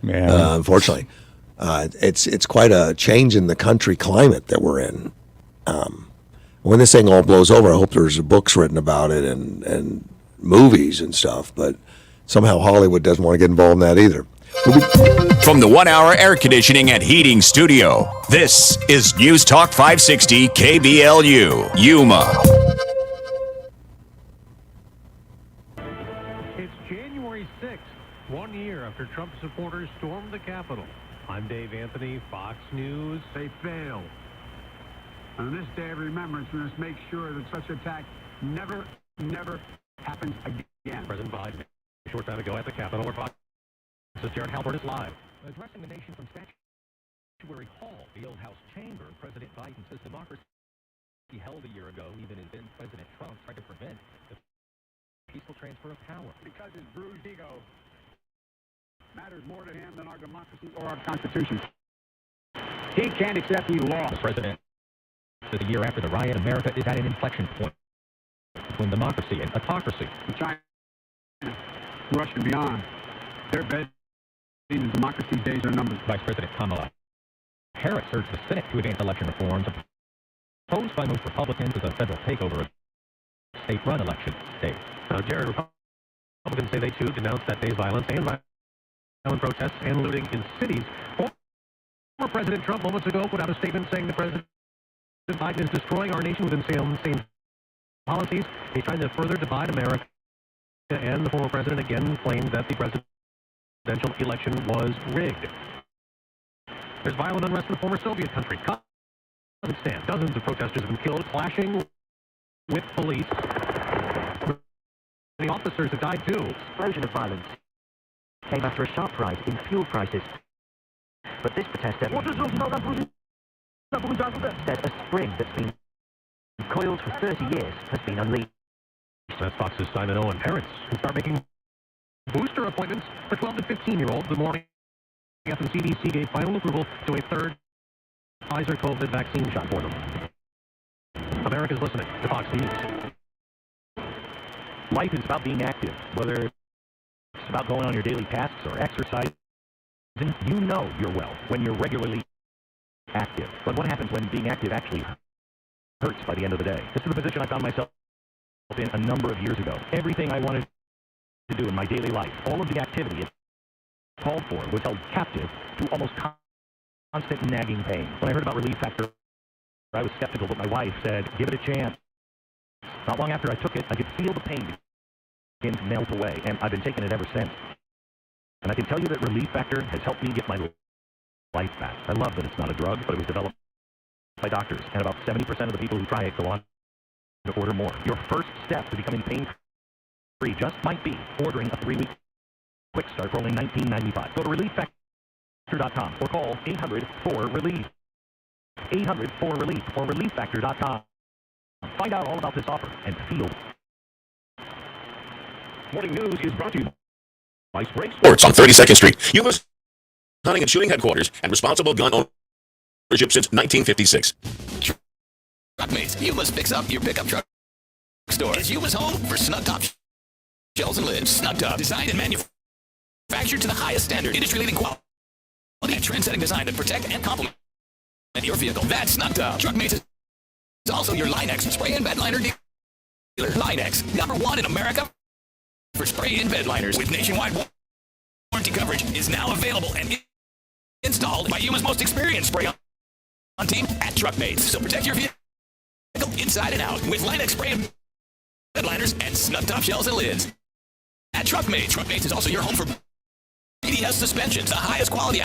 Yeah. Unfortunately, it's quite a change in the country climate that we're in. When this thing all blows over, I hope there's books written about it and movies and stuff. But somehow Hollywood doesn't want to get involved in that either. From the 1 Hour Air Conditioning and Heating Studio, this is News Talk 560 KBLU, Yuma. It's January 6th, 1 year after Trump supporters stormed the Capitol. I'm Dave Anthony, Fox News. They failed. On this day of remembrance, we must make sure that such attack never happens again. President Biden, a short time ago at the Capitol, where Fox's Jared Halpern is live. Addressing the nation from Statuary Hall, the old House chamber, President Biden says democracy held a year ago, even as then President Trump tried to prevent the peaceful transfer of power. Because his bruised ego matters more to him than our democracy or our Constitution. He can't accept he lost. The president says a year after the riot, America is at an inflection point between democracy and autocracy. China, Russia, and beyond, they're betting the democracy's days are numbered. Vice President Kamala Harris urged the Senate to advance election reforms opposed by most Republicans as a federal takeover of state-run election states. Jared, Republicans say they too denounced that day's violence and violent protests and looting in cities. Former President Trump moments ago put out a statement saying that President Biden is destroying our nation with insane policies. He's trying to further divide America, and the former president again claimed that the presidential election was rigged. There's violent unrest in the former Soviet country, Kazakhstan. Dozens of protesters have been killed, clashing with police. The officers have died too. Explosion of violence came after a sharp rise in fuel prices. But this protester said a spring that's been coiled for 30 years has been unleashed. That's Fox's Simon Owen. Parents who start making booster appointments for 12 to 15-year-olds the morning after the CDC gave final approval to a third Pfizer COVID vaccine shot for them. America's listening to Fox News. Life is about being active, whether it's about going on your daily tasks or exercising. You know you're well when you're regularly active. But what happens when being active actually hurts by the end of the day? This is the position I found myself in a number of years ago. Everything I wanted to do in my daily life, all of the activity it called for, was held captive to almost constant nagging pain. When I heard about Relief Factor, I was skeptical, but my wife said, give it a chance. Not long after I took it, I could feel the pain melt away, and I've been taking it ever since. And I can tell you that Relief Factor has helped me get my life back. I love that it's not a drug, but it was developed by doctors, and about 70% of the people who try it go on to order more. Your first step to becoming pain-free just might be ordering a 3-week quick start for only $19.95. Go to relieffactor.com or call 800-4-RELIEF. 800-4-RELIEF or relieffactor.com. Find out all about this offer and feel. Morning News is brought to you by Spray Sports on 32nd Street. Yuma's hunting and shooting headquarters and responsible gun ownership since 1956. Truckmates, Yuma's picks up your pickup truck store. Is Yuma's home for snug top shells and lids. Snug top, designed and manufactured to the highest standard, industry-leading quality, and trend-setting design to protect and complement your vehicle. That's Snug top. Truckmates is also your Linex spray and bed liner dealer. Linex, #1 in America for spray and bed liners with nationwide warranty coverage, is now available and installed by Yuma's most experienced spray on team at Truckmates. So protect your vehicle inside and out with Linex spray and bed liners and snug top shells and lids at Truckmates. Truckmates is also your home for BDS suspensions, the highest quality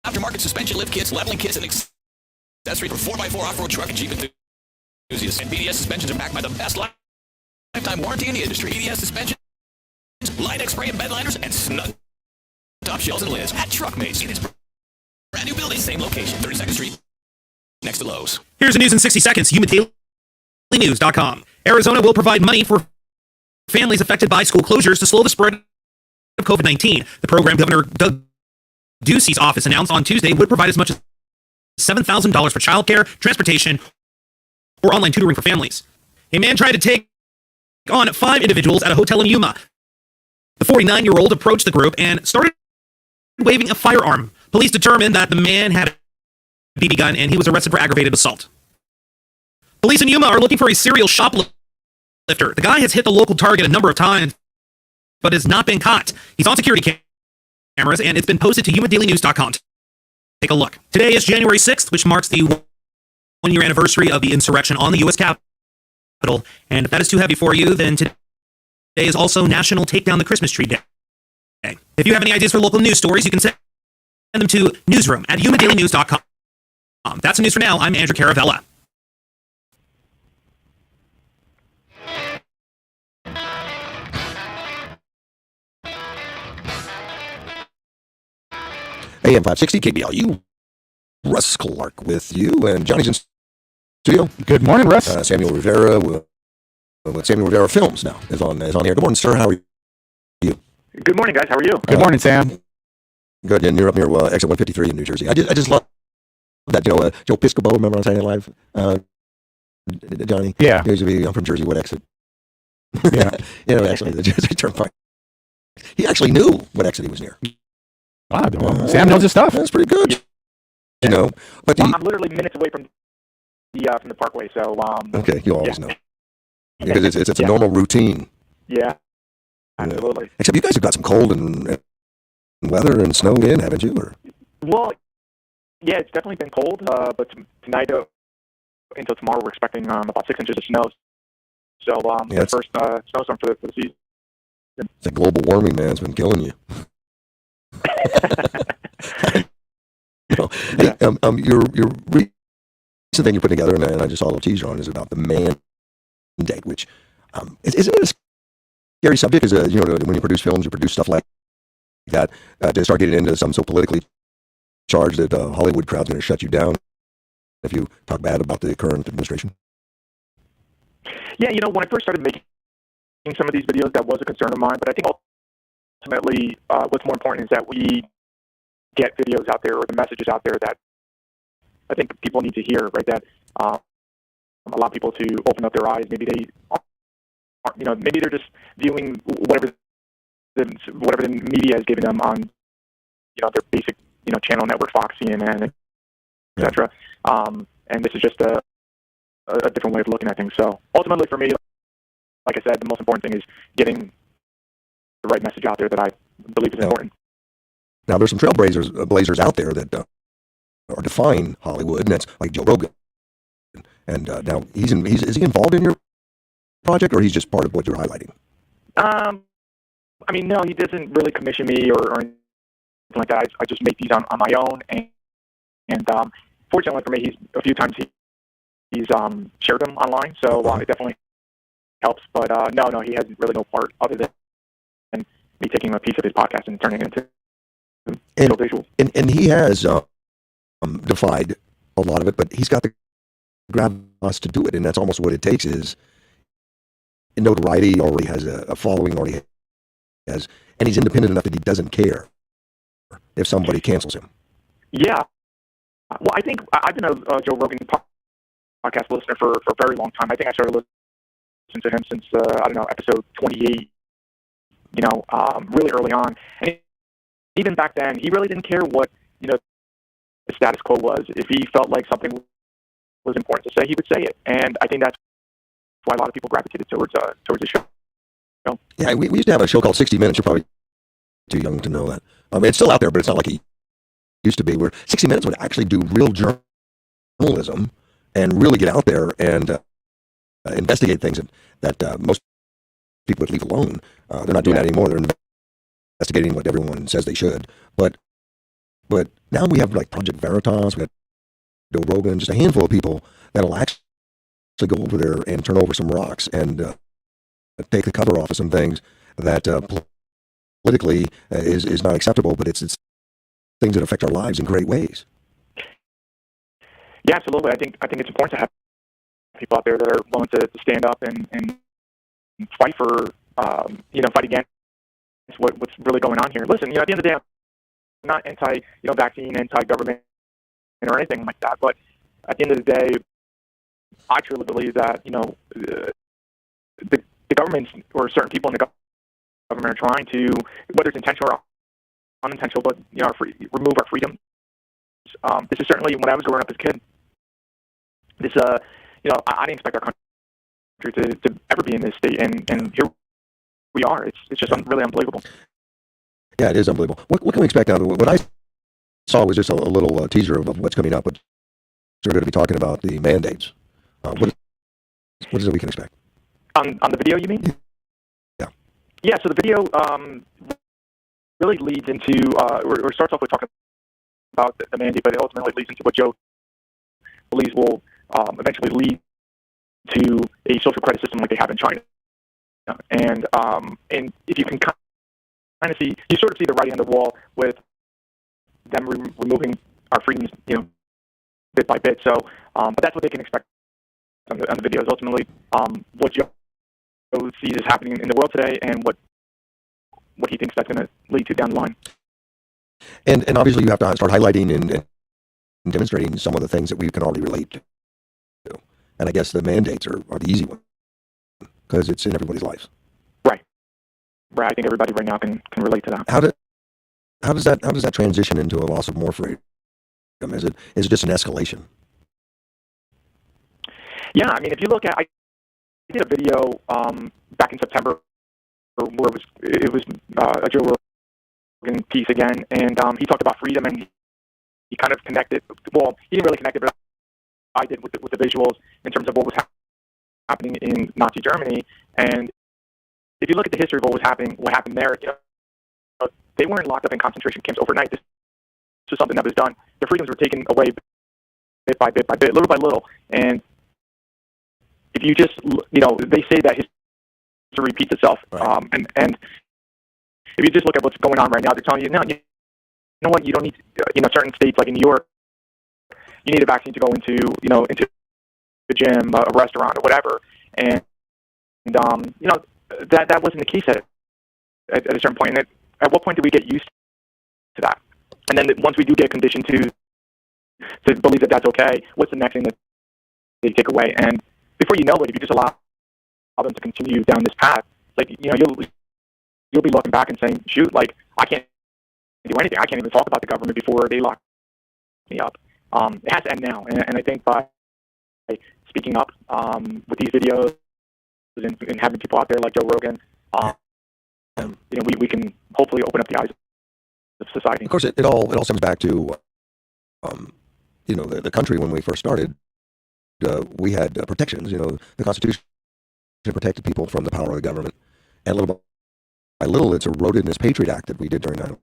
aftermarket suspension lift kits, leveling kits, and accessories for 4x4 off-road truck and Jeep enthusiasts. And BDS suspensions are backed by the best lifetime warranty in the industry. BDS suspensions, Linex spray and bed liners, and snug top shells and lids at Truckmates in its brand new building, same location, 32nd Street, next to Lowe's. Here's the news in 60 seconds. UmaDailyNews.com. Arizona will provide money for families affected by school closures to slow the spread of COVID-19. The program Governor Doug Ducey's office announced on Tuesday would provide as much as $7,000 for childcare, transportation, or online tutoring for families. A man tried to take on 5 individuals at a hotel in Yuma. The 49-year-old approached the group and started waving a firearm. Police determined that the man had a BB gun and he was arrested for aggravated assault. Police in Yuma are looking for a serial shoplifter. The guy has hit the local target a number of times, but has not been caught. He's on security cameras, and it's been posted to UmaDailyNews.com. Take a look. Today is January 6th, which marks the one-year anniversary of the insurrection on the U.S. Capitol. And if that is too heavy for you, then today is also National Take Down the Christmas Tree Day. If you have any ideas for local news stories, you can send them to newsroom@humadailynews.com. That's the news for now. I'm Andrew Caravella. AM 560 KBLU. Russ Clark with you, and Johnny's in studio. Good morning, Russ. Samuel Rivera with Samuel Rivera Films now is on here. Good morning, sir. How are you? Good morning, guys. How are you? Good morning, Sam. Good, and you're up near exit 153 in New Jersey. I just love that. Joe Piscopo, remember on Saturday Night Live? Johnny? Yeah. He used to be, I'm from Jersey, what exit? Yeah. Actually, the Jersey Turnpike. He actually knew what exit he was near. Wow, Sam knows his stuff. That's pretty good. Yeah. But I'm literally minutes away from the Parkway, so okay, you always know because it's a normal routine. Yeah, absolutely. Except you guys have got some cold and weather and snow in, haven't you? Or? Well, yeah, it's definitely been cold, but tonight until tomorrow we're expecting about 6 inches of snow. So the first snowstorm for the season. It's like global warming, man. It's been killing you. Your recent thing you're putting together, and I just saw a little teaser on, is about the mandate, which isn't it a scary subject? Is when you produce films, you produce stuff like that, to start getting into something so politically charged that Hollywood crowd's going to shut you down if you talk bad about the current administration. Yeah, when I first started making some of these videos, that was a concern of mine, but I think ultimately, what's more important is that we get videos out there or the messages out there that I think people need to hear, right? That allow people to open up their eyes. Maybe they are, maybe they're just viewing whatever the media is giving them on, their basic, channel network, Fox, CNN, etc. And this is just a different way of looking at things. So ultimately, for me, like I said, the most important thing is getting the right message out there that I believe is important. Now, there's some trailblazers out there that are defying Hollywood, and that's like Joe Rogan. And now is he involved in your project, or he's just part of what you're highlighting? I mean, no, he doesn't really commission me or anything like that. I just make these on my own, and fortunately for me, a few times he's shared them online, so it definitely helps. But no, he has really no part other than me taking a piece of his podcast and turning it into visual. And he has defied a lot of it, but he's got the gravitas to do it, and that's almost what it takes. Is notoriety, already has a following, already has, and he's independent enough that he doesn't care if somebody cancels him. Yeah. Well, I think I've been a Joe Rogan podcast listener for a very long time. I think I started listening to him since, episode 28, really early on. And even back then, he really didn't care what, the status quo was. If he felt like something was important to say, he would say it. And I think that's why a lot of people gravitated towards his show. Yeah, we used to have a show called 60 Minutes. You're probably too young to know that. It's still out there, but it's not like it used to be, where 60 Minutes would actually do real journalism and really get out there and investigate things that most people would leave alone. They're not doing that anymore. They're investigating what everyone says they should. But now we have like Project Veritas, we have Joe Rogan, just a handful of people that'll actually go over there and turn over some rocks and take the cover off of some things that politically is not acceptable, but it's things that affect our lives in great ways. Yeah, absolutely. I think it's important to have people out there that are willing to stand up and fight for, fight against what's really going on here. Listen, at the end of the day, I'm not vaccine, anti-government, or anything like that. But at the end of the day, I truly believe that, the government or certain people in the government are trying to, whether it's intentional or unintentional, but remove our freedoms. This is certainly when I was growing up as a kid. This, I didn't expect our country to ever be in this state, and here we are. It's just really unbelievable. Yeah, it is unbelievable. What can we expect now? What I saw was just a little teaser of what's coming up. But we're going to be talking about the mandates. What is it we can expect? On the video, you mean? Yeah. Yeah, so the video really leads into, or starts off with talking about the mandate, but it ultimately leads into what Joe believes will eventually lead to a social credit system like they have in China. And if you can kind of see, you sort of see the writing on the wall with them removing our freedoms, bit by bit. So, but that's what they can expect on the videos. Ultimately, what Joe sees is happening in the world today, and what he thinks that's going to lead to down the line. And obviously, you have to start highlighting and demonstrating some of the things that we can already relate to. And I guess the mandates are the easy one because it's in everybody's lives. Right. I think everybody right now can relate to that. How does that transition into a loss of more freedom? Is it just an escalation? Yeah, I mean, if you look at, I did a video back in September where it was a Joe Rogan piece again, and he talked about freedom, and he kind of connected. Well, he didn't really connect it, but I did with the visuals in terms of what was happening in Nazi Germany. And if you look at the history of what happened there, they weren't locked up in concentration camps overnight. This was something that was done. Their freedoms were taken away bit by bit, little by little. And if you just, they say that history repeats itself. Right. And if you just look at what's going on right now, they're telling you, no, you know what, you don't need, certain states like in New York, you need a vaccine to go into the gym, a restaurant, or whatever. And that wasn't the case at a certain point. And at what point do we get used to that? And then once we do get conditioned to believe that that's okay, what's the next thing that they take away? And before you know it, if you just allow them to continue down this path, you'll be looking back and saying, shoot, like, I can't do anything. I can't even talk about the government before they lock me up. It has to end now. And I think by speaking up with these videos and having people out there like Joe Rogan, we can hopefully open up the eyes of society. Of course, it all stems back to, the country when we first started. We had protections. The Constitution protected people from the power of the government, And little by little, it's eroded in this Patriot Act that we did during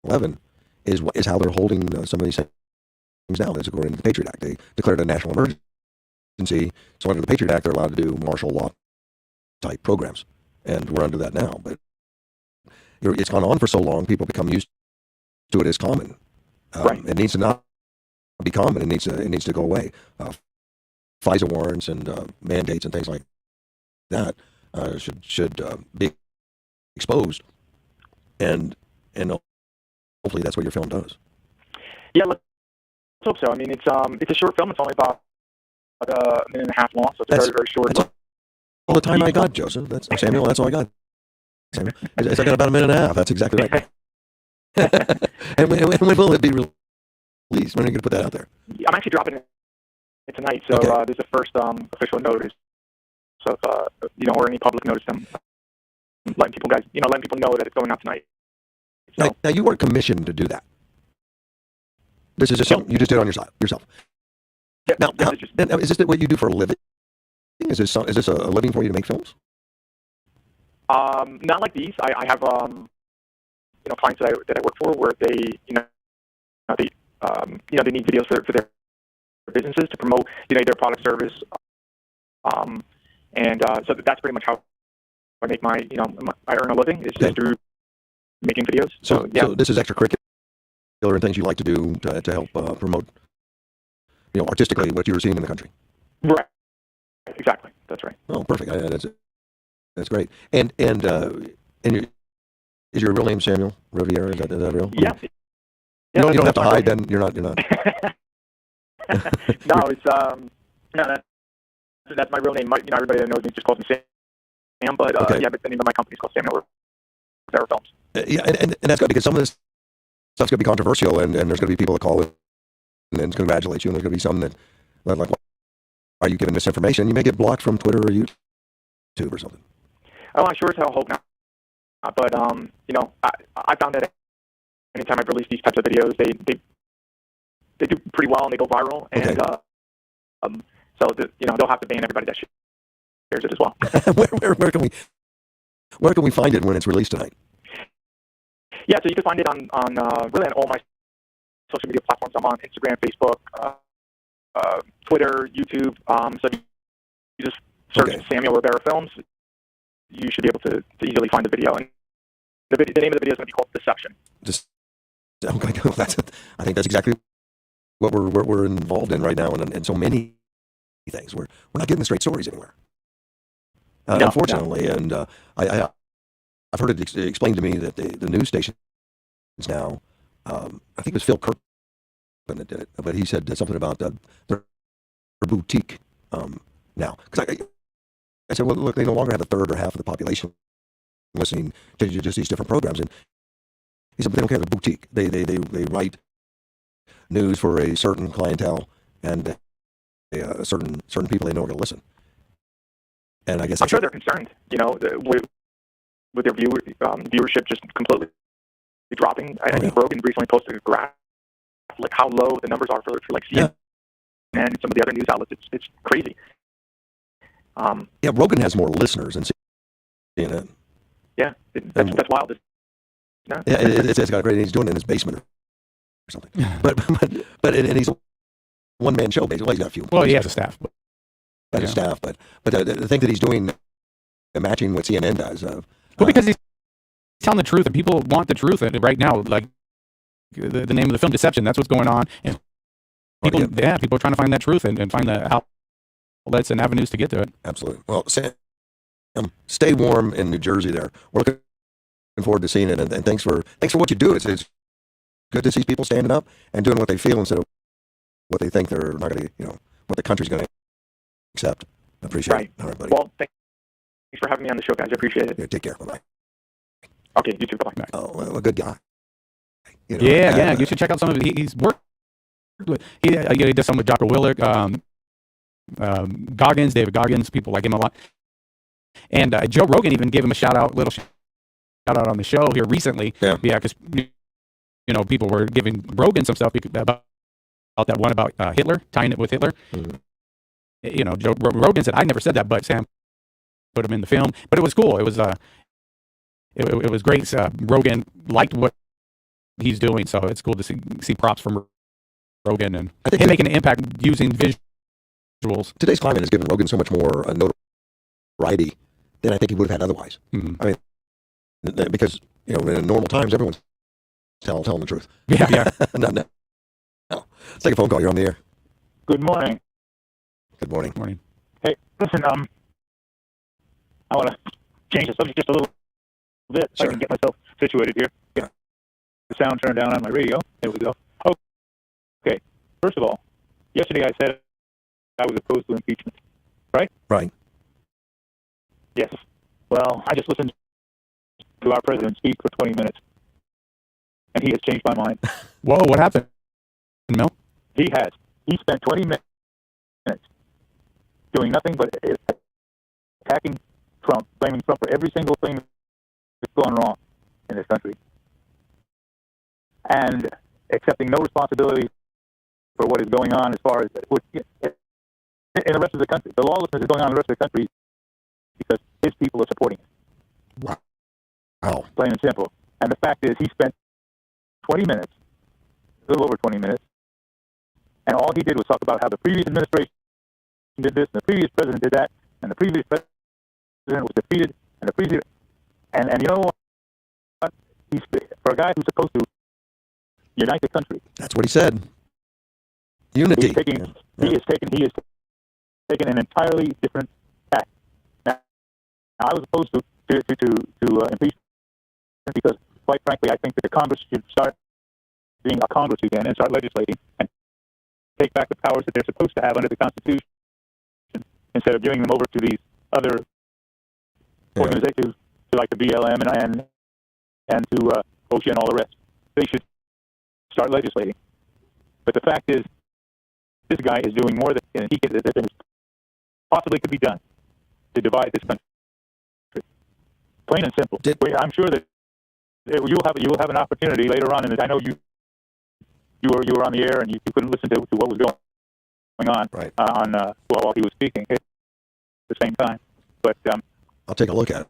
9/11 is how they're holding some of these things now. That's according to the Patriot Act. They declared a national emergency, so under the Patriot Act, they're allowed to do martial law type programs, and we're under that now. But it's gone on for so long, people become used to it as common. It needs to not be common. It needs to go away. FISA warrants and mandates and things like that should be exposed, and hopefully that's what your film does. Yeah, let's hope so. I mean, it's a short film. It's only about a minute and a half long, so it's very, very short. That's all the time I got, Joseph. That's Samuel. That's all I got. Samuel, I got about a minute and a half. That's exactly right. and when will it be released? When are you going to put that out there? I'm actually dropping it tonight, so this is the first official notice. So, or any public notice, letting people know that it's going out tonight. So, now you weren't commissioned to do that. This is just something you just did on yourself. Yeah, now, is this what you do for a living? Is this a living for you to make films? Not like these. I have clients that I work for where they they need videos for their businesses to promote their product service. So that's pretty much how I make I earn a living is just through making videos. So this is extracurricular and things you like to do to help promote, artistically what you were seeing in the country. Right. Exactly. That's right. Oh, perfect. That's great. And is your real name Samuel Riviera? Is that real? Yeah. You don't have to hide. Then you're not. No, it's that's my real name. Everybody that knows me just calls me Sam. But but the name of my company is called Samuel Rivera Films. And that's good because some of this stuff's going to be controversial, and there's going to be people that call it and congratulate you, and there's going to be some that like, why are you giving this information? You may get blocked from Twitter or YouTube or something. Oh, I sure as hell hope not. But I found that anytime I've released these types of videos, they do pretty well and they go viral, and so they'll have to ban everybody that shares it as well. where can we find it when it's released tonight? Yeah, so you can find it on really on all my social media platforms. I'm on Instagram, Facebook, Twitter, YouTube. So if you just search Samuel Rivera Films, you should be able to easily find the video. And the name of the video is going to be called Deception. I think that's exactly what we're involved in right now, and so many things. We're not getting the straight stories anywhere, unfortunately. And I've heard it explained to me that the news stations now, I think it was Phil Kirkman that did it, but he said something about their boutique now. Because I said, well, look, they no longer have a third or half of the population listening to just these different programs, and he said, but they don't care. The boutique. They write news for a certain clientele and certain people they know are going to listen. And I guess I'm sure they're concerned, with their viewership just completely dropping. I think Rogan recently posted a graph, like how low the numbers are for like CNN and some of the other news outlets. It's crazy. Rogan has more listeners than CNN. Yeah, that's wild. It's got great. He's doing it in his basement or something. But he's a one-man show basically. He's got a few. Well, he has a staff. But the thing that he's doing, matching what CNN does. Because he's telling the truth, and people want the truth. And right now, like the name of the film, Deception. That's what's going on. And people, people are trying to find that truth and find the outlets and avenues to get to it. Absolutely. Well, Sam, stay warm in New Jersey. There, we're looking forward to seeing it. And thanks for what you do. It's good to see people standing up and doing what they feel instead of what they think they're not going to, what the country's going to accept. I appreciate it. All right, buddy. Well, thanks for having me on the show, guys. I appreciate it. Yeah, take care. Bye-bye. Okay, you too. Bye-bye. Oh, a good guy. You should check out some of it. He's worked with, he does some with Dr. Willick, David Goggins, people like him a lot. And Joe Rogan even gave him a little shout out on the show here recently. Yeah, because people were giving Rogan some stuff about that one about Hitler, tying it with Hitler. Mm-hmm. Joe Rogan said, I never said that, but Sam put them in the film. But it was cool. It was it was great. Rogan liked what he's doing, so it's cool to see props from Rogan and him making an impact using visuals. Today's climate has given Rogan so much more notoriety than I think he would have had otherwise. Mm-hmm. I mean, because in normal times, everyone's telling the truth. Yeah. No. Let's take a phone call. You're on the air. Good morning. Good morning. Morning. Hey, listen, I want to change the subject just a little bit so I can get myself situated here. Get the sound turned down on my radio. There we go. Okay. First of all, yesterday I said I was opposed to impeachment. Right? Right. Yes. Well, I just listened to our president speak for 20 minutes, and he has changed my mind. Whoa, what happened, Mel? He has. He spent 20 minutes doing nothing but attacking Trump, blaming Trump for every single thing that's gone wrong in this country, and accepting no responsibility for what is going on as far as in the rest of the country. The lawlessness is going on in the rest of the country because his people are supporting it. Wow. Plain and simple. And the fact is, he spent 20 minutes, a little over 20 minutes, and all he did was talk about how the previous administration did this, and the previous president did that, and the previous president was defeated, and the previous, and you know what? He's, for a guy who's supposed to unite the country. That's what he said. Unity. He has taken an entirely different tack. Now I was opposed to impeachment because, quite frankly, I think that the Congress should start being a Congress again and start legislating and take back the powers that they're supposed to have under the Constitution instead of giving them over to these other organizations like the BLM and to OSHA and all the rest. They should start legislating. But the fact is, this guy is doing more than he possibly could be done to divide this country. Plain and simple. I'm sure that you'll have an opportunity later on, and I know you were on the air and you couldn't listen to what was going on while he was speaking at the same time. But I'll take a look at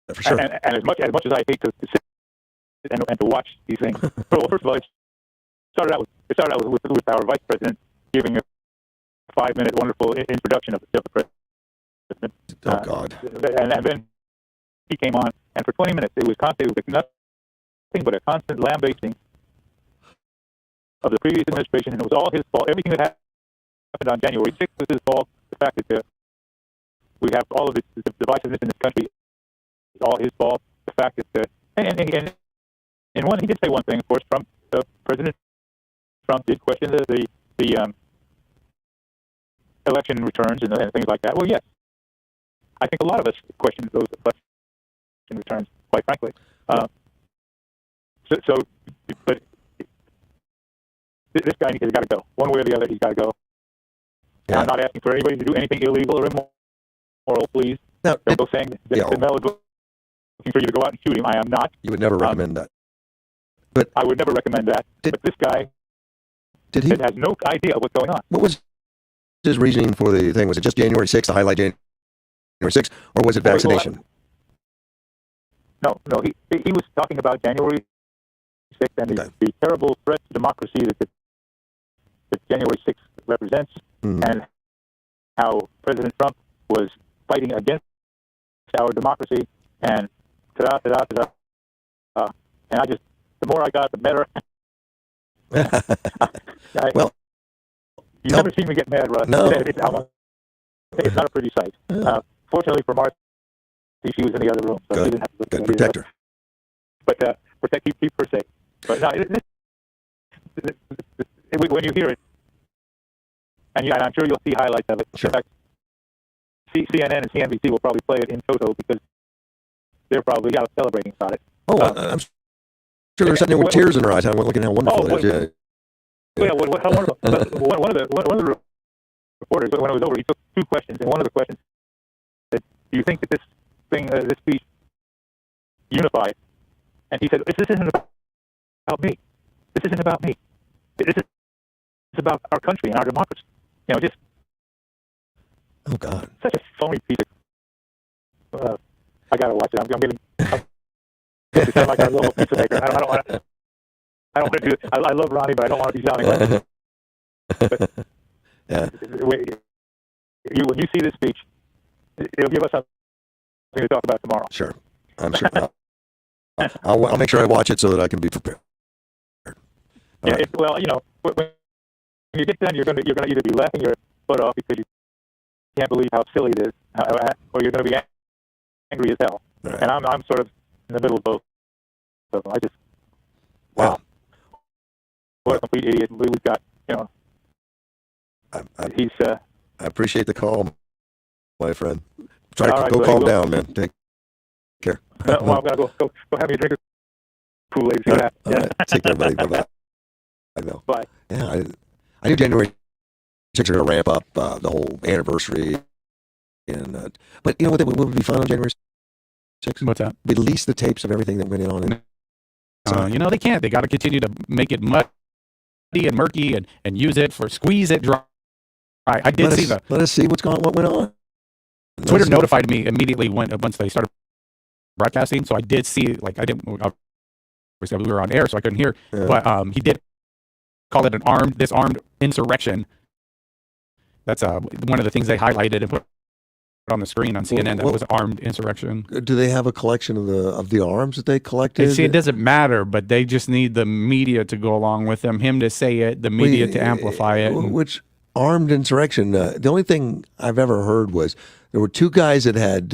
it for sure. And as much as I hate to sit and to watch these things, well, first of all, it started out with our vice president giving a 5-minute wonderful introduction of the president. Oh God! And then he came on, and for 20 minutes it was nothing but a constant lambasting of the previous administration, and it was all his fault. Everything that happened on January 6th was his fault. The fact that we have all of this divisiveness in this country is all his fault. The fact that and one, he did say one thing. Of course, President Trump did question the election returns and things like that. Well, yes, I think a lot of us question those election returns, quite frankly. But this guy has got to go. One way or the other, he's got to go. Yeah. I'm not asking for anybody to do anything illegal or immoral, please. No, don't go saying that Mel is looking for you to go out and shoot him. I am not. You would never recommend that. But I would never recommend that. But this guy has no idea what's going on. What was his reasoning for the thing? Was it just January 6th, to highlight January 6th, or was it vaccination? No. He was talking about January 6th and the terrible threat to democracy that January 6th represents, and how President Trump was fighting against our democracy, and and I just, the more I got, the better. Well, you've never seen me get mad, Russ. No. It's not a pretty sight. Fortunately for Marcy, she was in the other room, so she didn't have to look. Good, protect her. But keep her safe. But no, when you hear it, and I'm sure you'll see highlights of it. Sure. In fact, CNN and CNBC will probably play it in toto because they're probably out celebrating about it. Oh, I'm sure they're sitting there with tears in their eyes. Looking how wonderful it is. Yeah, how wonderful. one of the reporters, when it was over, he took 2 questions, and one of the questions said, "Do you think that this speech unified?" And he said, "This isn't about me. This isn't about me. It's about our country and our democracy." Just oh God, such a phony piece of I gotta watch it. I'm getting. It's kind of like a little pizza maker. I don't want to. I don't want to do. I love Ronnie, but I don't want to be sounding like. Yeah. When you see this speech, it'll give us something to talk about tomorrow. Sure, I'm sure. I'll make sure I watch it so that I can be prepared. Yeah. Well, when you get done, you're gonna either be laughing your butt off because you can't believe how silly it is, or you're gonna be angry as hell. Right. And I'm sort of in the middle of both. So I just wow. What a complete idiot we've got. I appreciate the call, my friend. Try to right, go calm down, man. Take care. Well, I'm gonna go have me a drink of Kool-Aid. See that? All right. Take care, buddy. Bye-bye. I know. Bye. Yeah, I knew January 6th are going to ramp up the whole anniversary. And but you know what would be fun on January 6th? What's that? Release the tapes of everything that went on. They can't. They got to continue to make it muddy and murky and use it squeeze it dry. I did see that. Let us see what went on. Twitter notified me immediately once they started broadcasting, so I did see. I didn't. We were on air, so I couldn't hear. Yeah. But he did call it this armed insurrection. That's one of the things they highlighted and put on the screen on CNN. That was armed insurrection. Do they have a collection of the arms that they collected? And see, it doesn't matter, but they just need the media to go along with them. Him to say it, the media to amplify it. Which armed insurrection? The only thing I've ever heard was there were two guys that had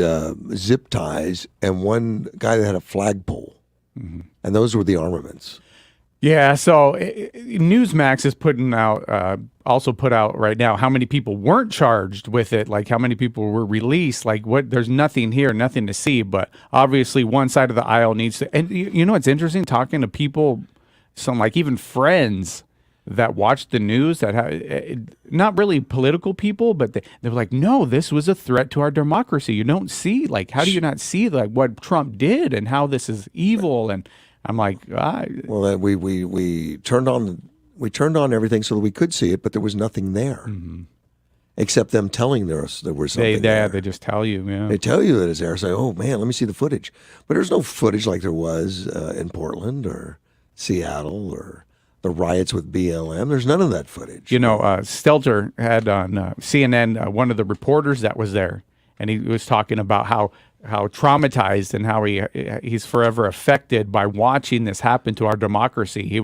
zip ties and one guy that had a flagpole, and those were the armaments. Yeah, so Newsmax is putting out, also put out right now how many people weren't charged with it, like how many people were released, there's nothing here, nothing to see, but obviously one side of the aisle needs to, and you know what's interesting, talking to people, some even friends that watch the news that not really political people, but they were like, no, this was a threat to our democracy. You don't see, how do you not see what Trump did and how this is evil? And I'm like, well, we turned on everything so that we could see it, but there was nothing there, except them telling us there was something. They just tell you. Yeah, they tell you that it's there. Say, oh man, let me see the footage. But there's no footage like there was in Portland or Seattle or the riots with BLM. There's none of that footage. Stelter had on CNN one of the reporters that was there, and he was talking about how traumatized and how he's forever affected by watching this happen to our democracy.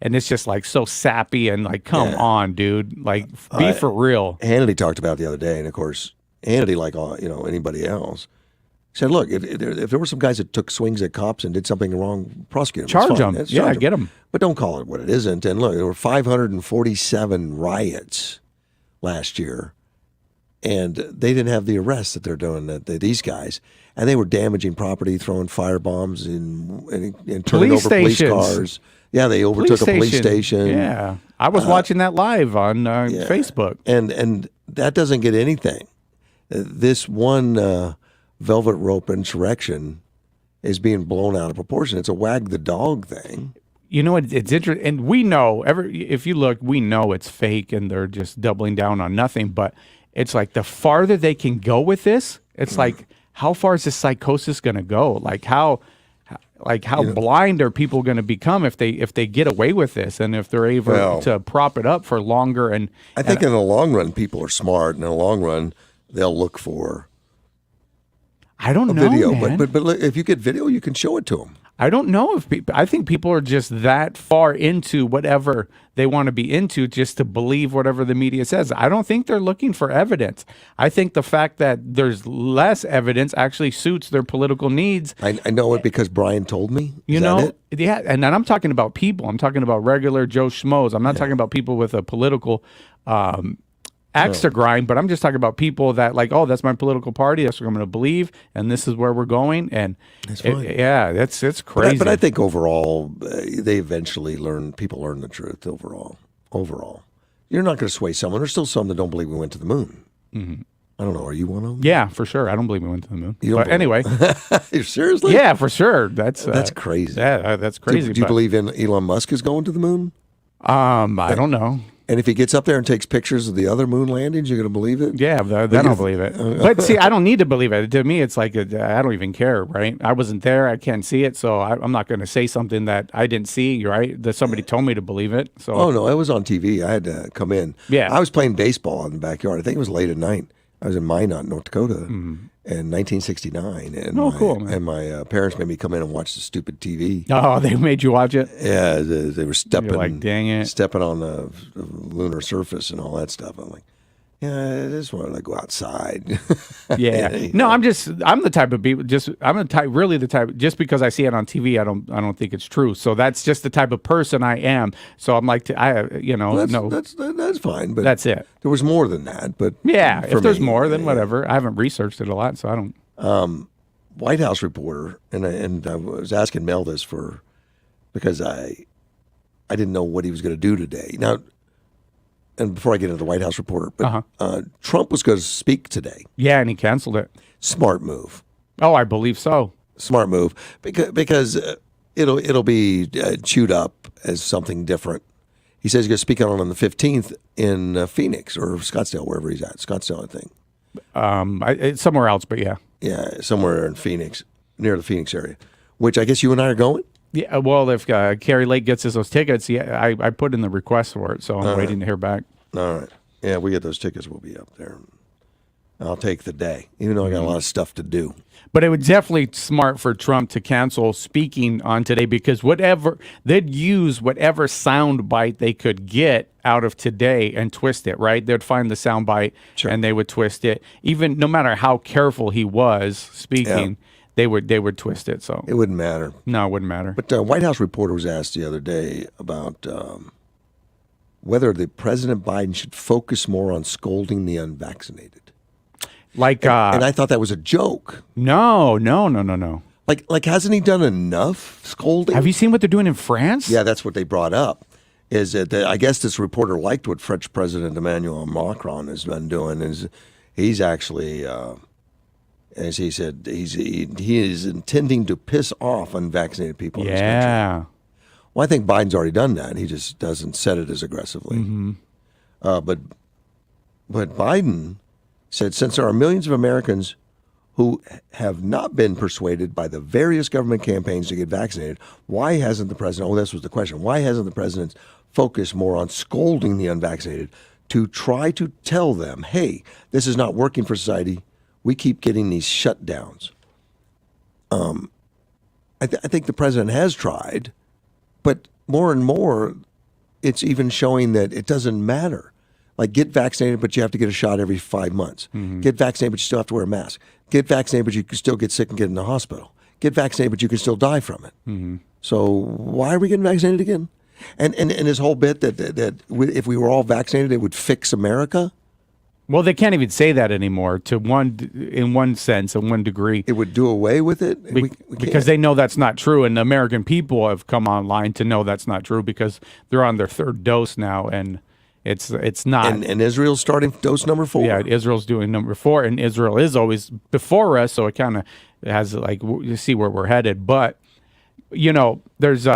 And it's just so sappy and come on, dude, be for real. Hannity talked about it the other day, and of course, Hannity, anybody else, said, look, if there were some guys that took swings at cops and did something wrong, prosecute them. Charge them. Yeah, get them. But don't call it what it isn't. And look, there were 547 riots last year. And they didn't have the arrests that they're doing, these guys. And they were damaging property, throwing fire bombs and turning over police cars. Yeah, they overtook a police station. Yeah, I was watching that live on Facebook. And that doesn't get anything. This one velvet rope insurrection is being blown out of proportion. It's a wag the dog thing. You know, it's interesting. And we know, if you look, we know it's fake and they're just doubling down on nothing. But it's the farther they can go with this, it's how far is this psychosis going to go? How blind are people going to become if they get away with this and if they're able to prop it up for longer? And I think in the long run, people are smart. And in the long run, they'll look for video. Man. But look, if you get video, you can show it to them. I don't know if people, I think people are just that far into whatever they want to be into just to believe whatever the media says. I don't think they're looking for evidence. I think the fact that there's less evidence actually suits their political needs. I know it because Brian told me. Yeah. And then I'm talking about people. I'm talking about regular Joe Schmoes. I'm not talking about people with a political axe to grind, but I'm just talking about people that that's my political party. That's what I'm going to believe, and this is where we're going. And it's crazy. But I think overall, they eventually people learn the truth. Overall, you're not going to sway someone. There's still some that don't believe we went to the moon. Mm-hmm. I don't know. Are you one of them? Yeah, for sure. I don't believe we went to the moon. But anyway, seriously? Yeah, for sure. That's crazy. Yeah, that's crazy. Do you believe in Elon Musk is going to the moon? I don't know. And if he gets up there and takes pictures of the other moon landings, you're going to believe it? Yeah, then I'll believe it. But see, I don't need to believe it. To me, it's like I don't even care, right? I wasn't there. I can't see it, so I'm not going to say something that I didn't see, right? That somebody told me to believe it. So. Oh, no, it was on TV. I had to come in. Yeah. I was playing baseball in the backyard. I think it was late at night. I was in Minot, North Dakota in 1969. And cool, man. And my parents made me come in and watch the stupid TV. Oh, they made you watch it? Yeah, they were stepping, like, dang it. stepping on the lunar surface and all that stuff. I'm like, yeah, I just want to go outside. Yeah. No, I'm the type of people. Really the type. Just because I see it on TV, I don't think it's true. So that's just the type of person I am. So I'm like, that's fine. But that's it. There was more than that. But yeah, if there's more, then whatever. I haven't researched it a lot, so I don't. White House reporter, and I was asking Mel this because I didn't know what he was going to do today. Now. And before I get into the White House reporter, but Trump was going to speak today. Yeah, and he canceled it. Smart move. Oh, I believe so. Smart move because it'll be chewed up as something different. He says he's going to speak on the 15th in Phoenix or Scottsdale, wherever he's at. Scottsdale, I think. It's somewhere else, but yeah. Yeah, somewhere in Phoenix, near the Phoenix area, which I guess you and I are going. Yeah, well, if Carrie Lake gets us those tickets, yeah, I put in the request for it, so I'm waiting to hear back. All right. Yeah, we get those tickets, we'll be up there. I'll take the day, even though I got a lot of stuff to do. But it was definitely smart for Trump to cancel speaking on today because they'd use whatever sound bite they could get out of today and twist it, right? They'd find the sound bite and they would twist it. Even no matter how careful he was speaking. Yeah. They would twist it, so it wouldn't matter. No, it wouldn't matter. But White House reporter was asked the other day about whether the President Biden should focus more on scolding the unvaccinated. Like, and I thought that was a joke. No. Like, hasn't he done enough scolding? Have you seen what they're doing in France? Yeah, that's what they brought up. Is that I guess this reporter liked what French President Emmanuel Macron has been doing. He's actually. As he said, he is intending to piss off unvaccinated people in this country. Well, I think Biden's already done that. He just doesn't set it as aggressively. Mm-hmm. But Biden said, since there are millions of Americans who have not been persuaded by the various government campaigns to get vaccinated, why hasn't the president, this was the question, why hasn't the president focused more on scolding the unvaccinated to try to tell them, hey, this is not working for society. We keep getting these shutdowns. I think the president has tried, but more and more, it's even showing that it doesn't matter. Like, get vaccinated, but you have to get a shot every 5 months. Mm-hmm. Get vaccinated, but you still have to wear a mask. Get vaccinated, but you can still get sick and get in the hospital. Get vaccinated, but you can still die from it. Mm-hmm. So why are we getting vaccinated again? And his whole bit that if we were all vaccinated, it would fix America. Well, they can't even say that anymore. In one sense, in one degree, it would do away with it because they know that's not true, and the American people have come online to know that's not true because they're on their third dose now, and it's not. And Israel's starting dose number 4. Yeah, Israel's doing number 4, and Israel is always before us, so it kind of has you see where we're headed. But there's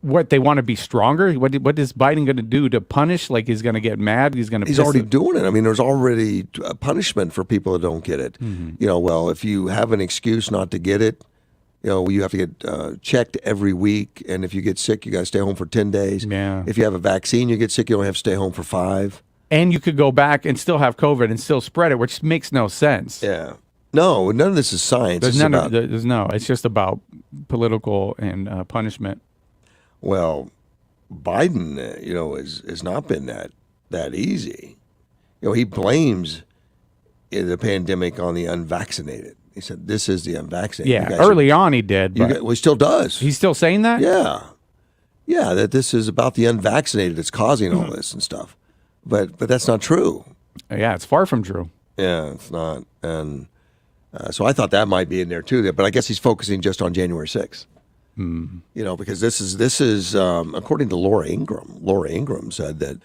what they want to be stronger. What is Biden going to do to punish? Like, he's going to get mad. He's already doing it. I mean, there's already a punishment for people that don't get it. Mm-hmm. Well, if you have an excuse not to get it, you have to get checked every week. And if you get sick, you got to stay home for 10 days. Yeah. If you have a vaccine, you get sick, you only have to stay home for 5. And you could go back and still have COVID and still spread it, which makes no sense. Yeah. No, none of this is science. It's just about political and punishment. Well, Biden, has not been that ezy. He blames the pandemic on the unvaccinated. He said, this is the unvaccinated. Yeah, early on he did. Well, he still does. He's still saying that? Yeah. Yeah, that this is about the unvaccinated that's causing all this and stuff. But that's not true. Yeah, it's far from true. Yeah, it's not. And so I thought that might be in there too. But I guess he's focusing just on January 6th. Because this is according to Laura Ingraham. Laura Ingraham said that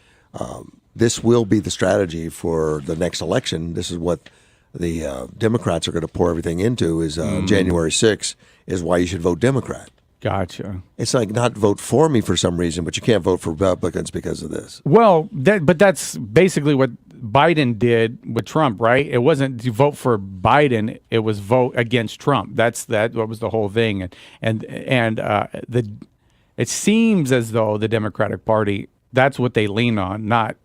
this will be the strategy for the next election. This is what the Democrats are going to pour everything into. Is January 6th is why you should vote Democrat. Gotcha. It's like not vote for me for some reason, but you can't vote for Republicans because of this. Well, but that's basically what Biden did with Trump, right? It wasn't to vote for Biden; it was vote against Trump. That was the whole thing, and it seems as though the Democratic Party, that's what they lean on, not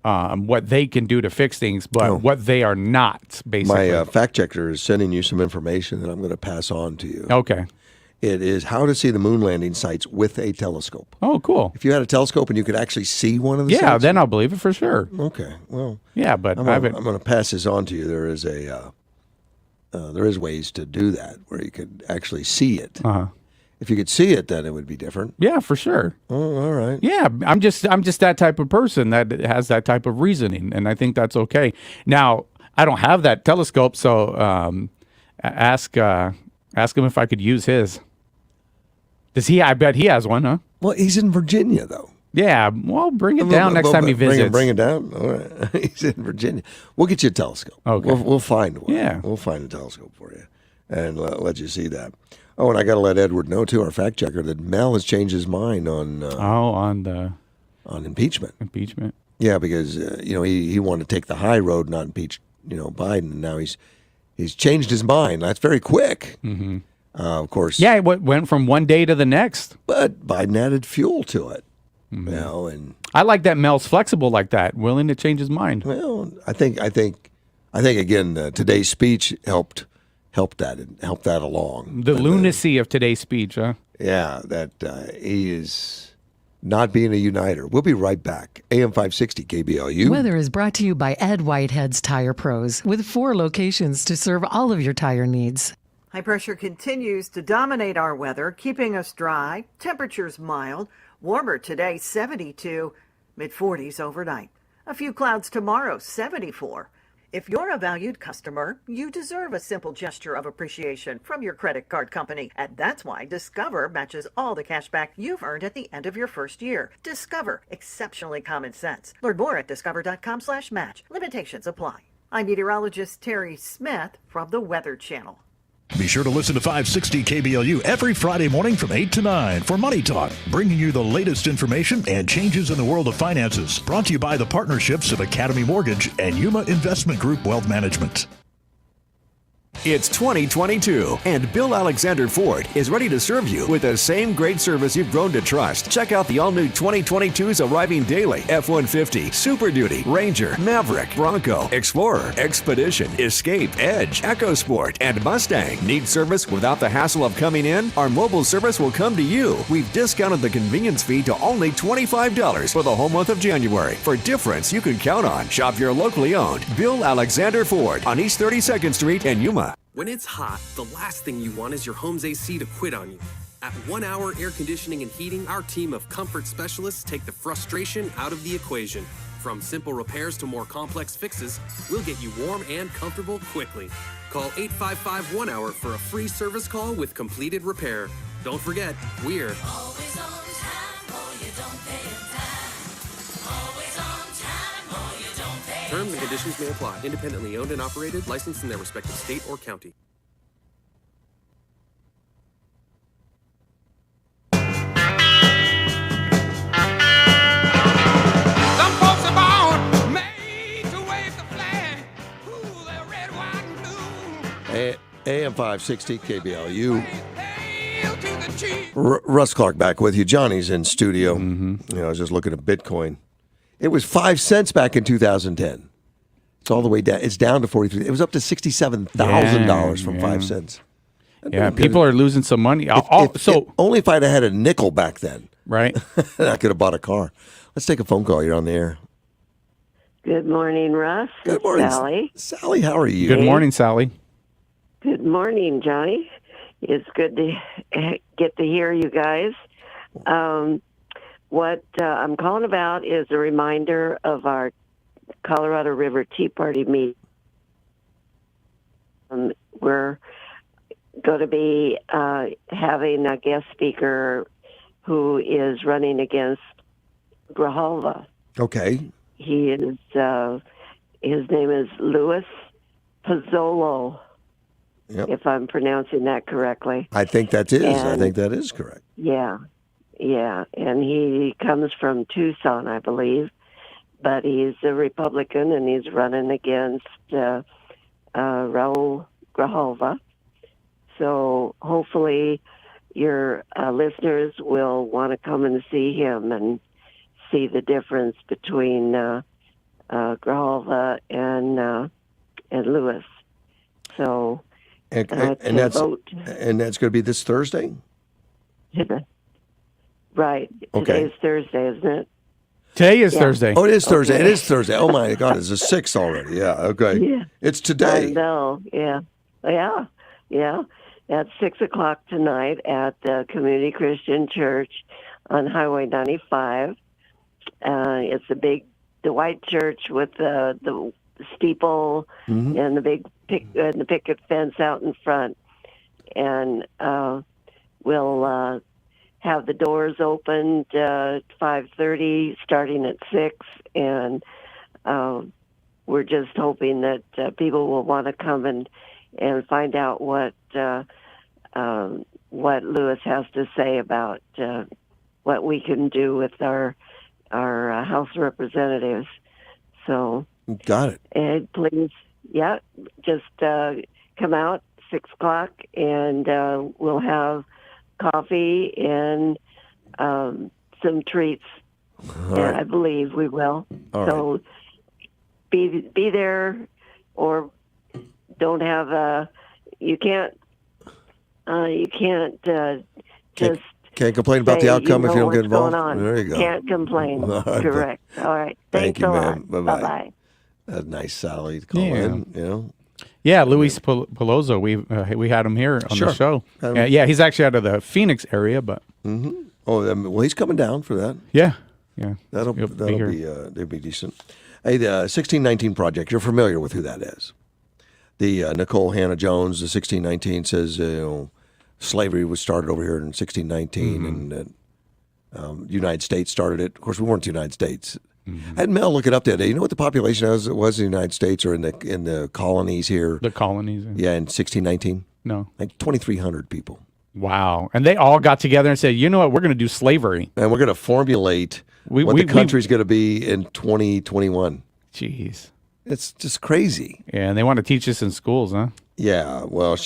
what they can do to fix things, but what they are not. Basically, My fact checker is sending you some information that I'm going to pass on to you. Okay. It is how to see the moon landing sites with a telescope. Oh, cool. If you had a telescope and you could actually see one of the sites. Yeah, then I'll believe it for sure. Okay, well. Yeah, but I'm going to pass this on to you. There is there is ways to do that where you could actually see it. Uh-huh. If you could see it, then it would be different. Yeah, for sure. Oh, all right. Yeah, I'm just that type of person that has that type of reasoning, and I think that's okay. Now, I don't have that telescope, so ask him if I could use his. Does he? I bet he has one, huh? Well, he's in Virginia, though. Yeah, well, bring it down next time he visits. Bring it down. All right. He's in Virginia. We'll get you a telescope. Okay. We'll find one. Yeah. We'll find a telescope for you and let you see that. Oh, and I got to let Edward know, too, our fact checker, that Mel has changed his mind on on impeachment. Impeachment. Yeah, because, he wanted to take the high road, not impeach, Biden. And now he's changed his mind. That's very quick. Mm-hmm. Of course. Yeah, it went from one day to the next. But Biden added fuel to it. Mm-hmm. And I like that Mel's flexible like that, willing to change his mind. Well, I think again, today's speech helped that along. The lunacy of today's speech, huh? Yeah, that he is not being a uniter. We'll be right back. AM 560 KBLU. Weather is brought to you by Ed Whitehead's Tire Pros, with 4 locations to serve all of your tire needs. High pressure continues to dominate our weather, keeping us dry, temperatures mild, warmer today 72, mid-40s overnight. A few clouds tomorrow, 74. If you're a valued customer, you deserve a simple gesture of appreciation from your credit card company. And that's why Discover matches all the cash back you've earned at the end of your first year. Discover, exceptionally common sense. Learn more at discover.com/match. Limitations apply. I'm meteorologist Terry Smith from the Weather Channel. Be sure to listen to 560 KBLU every Friday morning from 8 to 9 for Money Talk, bringing you the latest information and changes in the world of finances. Brought to you by the partnerships of Academy Mortgage and Yuma Investment Group Wealth Management. It's 2022, and Bill Alexander Ford is ready to serve you with the same great service you've grown to trust. Check out the all-new 2022s arriving daily: F-150, Super Duty, Ranger, Maverick, Bronco, Explorer, Expedition, Escape, Edge, EcoSport, and Mustang. Need service without the hassle of coming in? Our mobile service will come to you. We've discounted the convenience fee to only $25 for the whole month of January. For difference you can count on. Shop your locally owned Bill Alexander Ford on East 32nd Street in Yuma. When it's hot, the last thing you want is your home's AC to quit on you. At 1 Hour Air Conditioning and Heating, our team of comfort specialists take the frustration out of the equation. From simple repairs to more complex fixes, we'll get you warm and comfortable quickly. Call 855-1-HOUR for a free service call with completed repair. Don't forget, we're always on time or you don't pay in time. Always on time or you don't pay in time. Terms and conditions may apply. Independently owned and operated, licensed in their respective state or county. AM 560 KBLU. Russ Clark back with you. Johnny's in studio. Mm-hmm. I was just looking at Bitcoin. It was 5 cents back in 2010. It's all the way down. It's down to 43. It was up to $67,000 from 5 cents. Yeah, people are losing some money. Only if I'd have had a nickel back then. Right. I could have bought a car. Let's take a phone call. You're on the air. Good morning, Russ. Good morning, Sally. Sally, how are you? Good morning, Sally. Good morning, Johnny. It's good to get to hear you guys. What I'm calling about is a reminder of our Colorado River Tea Party meeting. We're going to be having a guest speaker who is running against Grijalva. Okay. He is, his name is Louis Pozzolo. if I'm pronouncing that correctly. I think that is. I And- think that is correct. Yeah, and he comes from Tucson, I believe, but he's a Republican and he's running against Raul Grijalva. So hopefully your listeners will want to come and see him and see the difference between Grijalva and Lewis. So And to that's vote. and that's going to be this Thursday. Right. Okay. Today's Thursday, isn't it? Today is Yeah. Thursday. Oh, it is Thursday. Okay. It is Thursday. Oh my God, it's the 6th already. Yeah. Okay. Yeah. It's I today. know. Yeah. At 6:00 tonight at the Community Christian Church on Highway 95. It's the white church with the steeple and the big the picket fence out in front, and we'll have the doors opened 5:30, starting at 6, and we're just hoping that people will want to come and find out what Lewis has to say about what we can do with our House of Representatives. So, Got it. and please, just come out 6:00, and we'll have coffee and some treats. All And right. I believe we will. All So be there, or don't have you can't just Can't complain about say the outcome you if you know don't get what's going involved. on. There you go. Can't complain. All right. Correct. All right. Thank Thanks you, a ma'am. lot. Bye-bye. Bye-bye. That's nice, Sally, to call Yeah. in. You know. Yeah, Luis Peloso. We had him here on Sure. the show. Had him. Yeah, he's actually out of the Phoenix area, but Oh, well, he's coming down for that. yeah. That'll He'll be here. that'll be decent. Hey, the 1619 Project. You're familiar with who that is? The Nicole Hannah Jones. The 1619 says slavery was started over here in 1619, and United States started it. Of course, we weren't the United States. I had Mel look it up the other day. You know what the population was in the United States or in the colonies here? The colonies. Yeah, in 1619. No. Like 2,300 people. Wow. And they all got together and said, you know what, we're going to do slavery. And we're going to formulate what the country's going to be in 2021. Jeez. It's just crazy. Yeah, and they want to teach this in schools, huh? Yeah, well,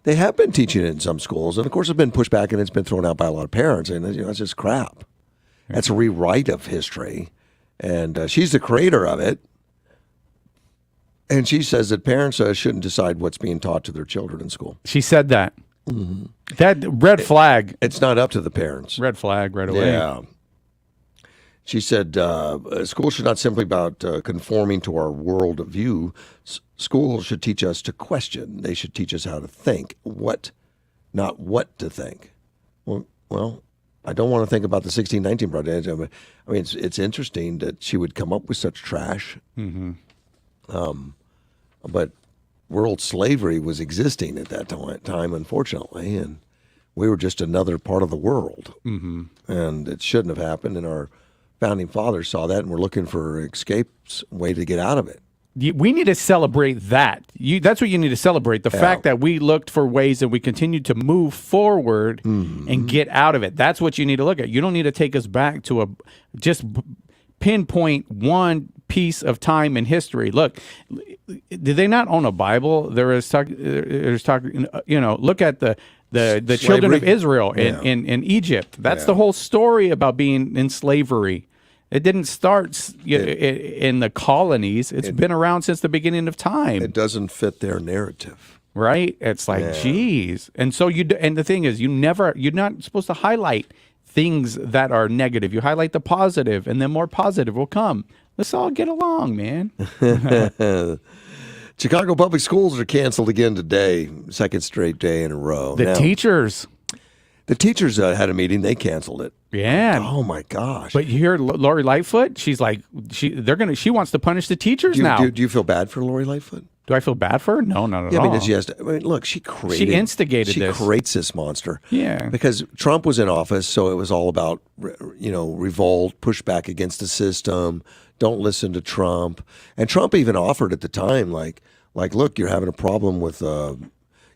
they have been teaching it in some schools, and of course, it's been pushed back and it's been thrown out by a lot of parents, and it's just crap. That's a rewrite of history, and she's the creator of it, and she says that parents shouldn't decide what's being taught to their children in school. She said that. That red flag. It's not up to the parents. Red flag right away. Yeah. She said, school should not simply be about conforming to our world view. School should teach us to question. They should teach us how to think, not what to think. Well, I don't want to think about the 1619 Project. I mean, it's interesting that she would come up with such trash. But world slavery was existing at that time, unfortunately, and we were just another part of the world. And it shouldn't have happened, and our founding fathers saw that and were looking for escapes, way to get out of it. We need to celebrate that. That's what you need to celebrate. The fact that we looked for ways that we continued to move forward and get out of it. That's what you need to look at. You don't need to take us back to just pinpoint one piece of time in history. Look, did they not own a Bible? There's talk, look at the children of Israel in Egypt. That's the whole story about being in slavery. It didn't start in the colonies. It's been around since the beginning of time. It doesn't fit their narrative, right? It's like, geez. And so and the thing is, you're not supposed to highlight things that are negative. You highlight the positive, and then more positive will come. Let's all get along, man. Chicago public schools are canceled again today, second straight day in a row. The teachers had a meeting. They canceled it. Yeah. Oh my gosh. But you hear Lori Lightfoot? She's like, she wants to punish the teachers now. Do you feel bad for Lori Lightfoot? Do I feel bad for her? No, not at all. Because look, she instigated this. She creates this monster. Yeah. Because Trump was in office, so it was all about, revolt, push back against the system, don't listen to Trump. And Trump even offered at the time, like, like, look, you're having a problem with,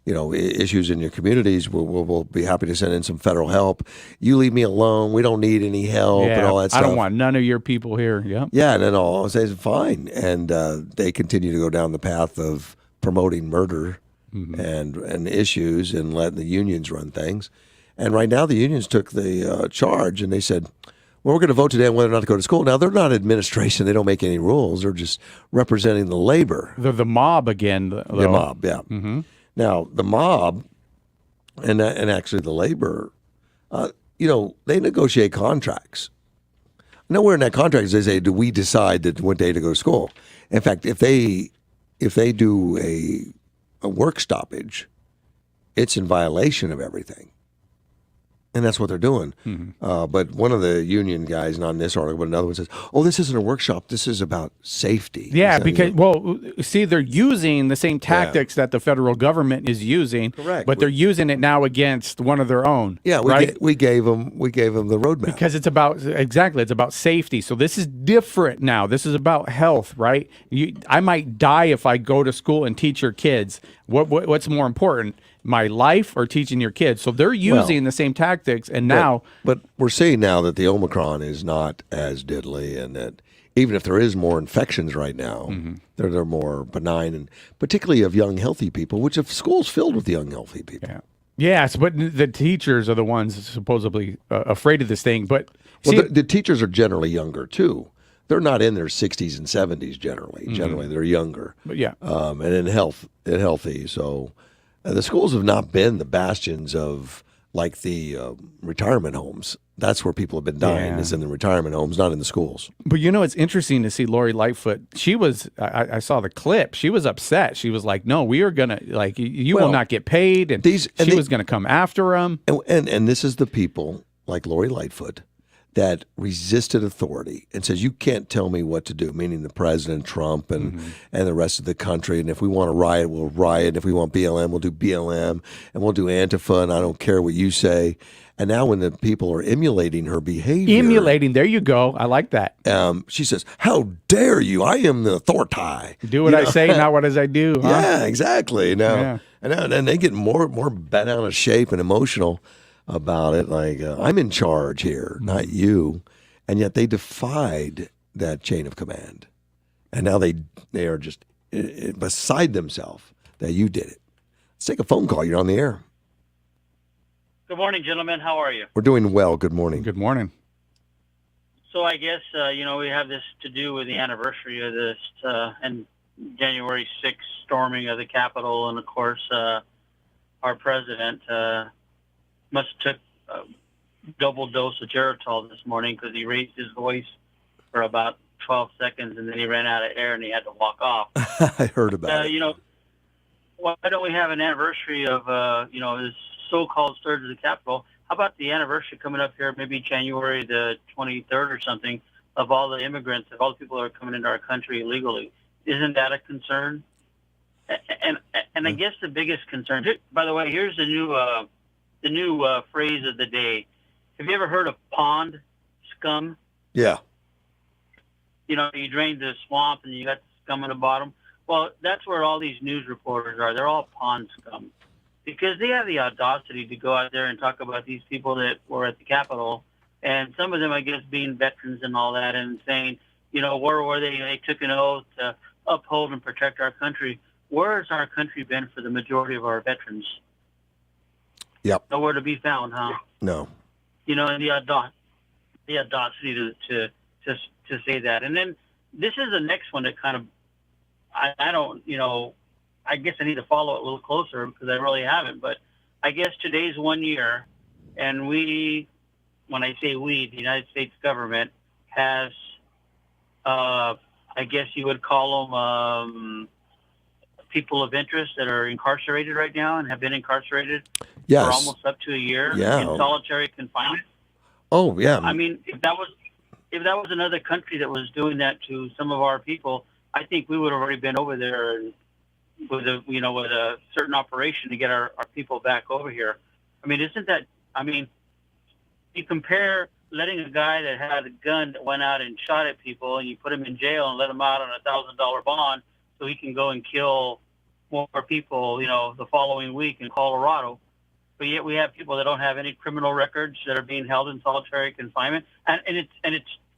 issues in your communities. We'll be happy to send in some federal help. You leave me alone. We don't need any help and all that stuff. I don't want none of your people here. Yep. Yeah, and then all says fine, and they continue to go down the path of promoting murder and issues and letting the unions run things. And right now, the unions took the charge, and they said, well, we're going to vote today on whether or not to go to school. Now, they're not administration. They don't make any rules. They're just representing the labor. They're the mob again. The mob, yeah. Mm-hmm. Now, the mob and actually the labor, they negotiate contracts. Nowhere in that contract does they say, do we decide that what day to go to school? In fact, if they do a work stoppage, it's in violation of everything. And that's what they're doing. But one of the union guys, not in this article, but another one says, oh, this isn't a workshop. This is about safety. Yeah, because, see, they're using the same tactics that the federal government is using. Correct. But they're using it now against one of their own. Yeah, we gave them the roadmap. Because it's about safety. So this is different now. This is about health, right? I might die if I go to school and teach your kids. What's more important? My life or teaching your kids? So they're using the same tactics, and now... But we're seeing now that the Omicron is not as deadly, and that even if there is more infections right now, they're more benign, and particularly of young, healthy people, which if school's filled with young, healthy people. Yeah. Yes, but the teachers are the ones supposedly afraid of this thing. But the teachers are generally younger, too. They're not in their 60s and 70s generally. Generally, they're younger. But yeah. And in healthy, so... the schools have not been the bastions of like the retirement homes. That's where people have been dying, is in the retirement homes, not in the schools. But it's interesting to see Lori Lightfoot. She was, I saw the clip. She was upset. She was like, no, we are going to, you will not get paid. And she was going to come after them. And this is the people like Lori Lightfoot that resisted authority and says, you can't tell me what to do, meaning the President, Trump, and the rest of the country. And if we want to riot, we'll riot. If we want BLM, we'll do BLM. And we'll do Antifa, and I don't care what you say. And now when the people are emulating her behavior. Emulating, there you go. I like that. She says, how dare you? I am the authority. Do what I say, not what as I do. Huh? Yeah, exactly. Now, and they get more bent out of shape and emotional about it, like I'm in charge here, not you, and yet they defied that chain of command, and now they are just beside themselves that you did it. Let's take a phone call. You're on the air. Good morning, gentlemen. How are you? We're doing well. Good morning. Good morning. So I guess we have this to do with the anniversary of this and January 6th storming of the Capitol, and of course our president. Must have took a double dose of Geritol this morning because he raised his voice for about 12 seconds and then he ran out of air and he had to walk off. I heard about it. Why don't we have an anniversary of, this so-called surge of the Capitol? How about the anniversary coming up here, maybe January the 23rd or something, of all the immigrants, of all the people that are coming into our country illegally? Isn't that a concern? And I guess the biggest concern, by the way, here's the new phrase of the day. Have you ever heard of pond scum? Yeah. You drain the swamp and you got the scum in the bottom. Well, that's where all these news reporters are. They're all pond scum because they have the audacity to go out there and talk about these people that were at the Capitol, and some of them, I guess, being veterans and all that, and saying, where were they? They took an oath to uphold and protect our country. Where has our country been for the majority of our veterans? Yep. Nowhere to be found, huh? No. And the audacity to say that. And then this is the next one that kind of, I don't, I guess I need to follow it a little closer because I really haven't. But I guess today's 1 year, and when I say we, the United States government has, I guess you would call them people of interest that are incarcerated right now and have been incarcerated for almost up to a year in solitary confinement. Oh yeah. I mean, if that was another country that was doing that to some of our people, I think we would have already been over there with a certain operation to get our people back over here. I mean, you compare letting a guy that had a gun that went out and shot at people and you put him in jail and let him out on $1,000 bond so he can go and kill more people, the following week in Colorado. But yet we have people that don't have any criminal records that are being held in solitary confinement, and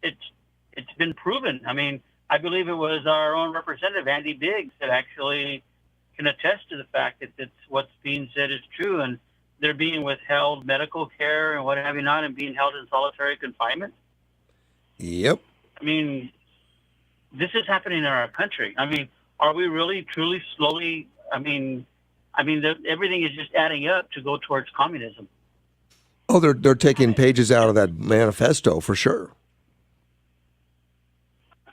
it's been proven. I mean, I believe it was our own representative Andy Biggs that actually can attest to the fact that what's being said is true, and they're being withheld medical care and what have you not, and being held in solitary confinement. Yep. I mean, this is happening in our country. I mean, are we really, truly, slowly? Everything is just adding up to go towards communism. Oh, they're taking pages out of that manifesto for sure.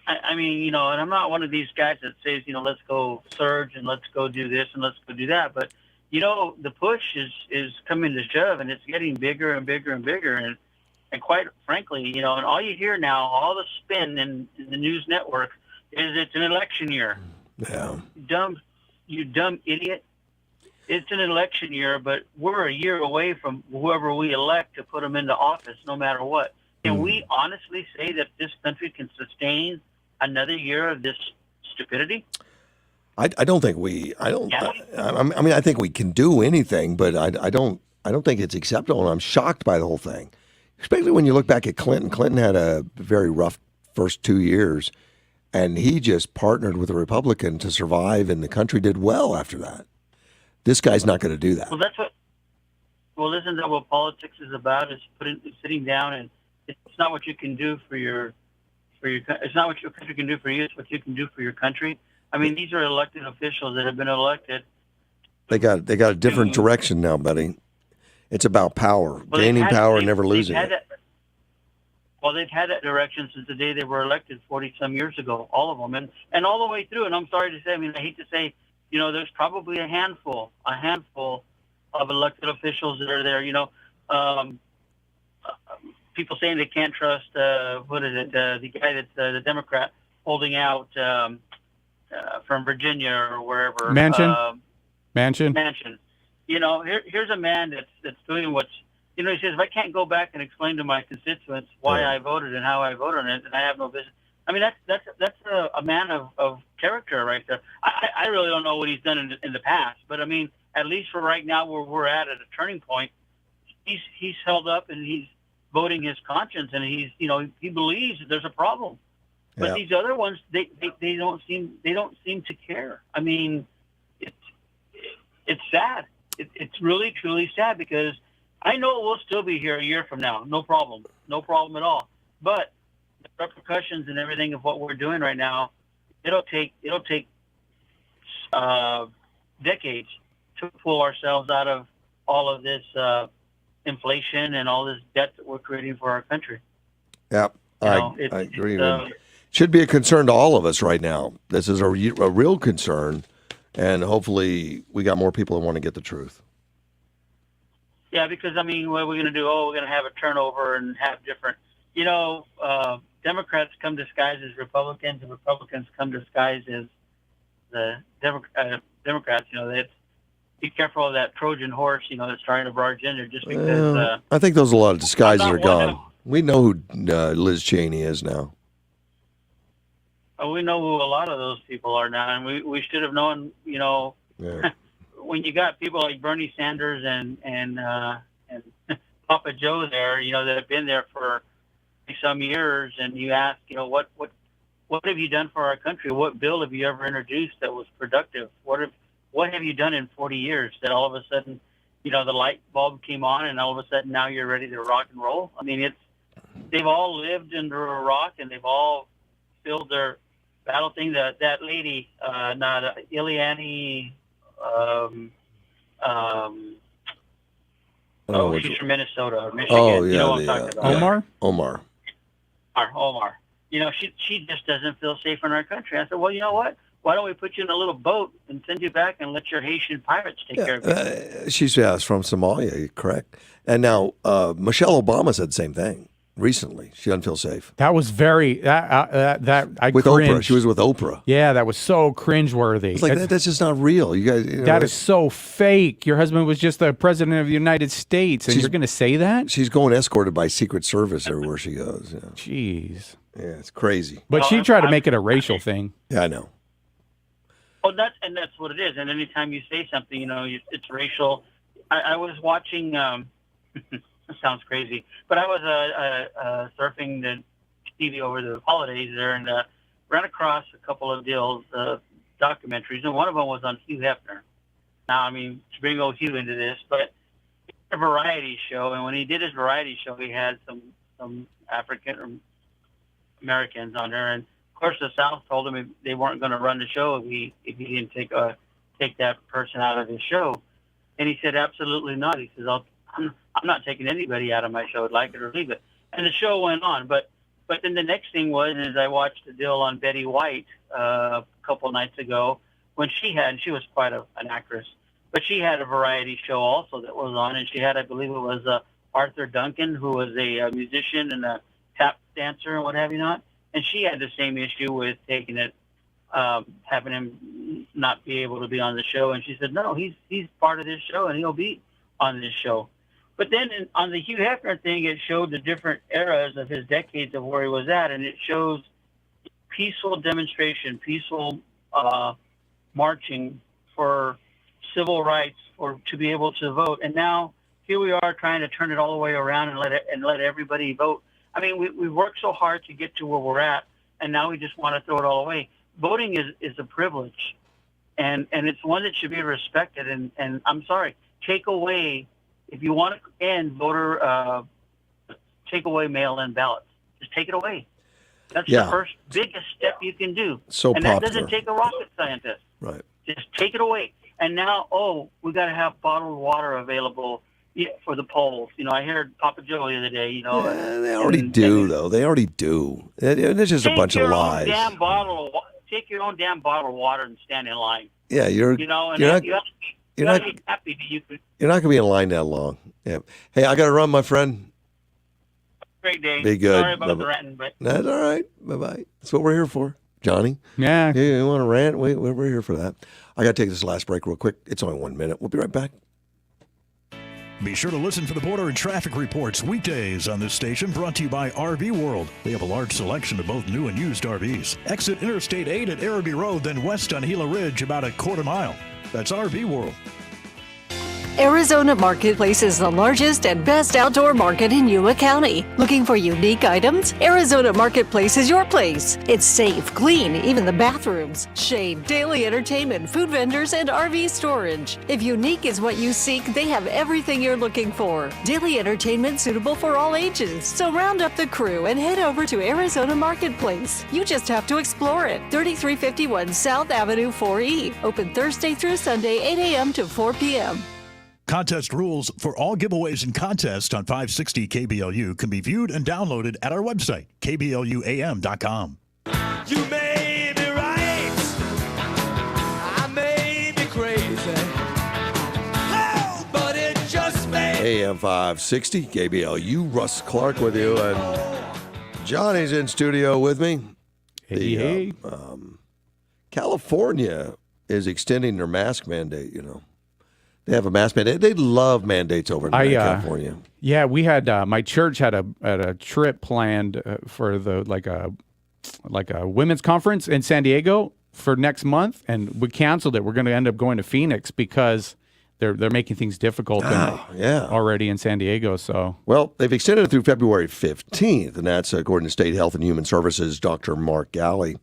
And I'm not one of these guys that says, let's go surge and let's go do this and let's go do that. But, the push is coming to shove, and it's getting bigger and bigger and bigger. And quite frankly, and all you hear now, all the spin in the news network is it's an election year. Yeah. You dumb idiot. It's an election year, but we're a year away from whoever we elect to put them into office, no matter what. Can we honestly say that this country can sustain another year of this stupidity? I don't think we. I don't. Yeah. I mean, I think we can do anything, but I don't think it's acceptable. And I'm shocked by the whole thing, especially when you look back at Clinton. Clinton had a very rough first 2 years, and he just partnered with a Republican to survive, and the country did well after that. This guy's not going to do that. Well, isn't that what politics is about? Is sitting down, and it's not what you can do for your. It's not what your country can do for you. It's what you can do for your country. I mean, these are elected officials that have been elected. They got a different direction now, buddy. It's about power, gaining power and never losing it. They've had that direction since the day they were elected 40-some years ago, all of them, and all the way through. And I'm sorry to say, I hate to say, there's probably a handful of elected officials that are there. People saying they can't trust, the guy that's the Democrat holding out from Virginia or wherever. Manchin. Here's a man that's doing what's, he says, if I can't go back and explain to my constituents why I voted and how I voted on it, and I have no business. I mean, that's a man of character right there. I really don't know what he's done in the past, but I mean, at least for right now, where we're at a turning point, he's held up and he's voting his conscience, and he believes that there's a problem. But these other ones, they don't seem to care. I mean, it's sad. It's really truly sad, because I know we'll still be here a year from now, no problem at all. But the repercussions and everything of what we're doing right now, it'll take decades to pull ourselves out of all of this inflation and all this debt that we're creating for our country. Yeah, I agree. Should be a concern to all of us right now. This is a real concern, and hopefully we got more people that want to get the truth. Yeah, because, I mean, what are we going to do? We're going to have a turnover and have different, Democrats come disguised as Republicans, and Republicans come disguised as the Democrats. Be careful of that Trojan horse, that's trying to barge in there just because. I think those are a lot of disguises are gone. We know who Liz Cheney is now. We know who a lot of those people are now, and we should have known, when you got people like Bernie Sanders and Papa Joe there, that have been there for some years, and you ask, what have you done for our country? What bill have you ever introduced that was productive? What have you done in 40 years that all of a sudden, the light bulb came on, and all of a sudden now you're ready to rock and roll? I mean, they've all lived under a rock, and they've all filled their battle thing. That lady, Ileani. She's from Minnesota or Michigan. Oh, yeah. You know what I'm talking about. Omar. Omar. She just doesn't feel safe in our country. I said, well, you know what? Why don't we put you in a little boat and send you back and let your Haitian pirates take care of you? She's from Somalia, correct? And now Michelle Obama said the same thing recently. She doesn't feel safe. That was very I with cringed. Oprah. She was with Oprah. Yeah, that was so cringeworthy. It's like that's just not real. You guys. That is so fake. Your husband was just the president of the United States, and you're going to say that? She's going escorted by Secret Service everywhere she goes. Jeez. Yeah, it's crazy. But she tried to make it a racial thing. Yeah, I know. Oh, that's what it is. And anytime you say something, it's racial. I was watching. It sounds crazy, but I was surfing the TV over the holidays there, and ran across a couple of documentaries, and one of them was on Hugh Hefner. Now, I mean, to bring old Hugh into this, but it's a variety show, and when he did his variety show, he had some African Americans on there, and of course, the South told him they weren't going to run the show if he didn't take that person out of his show, and he said, absolutely not. He says, I'm not taking anybody out of my show, like it or leave it. And the show went on, but then the next thing was, I watched a deal on Betty White a couple nights ago when she was quite an actress, but she had a variety show also that was on, and she had, I believe it was Arthur Duncan, who was a musician and a tap dancer and what have you not, and she had the same issue with taking it, having him not be able to be on the show, and she said, no, he's part of this show and he'll be on this show. But then on the Hugh Hefner thing, it showed the different eras of his decades of where he was at, and it shows peaceful demonstration, peaceful marching for civil rights, to be able to vote. And now here we are trying to turn it all the way around and let everybody vote. I mean, we've worked so hard to get to where we're at, and now we just want to throw it all away. Voting is a privilege, and it's one that should be respected. And I'm sorry, take away. If you want to end take away mail-in ballots. Just take it away. That's the first biggest step you can do. So and popular. That doesn't take a rocket scientist. Right. Just take it away. And now, we got to have bottled water available for the polls. I heard Papa Joe the other day. Yeah, they already do, though. They already do. It's just a bunch of lies. Take your own damn bottle of water and stand in line. Yeah, you're not happy that you could. You're not going to be in line that long. Yeah. Hey, I got to run, my friend. Great day. Be good. Sorry about the ranting, but that's all right. Bye-bye. That's what we're here for, Johnny. Yeah. You want to rant? We're here for that. I got to take this last break real quick. It's only 1 minute. We'll be right back. Be sure to listen for the border and traffic reports weekdays on this station, brought to you by RV World. They have a large selection of both new and used RVs. Exit Interstate 8 at Araby Road, then west on Gila Ridge about a quarter mile. That's RV World. Arizona Marketplace is the largest and best outdoor market in Yuma County. Looking for unique items? Arizona Marketplace is your place. It's safe, clean, even the bathrooms, shade, daily entertainment, food vendors, and RV storage. If unique is what you seek, they have everything you're looking for. Daily entertainment suitable for all ages. So round up the crew and head over to Arizona Marketplace. You just have to explore it. 3351 South Avenue 4E. Open Thursday through Sunday, 8 a.m. to 4 p.m. Contest rules for all giveaways and contests on 560 KBLU can be viewed and downloaded at our website, kbluam.com. You may be right, I may be crazy, oh, but it just may. AM 560, KBLU, Russ Clark with you, and Johnny's in studio with me. Hey. California is extending their mask mandate, They have a mask mandate. They love mandates over in California. Yeah, we had my church had a trip planned for the like a women's conference in San Diego for next month, and we canceled it. We're going to end up going to Phoenix because they're making things difficult already in San Diego. So they've extended it through February 15th, and that's according to State Health and Human Services Dr. Mark Galley.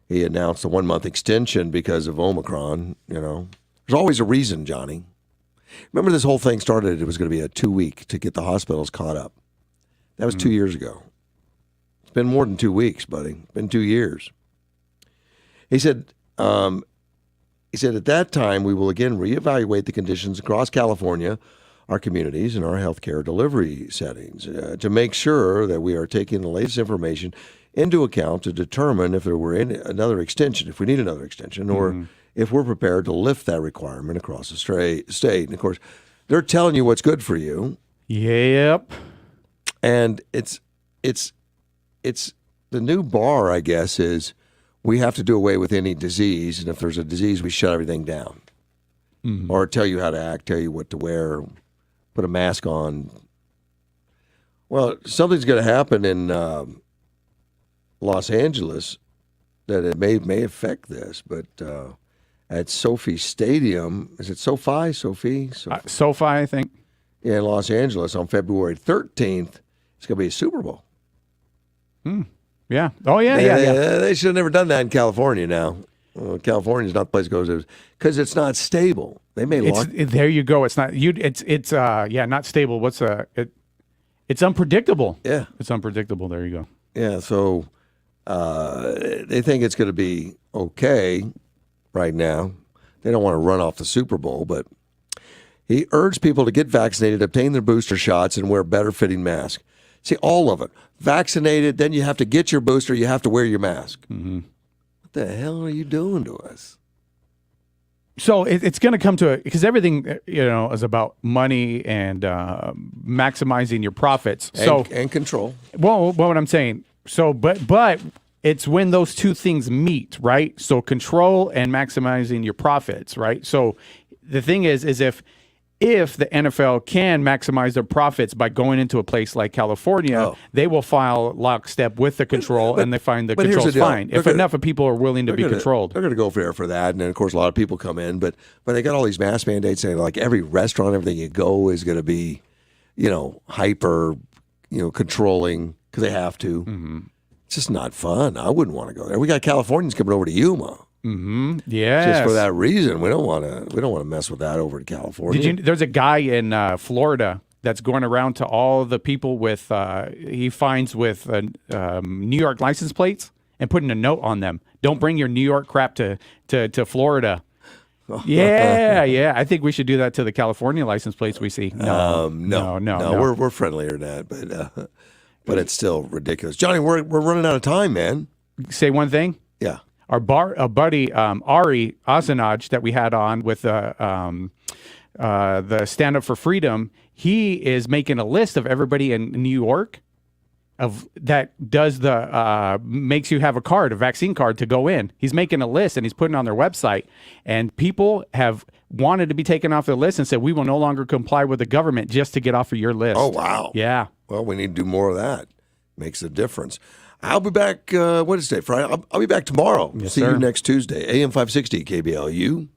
He announced a 1-month extension because of Omicron. There's always a reason, Johnny. Remember, this whole thing started, it was going to be a 2-week to get the hospitals caught up. That was 2 years ago. It's been more than 2 weeks, buddy. It's been 2 years. He said, at that time, we will again reevaluate the conditions across California, our communities, and our healthcare delivery settings to make sure that we are taking the latest information into account to determine if there were another extension, if we need another extension, or if we're prepared to lift that requirement across the state. And, of course, they're telling you what's good for you. Yep. And it's the new bar, I guess, is we have to do away with any disease. And if there's a disease, we shut everything down. Or tell you how to act, tell you what to wear, put a mask on. Well, something's going to happen in Los Angeles that it may affect this, but at SoFi Stadium. Is it SoFi? SoFi, I think. Yeah, in Los Angeles on February 13th. It's going to be a Super Bowl. Yeah. Oh, yeah. They should have never done that in California now. California's not the place to go because it's not stable. They may lock. There you go. It's not not stable. It's unpredictable. Yeah. It's unpredictable. There you go. Yeah, so they think it's going to be okay right now. They don't want to run off the Super Bowl, but he urged people to get vaccinated, obtain their booster shots, and wear better fitting masks. See, all of it. Vaccinated, then you have to get your booster, you have to wear your mask. Mm-hmm. What the hell are you doing to us? So it's going to come to it because everything, is about money and maximizing your profits. And control. Well, what I'm saying. So, but it's when those two things meet, right? So control and maximizing your profits, right? So the thing is if the NFL can maximize their profits by going into a place like California, they will file lockstep with the control, and they find the control's fine. If enough of people are willing to be controlled. They're going to go for that, and then, of course, a lot of people come in. But they got all these mask mandates saying, like, every restaurant, everything you go is going to be, hyper, controlling because they have to. Mm-hmm. It's just not fun. I wouldn't want to go there. We got Californians coming over to Yuma. Mm-hmm. Yeah. Just for that reason, we don't want to mess with that over to California. There's a guy in Florida that's going around to all the people with he finds with New York license plates and putting a note on them. Don't bring your New York crap to Florida. Yeah. I think we should do that to the California license plates we see. No. We're friendlier than that, but it's still ridiculous. Johnny, we're running out of time, man. Say one thing. Yeah. Our buddy Ari Asanaj that we had on with the Stand Up for Freedom, he is making a list of everybody in New York that does the makes you have a vaccine card to go in. He's making a list and he's putting it on their website, and people have wanted to be taken off the list and said we will no longer comply with the government just to get off of your list. Oh wow! Yeah. Well, we need to do more of that. Makes a difference. I'll be back, what is today, Friday? I'll be back tomorrow. Yes, See sir. you next Tuesday, AM 560 KBLU.